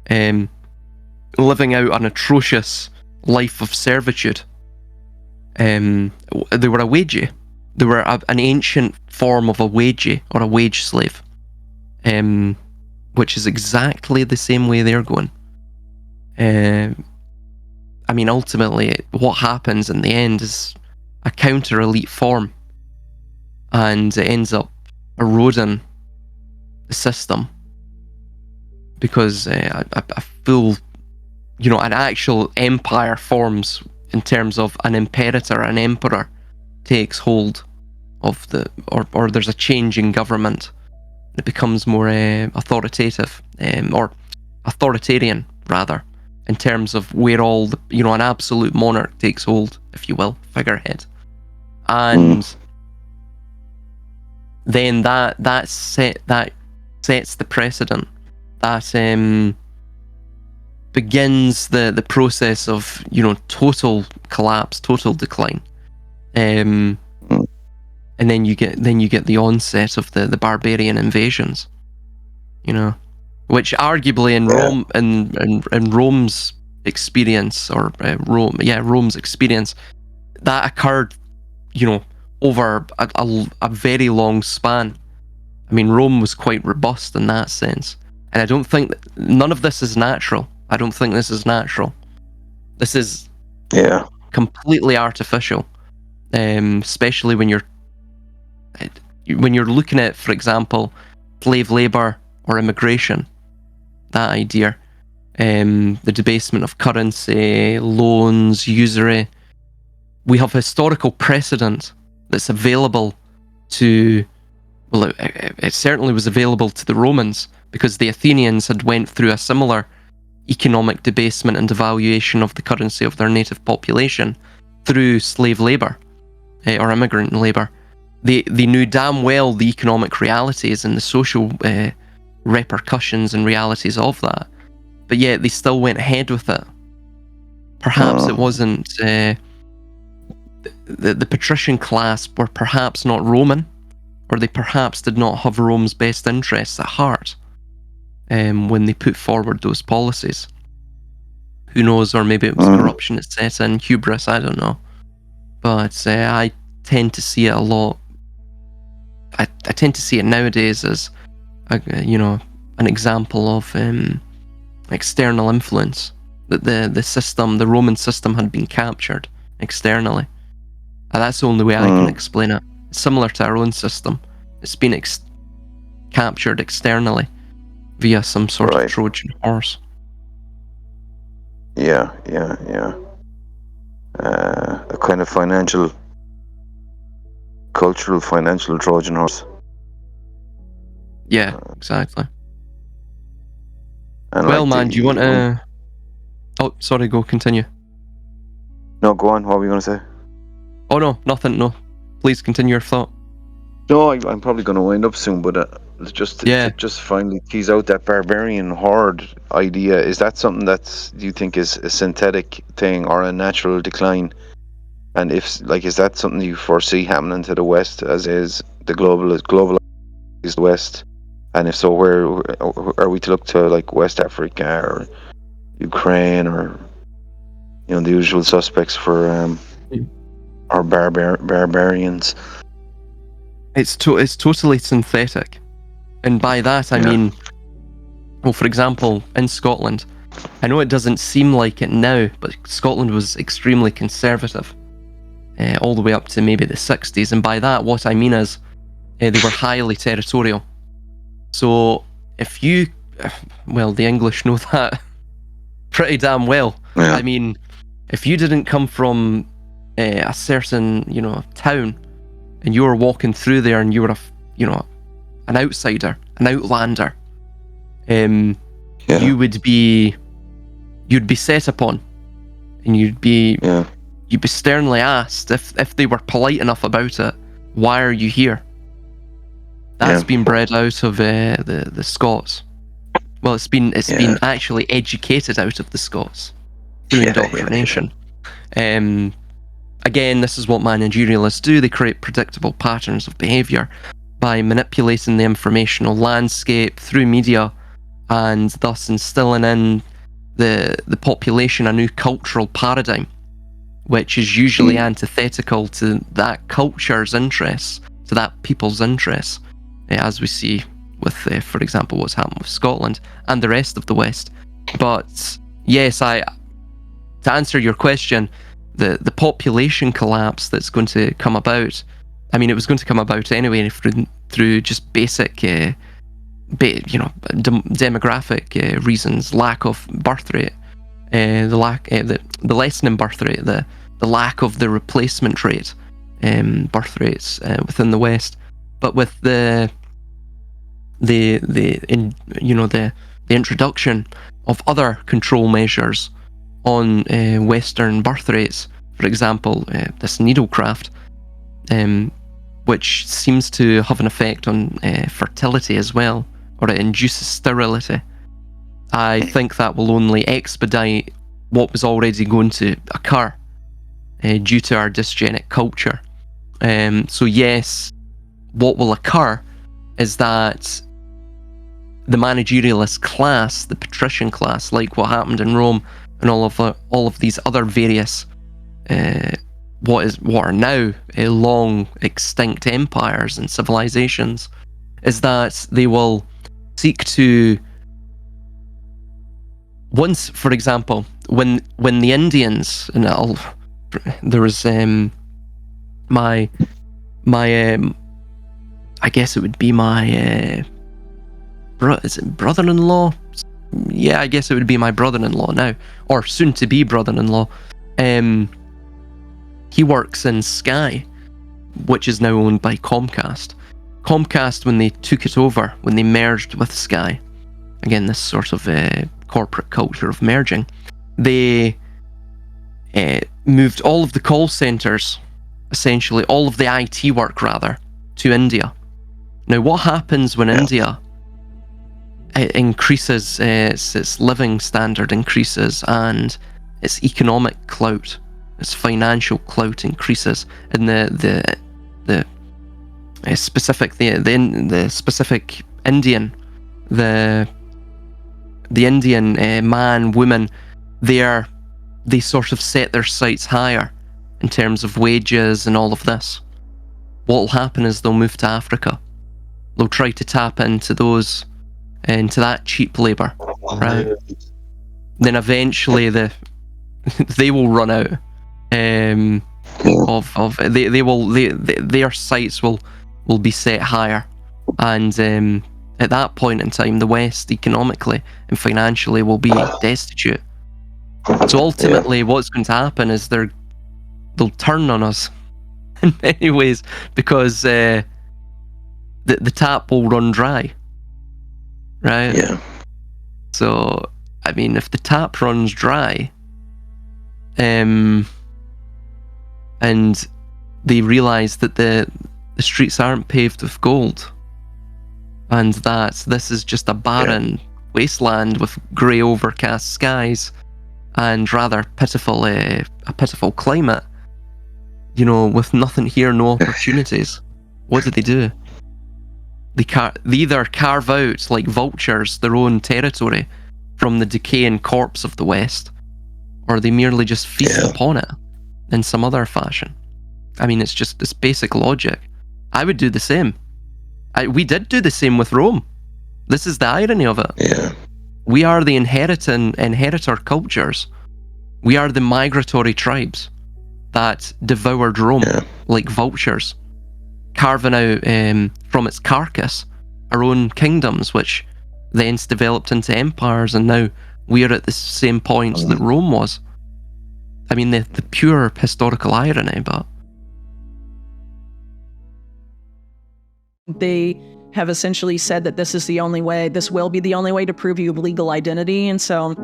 living out an atrocious life of servitude. They were a wagey. They were an ancient form of a wagey or a wage slave, which is exactly the same way they're going. I mean, ultimately, what happens in the end is a counter-elite form, and it ends up eroding the system, because a full, an actual empire forms in terms of an imperator, an emperor takes hold of or there's a change in government. It becomes more authoritative, or authoritarian rather, in terms of where all the, an absolute monarch takes hold, if you will, figurehead. And then that sets the precedent. That begins the process of, total collapse, total decline. And then you get the onset of the barbarian invasions, which arguably in Rome, in Rome's experience, or Rome's experience, that occurred, over a very long span. I mean, Rome was quite robust in that sense, and I don't think none of this is natural. I don't think this is natural. This is completely artificial, especially when you're looking at, for example, slave labor or immigration. That idea, the debasement of currency, loans, usury. We have historical precedent that's available to, well, it certainly was available to the Romans, because the Athenians had went through a similar economic debasement and devaluation of the currency of their native population through slave labour, or immigrant labour. They knew damn well the economic realities and the social repercussions and realities of that, but yet they still went ahead with it. Perhaps it wasn't the patrician class were perhaps not Roman, or they perhaps did not have Rome's best interests at heart when they put forward those policies. Who knows? Or maybe it was corruption that set in, hubris, I don't know. But I tend to see it a lot I tend to see it nowadays as an example of external influence, that the Roman system had been captured externally. And that's the only way I can explain it. It's similar to our own system. It's been captured externally via some sort of Trojan horse. Yeah. A kind of cultural, financial Trojan horse. Yeah, exactly. And well, man, do you want to... Oh, sorry, continue. No, go on. What were you going to say? Oh, no, nothing, no. Please continue your thought. No, I'm probably going to wind up soon, but to just finally tease out that barbarian horde idea, is that something do you think is a synthetic thing or a natural decline? And if, is that something you foresee happening to the West, as is the globalized West? And if so, where are we to look to, West Africa or Ukraine or, the usual suspects for our barbarians? It's totally synthetic. And by that, I mean, well, for example, in Scotland, I know it doesn't seem like it now, but Scotland was extremely conservative all the way up to maybe the 60s. And by that, what I mean is they were highly territorial. So if you, well, the English know that pretty damn well. Yeah. I mean, if you didn't come from a certain, town, and you were walking through there and you were an outsider, an outlander, you'd be set upon, and you'd be sternly asked, if they were polite enough about it, why are you here? That's been bred out of the Scots. Well, it's been actually educated out of the Scots through indoctrination. Again, this is what managerialists do. They create predictable patterns of behaviour by manipulating the informational landscape through media, and thus instilling in the population a new cultural paradigm, which is usually antithetical to that culture's interests, to that people's interests, as we see with, for example, what's happened with Scotland and the rest of the West. But yes, to answer your question, the population collapse that's going to come about, I mean, it was going to come about anyway through just basic, demographic reasons, lack of birth rate, the lessening birth rate, the lack of the replacement rate, birth rates within the West. But with the introduction of other control measures on Western birth rates, for example, this needlecraft, which seems to have an effect on fertility as well, or it induces sterility. I think that will only expedite what was already going to occur due to our dysgenic culture. So yes, what will occur is that the managerialist class, the patrician class, like what happened in Rome and all of these other various what are now long extinct empires and civilizations, is that they will seek to, once, for example, when the Indians, and there was my I guess it would be my is it brother-in-law? Yeah, I guess it would be my brother-in-law now, or soon-to-be brother-in-law. He works in Sky, which is now owned by Comcast. Comcast, when they took it over, when they merged with Sky, again, this sort of corporate culture of merging, they moved all of the call centers, essentially all of the IT work rather, to India. Now, what happens when India increases, its living standard increases, and its economic clout, its financial clout increases, and the specific Indian, the Indian man, woman, they sort of set their sights higher in terms of wages and all of this. What will happen is they'll move to Africa. they'll try to tap into that cheap labor, right? Then eventually they will run out their sights will be set higher, and at that point in time, the West economically and financially will be destitute. So ultimately, what's going to happen is they'll turn on us in many ways, because the tap will run dry, right? Yeah. So I mean, if the tap runs dry, and they realize that the streets aren't paved with gold, and that this is just a barren wasteland with grey overcast skies and rather pitiful a pitiful climate, with nothing here, no opportunities, what do? They either carve out, like vultures, their own territory from the decaying corpse of the West, or they merely just feast upon it in some other fashion. I mean, it's basic logic. I would do the same. We did do the same with Rome. This is the irony of it. Yeah. We are the inheritor cultures. We are the migratory tribes that devoured Rome like vultures, carving out from its carcass our own kingdoms, which thence developed into empires, and now we're at the same point that Rome was. I mean, the pure historical irony, but... They have essentially said that this is the only way, this will be the only way to prove you legal identity. And so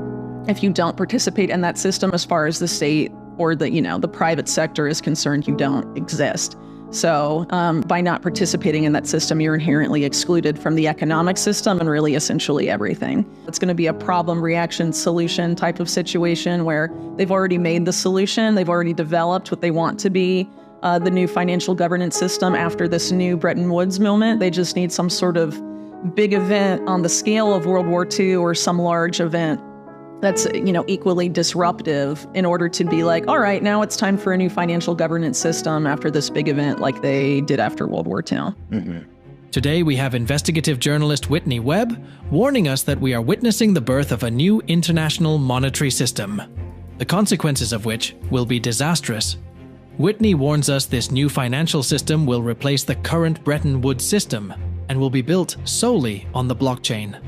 if you don't participate in that system, as far as the state or the private sector is concerned, you don't exist. So by not participating in that system, you're inherently excluded from the economic system and really essentially everything. It's going to be a problem, reaction, solution type of situation where they've already made the solution. They've already developed what they want to be the new financial governance system after this new Bretton Woods moment. They just need some sort of big event on the scale of World War II or some large event that's, equally disruptive in order to be like, all right, now it's time for a new financial governance system after this big event like they did after World War II. Mm-hmm. Today we have investigative journalist Whitney Webb warning us that we are witnessing the birth of a new international monetary system, the consequences of which will be disastrous. Whitney warns us this new financial system will replace the current Bretton Woods system and will be built solely on the blockchain.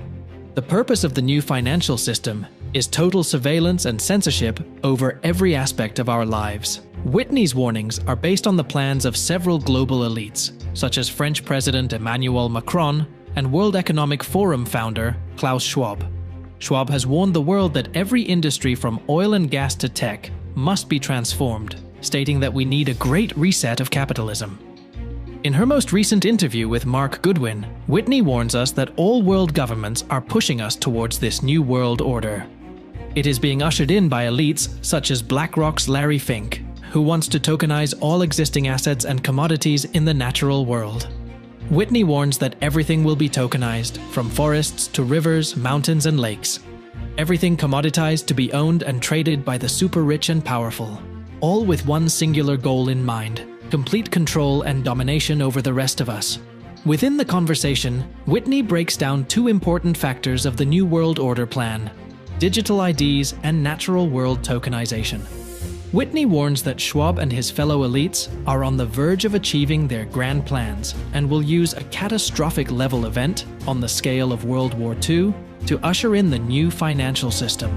The purpose of the new financial system is total surveillance and censorship over every aspect of our lives. Whitney's warnings are based on the plans of several global elites, such as French President Emmanuel Macron and World Economic Forum founder Klaus Schwab. Schwab has warned the world that every industry from oil and gas to tech must be transformed, stating that we need a great reset of capitalism. In her most recent interview with Mark Goodwin, Whitney warns us that all world governments are pushing us towards this new world order. It is being ushered in by elites such as BlackRock's Larry Fink, who wants to tokenize all existing assets and commodities in the natural world. Whitney warns that everything will be tokenized, from forests to rivers, mountains, and lakes. Everything commoditized to be owned and traded by the super rich and powerful, all with one singular goal in mind: complete control and domination over the rest of us. Within the conversation, Whitney breaks down two important factors of the New World Order plan: digital IDs and natural world tokenization. Whitney warns that Schwab and his fellow elites are on the verge of achieving their grand plans and will use a catastrophic level event on the scale of World War II to usher in the new financial system.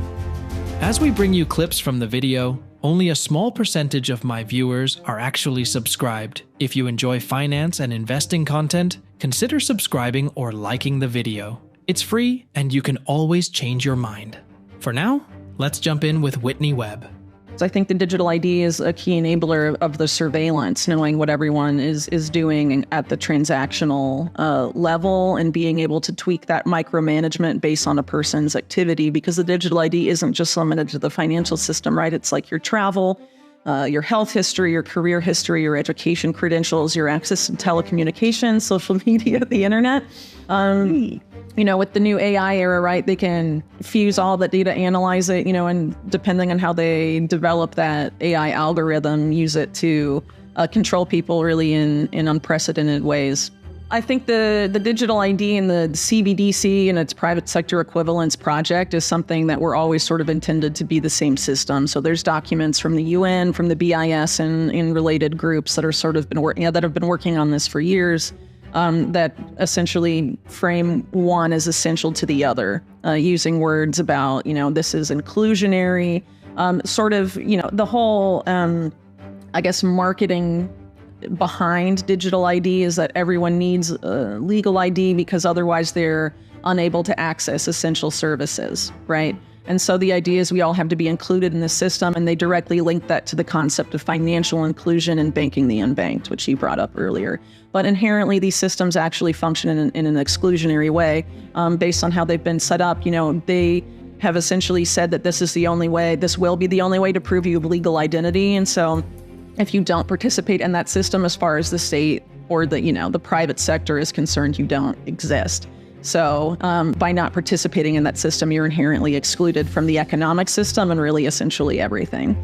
As we bring you clips from the video, only a small percentage of my viewers are actually subscribed. If you enjoy finance and investing content, consider subscribing or liking the video. It's free and you can always change your mind. For now, let's jump in with Whitney Webb. So I think the digital ID is a key enabler of the surveillance, knowing what everyone is doing at the transactional level and being able to tweak that micromanagement based on a person's activity, because the digital ID isn't just limited to the financial system, right? It's like your travel, your health history, your career history, your education credentials, your access to telecommunications, social media, the internet. With the new AI era, right, they can fuse all that data, analyze it, and depending on how they develop that AI algorithm, use it to control people really in unprecedented ways. I think the digital ID and the CBDC and its private sector equivalence project is something that we're always sort of intended to be the same system. So there's documents from the UN, from the BIS, and in related groups that are sort of that have been working on this for years. That essentially frame one as essential to the other, using words about, this is inclusionary, the whole, I guess, marketing behind digital ID is that everyone needs legal ID because otherwise they're unable to access essential services, right? And so the idea is we all have to be included in the system, and they directly link that to the concept of financial inclusion and banking the unbanked, which you brought up earlier. But inherently, these systems actually function in an exclusionary way based on how they've been set up. They have essentially said that this is the only way, this will be the only way to prove you have legal identity. And so if you don't participate in that system as far as the state or the private sector is concerned, you don't exist. So by not participating in that system, you're inherently excluded from the economic system and really essentially everything.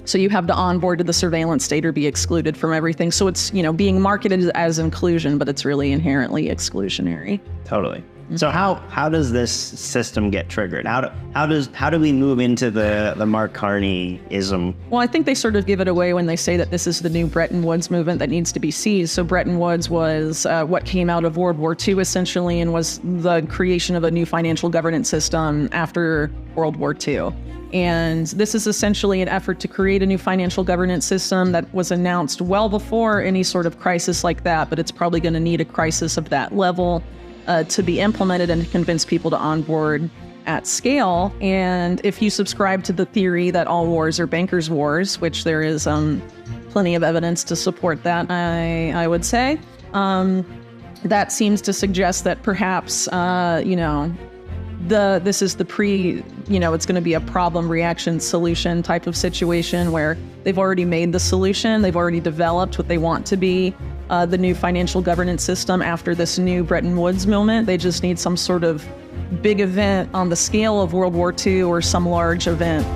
So you have to onboard to the surveillance state or be excluded from everything. So it's, being marketed as inclusion, but it's really inherently exclusionary. Totally. So how does this system get triggered? How do we move into the Mark Carney-ism? Well, I think they sort of give it away when they say that this is the new Bretton Woods movement that needs to be seized. So Bretton Woods was what came out of World War II, essentially, and was the creation of a new financial governance system after World War II. And this is essentially an effort to create a new financial governance system that was announced well before any sort of crisis like that, but it's probably going to need a crisis of that level to be implemented and to convince people to onboard at scale. And if you subscribe to the theory that all wars are bankers' wars, which there is plenty of evidence to support that, I would say, that seems to suggest that perhaps, this is the it's going to be a problem, reaction, solution type of situation where they've already made the solution, they've already developed what they want to be the new financial governance system after this new Bretton Woods moment. They just need some sort of big event on the scale of World War II or some large event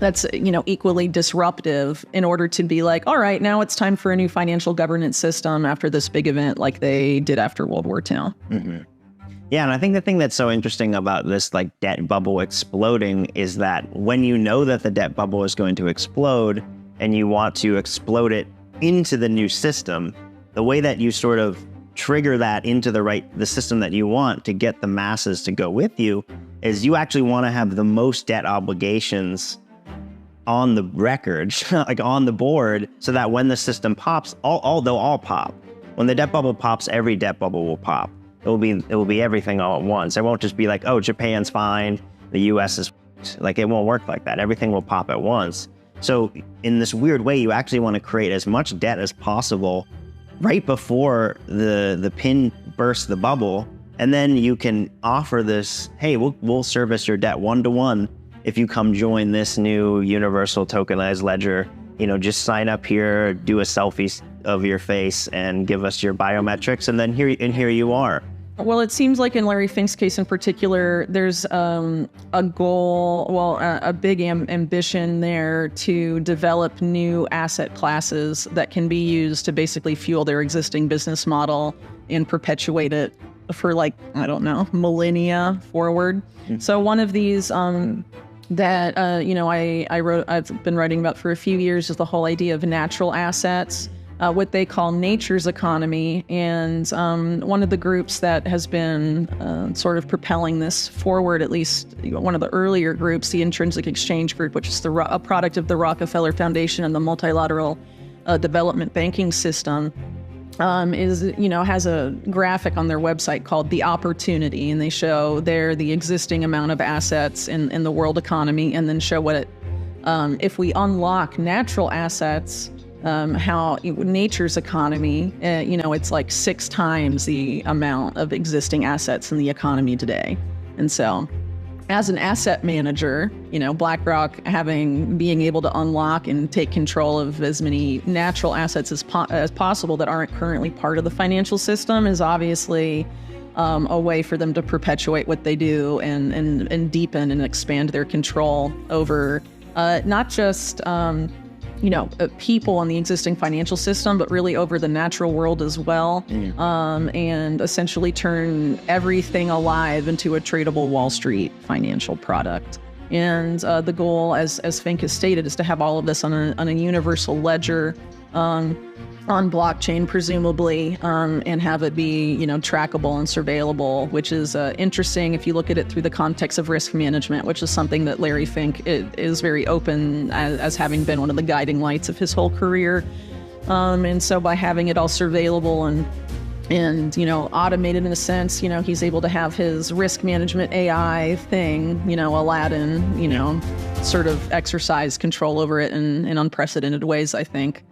that's, equally disruptive in order to be like, all right, now it's time for a new financial governance system after this big event like they did after World War II. Mm-hmm. Yeah, and I think the thing that's so interesting about this debt bubble exploding is that when you know that the debt bubble is going to explode and you want to explode it into the new system, the way that you sort of trigger that into the system that you want to get the masses to go with you is you actually want to have the most debt obligations on the record, on the board, so that when the system pops, they'll all pop. When the debt bubble pops, every debt bubble will pop. It will be everything all at once. It won't just be like, oh, Japan's fine, the US is it won't work like that. Everything will pop at once. So in this weird way, you actually want to create as much debt as possible right before the pin bursts the bubble, and then you can offer this, hey, we'll service your debt 1-to-1 if you come join this new universal tokenized ledger. Just sign up here, do a selfie of your face, and give us your biometrics, and then here you are. Well, it seems like in Larry Fink's case in particular, there's a goal, a big ambition there to develop new asset classes that can be used to basically fuel their existing business model and perpetuate it for millennia forward. Mm-hmm. So one of these that I've been writing about for a few years is the whole idea of natural assets. What they call nature's economy. And one of the groups that has been sort of propelling this forward, at least one of the earlier groups, the Intrinsic Exchange Group, which is a product of the Rockefeller Foundation and the multilateral development banking system, has a graphic on their website called The Opportunity. And they show there the existing amount of assets in the world economy, and then show what if we unlock natural assets, how nature's economy, it's like 6 times the amount of existing assets in the economy today. And so as an asset manager, BlackRock being able to unlock and take control of as many natural assets as possible that aren't currently part of the financial system is obviously a way for them to perpetuate what they do and deepen and expand their control over not just people in the existing financial system, but really over the natural world as well, and essentially turn everything alive into a tradable Wall Street financial product. And the goal, as Fink has stated, is to have all of this on a universal ledger, on blockchain, presumably, and have it be, trackable and surveillable, which is interesting if you look at it through the context of risk management, which is something that Larry Fink is very open as having been one of the guiding lights of his whole career. And so by having it all surveillable and automated in a sense, he's able to have his risk management AI thing, Aladdin, sort of exercise control over it in unprecedented ways, I think.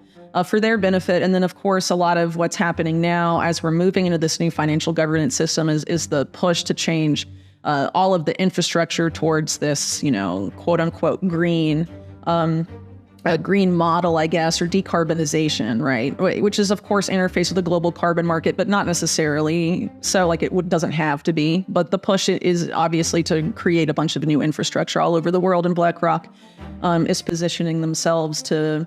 For their benefit. And then, of course, a lot of what's happening now as we're moving into this new financial governance system is the push to change all of the infrastructure towards this, quote unquote, green model, I guess, or decarbonization, right? Which is, of course, interface with the global carbon market, but not necessarily so, like it doesn't have to be. But the push is obviously to create a bunch of new infrastructure all over the world. And BlackRock is positioning themselves to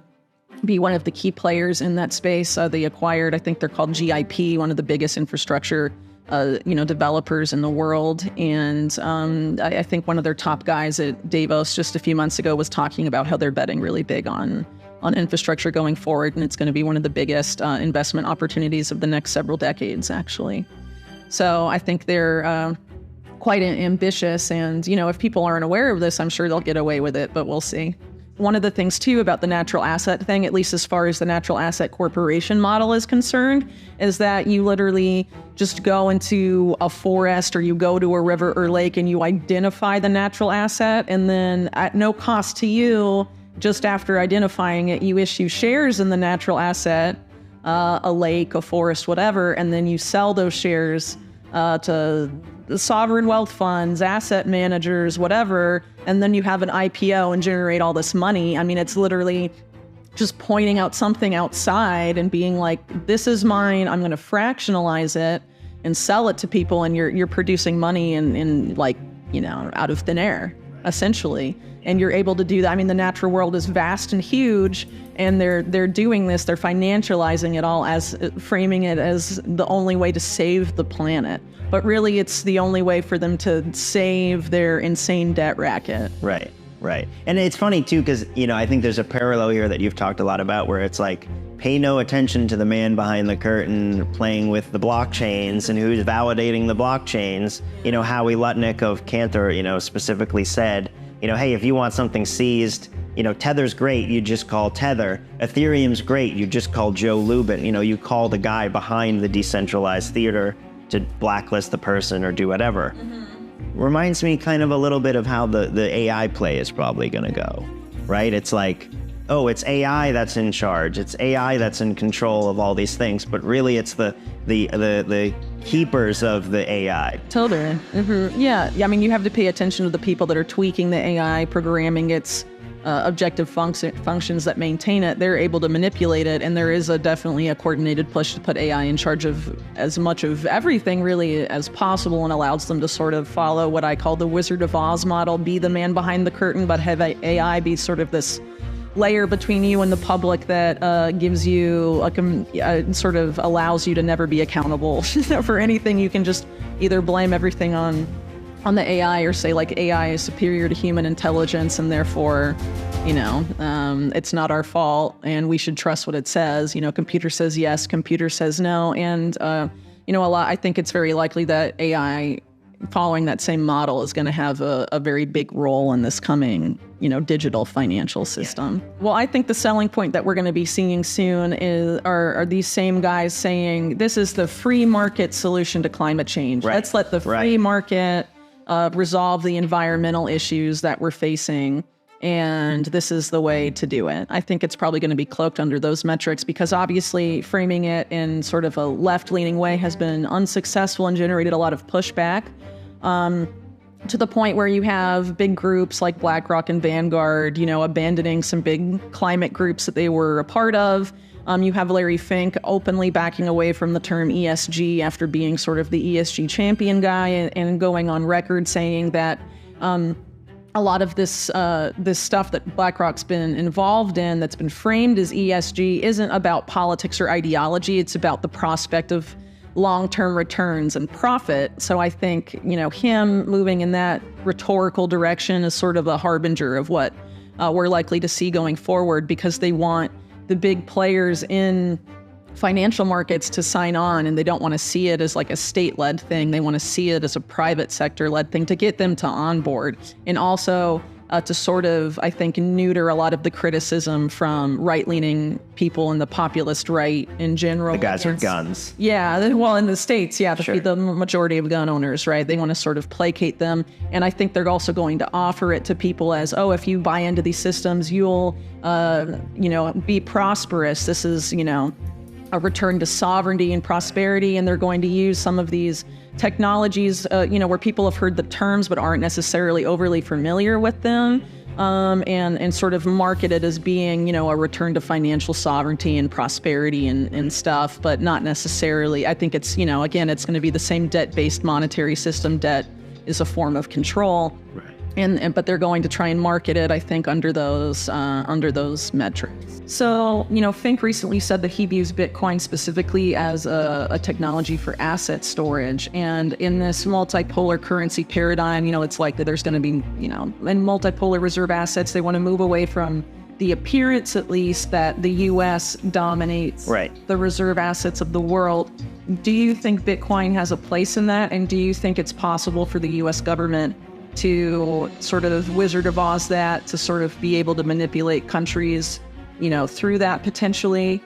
be one of the key players in that space. They acquired, I think they're called GIP, one of the biggest infrastructure, developers in the world. And I think one of their top guys at Davos just a few months ago was talking about how they're betting really big on infrastructure going forward. And it's going to be one of the biggest investment opportunities of the next several decades, actually. So I think they're quite ambitious. And, if people aren't aware of this, I'm sure they'll get away with it, but we'll see. One of the things, too, about the natural asset thing, at least as far as the natural asset corporation model is concerned, is that you literally just go into a forest or you go to a river or lake and you identify the natural asset. And then at no cost to you, just after identifying it, you issue shares in the natural asset, a lake, a forest, whatever, and then you sell those shares to the sovereign wealth funds, asset managers, whatever, and then you have an IPO and generate all this money. I mean, it's literally just pointing out something outside and being like, this is mine, I'm going to fractionalize it and sell it to people, and you're producing money in out of thin air, essentially. And you're able to do that. I mean, the natural world is vast and huge, and they're doing this, they're financializing it all as framing it as the only way to save the planet. But really, it's the only way for them to save their insane debt racket. Right. And it's funny, too, because, I think there's a parallel here that you've talked a lot about where it's like, pay no attention to the man behind the curtain playing with the blockchains and who's validating the blockchains. Howie Lutnick of Cantor, specifically said, hey, if you want something seized, Tether's great, you just call Tether. Ethereum's great, you just call Joe Lubin. You call the guy behind the decentralized theater to blacklist the person or do whatever. Mm-hmm. Reminds me kind of a little bit of how the AI play is probably going to go, right? It's like, oh, it's AI that's in charge. It's AI that's in control of all these things, but really it's the keepers of the AI. Totally. Mm-hmm. Yeah. I mean, you have to pay attention to the people that are tweaking the AI, programming its objective functions that maintain it. They're able to manipulate it, and there is definitely a coordinated push to put AI in charge of as much of everything really as possible, and allows them to sort of follow what I call the Wizard of Oz model, be the man behind the curtain, but have AI be sort of this layer between you and the public that gives you sort of allows you to never be accountable for anything. You can just either blame everything on the AI or say like AI is superior to human intelligence and therefore, it's not our fault and we should trust what it says. Computer says yes, computer says no. And, I think it's very likely that AI following that same model is going to have a very big role in this coming, digital financial system. Yeah. Well, I think the selling point that we're going to be seeing soon are these same guys saying this is the free market solution to climate change. Right. Let's let the free market resolve the environmental issues that we're facing. And this is the way to do it. I think it's probably going to be cloaked under those metrics because obviously framing it in sort of a left-leaning way has been unsuccessful and generated a lot of pushback to the point where you have big groups like BlackRock and Vanguard, abandoning some big climate groups that they were a part of. You have Larry Fink openly backing away from the term ESG after being sort of the ESG champion guy and going on record saying that a lot of this this stuff that BlackRock's been involved in, that's been framed as ESG, isn't about politics or ideology. It's about the prospect of long-term returns and profit. So I think, you know, him moving in that rhetorical direction is sort of a harbinger of what we're likely to see going forward, because they want the big players in financial markets to sign on, and they don't want to see it as like a state-led thing. They want to see it as a private sector-led thing to get them to onboard, and also to sort of, I think, neuter a lot of the criticism from right-leaning people and the populist right in general. The guys with guns. Yeah, well, in the States, yeah, Sure. the majority of gun owners, right? They want to sort of placate them. And I think they're also going to offer it to people as, oh, if you buy into these systems, you'll, you know, be prosperous. This is, you know, a return to sovereignty and prosperity. And they're going to use some of these technologies, you know, where people have heard the terms but aren't necessarily overly familiar with them, and sort of market it as being, you know, a return to financial sovereignty and prosperity and stuff, but not necessarily. I think it's, you know, again, it's going to be the same debt-based monetary system. Debt is a form of control. Right. But they're going to try and market it, I think, under those metrics. So, you know, Fink recently said that he views Bitcoin specifically as a technology for asset storage. And in this multipolar currency paradigm, you know, it's likely there's going to be, you know, in multipolar reserve assets, they want to move away from the appearance, at least, that the U.S. dominates the reserve assets of the world. Do you think Bitcoin has a place in that? And do you think it's possible for the U.S. government to sort of Wizard of Oz that, to sort of be able to manipulate countries, you know, through that potentially?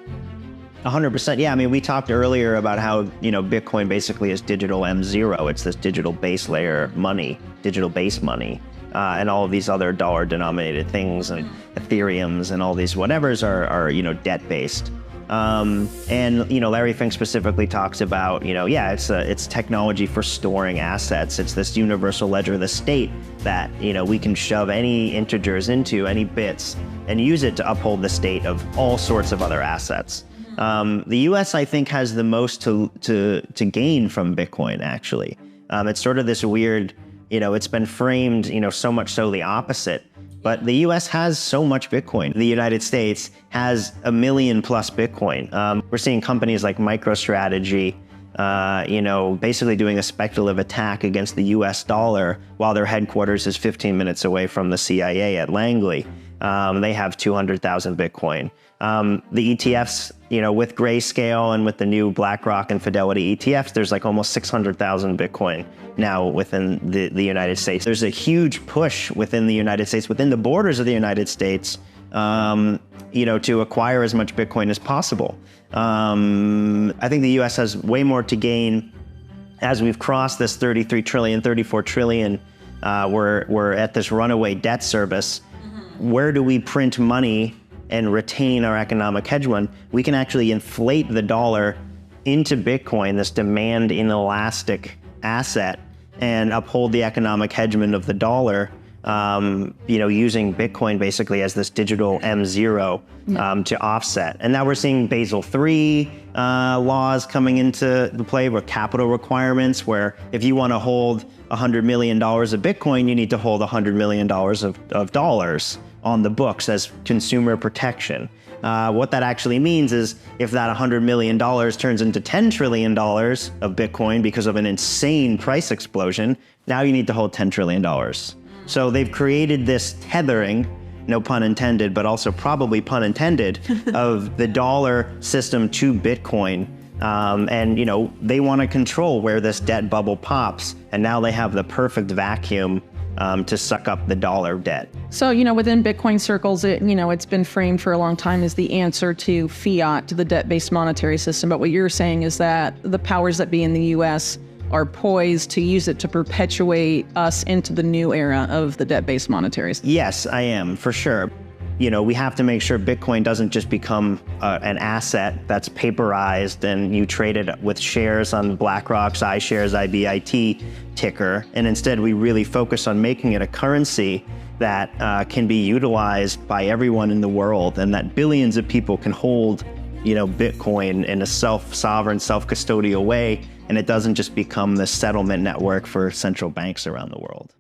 100%. Yeah, I mean, we talked earlier about how, you know, Bitcoin basically is digital M0. It's this digital base layer money, digital base money, and all of these other dollar-denominated things, and Ethereums and all these whatevers are you know, debt-based. And, you know, Larry Fink specifically talks about, you know, yeah, it's technology for storing assets. It's this universal ledger of the state that, you know, we can shove any integers into, any bits, and use it to uphold the state of all sorts of other assets. The U.S., I think, has the most to gain from Bitcoin, actually. It's sort of this weird, you know, it's been framed, you know, so much so the opposite. But the U.S. has so much Bitcoin. The United States has 1 million plus Bitcoin. We're seeing companies like MicroStrategy, you know, basically doing a speculative attack against the U.S. dollar while their headquarters is 15 minutes away from the CIA at Langley. They have 200,000 Bitcoin. The ETFs, you know, with Grayscale and with the new BlackRock and Fidelity ETFs, there's like almost 600,000 Bitcoin now within the United States. There's a huge push within the United States, within the borders of the United States, you know, to acquire as much Bitcoin as possible. I think the U.S. has way more to gain as we've crossed this 33 trillion, 34 trillion. We're at this runaway debt service. Where do we print money and retain our economic hegemony? We can actually inflate the dollar into Bitcoin, this demand inelastic asset, and uphold the economic hegemony of the dollar, you know, using Bitcoin basically as this digital M0 to offset. And now we're seeing Basel III laws coming into the play with capital requirements, where if you want to hold $100 million of Bitcoin, you need to hold $100 million of dollars on the books as consumer protection. What that actually means is if that $100 million turns into $10 trillion of Bitcoin because of an insane price explosion, now you need to hold $10 trillion. So they've created this tethering, no pun intended, but also probably pun intended, of the dollar system to Bitcoin. And, you know, they want to control where this debt bubble pops. And now they have the perfect vacuum to suck up the dollar debt. So, you know, within Bitcoin circles, it's been framed for a long time as the answer to fiat, to the debt-based monetary system. But what you're saying is that the powers that be in the U.S. are poised to use it to perpetuate us into the new era of the debt-based monetary system. Yes, I am, for sure. You know, we have to make sure Bitcoin doesn't just become an asset that's paperized and you trade it with shares on BlackRock's iShares IBIT ticker. And instead, we really focus on making it a currency that can be utilized by everyone in the world, and that billions of people can hold, you know, Bitcoin in a self-sovereign, self-custodial way. And it doesn't just become the settlement network for central banks around the world.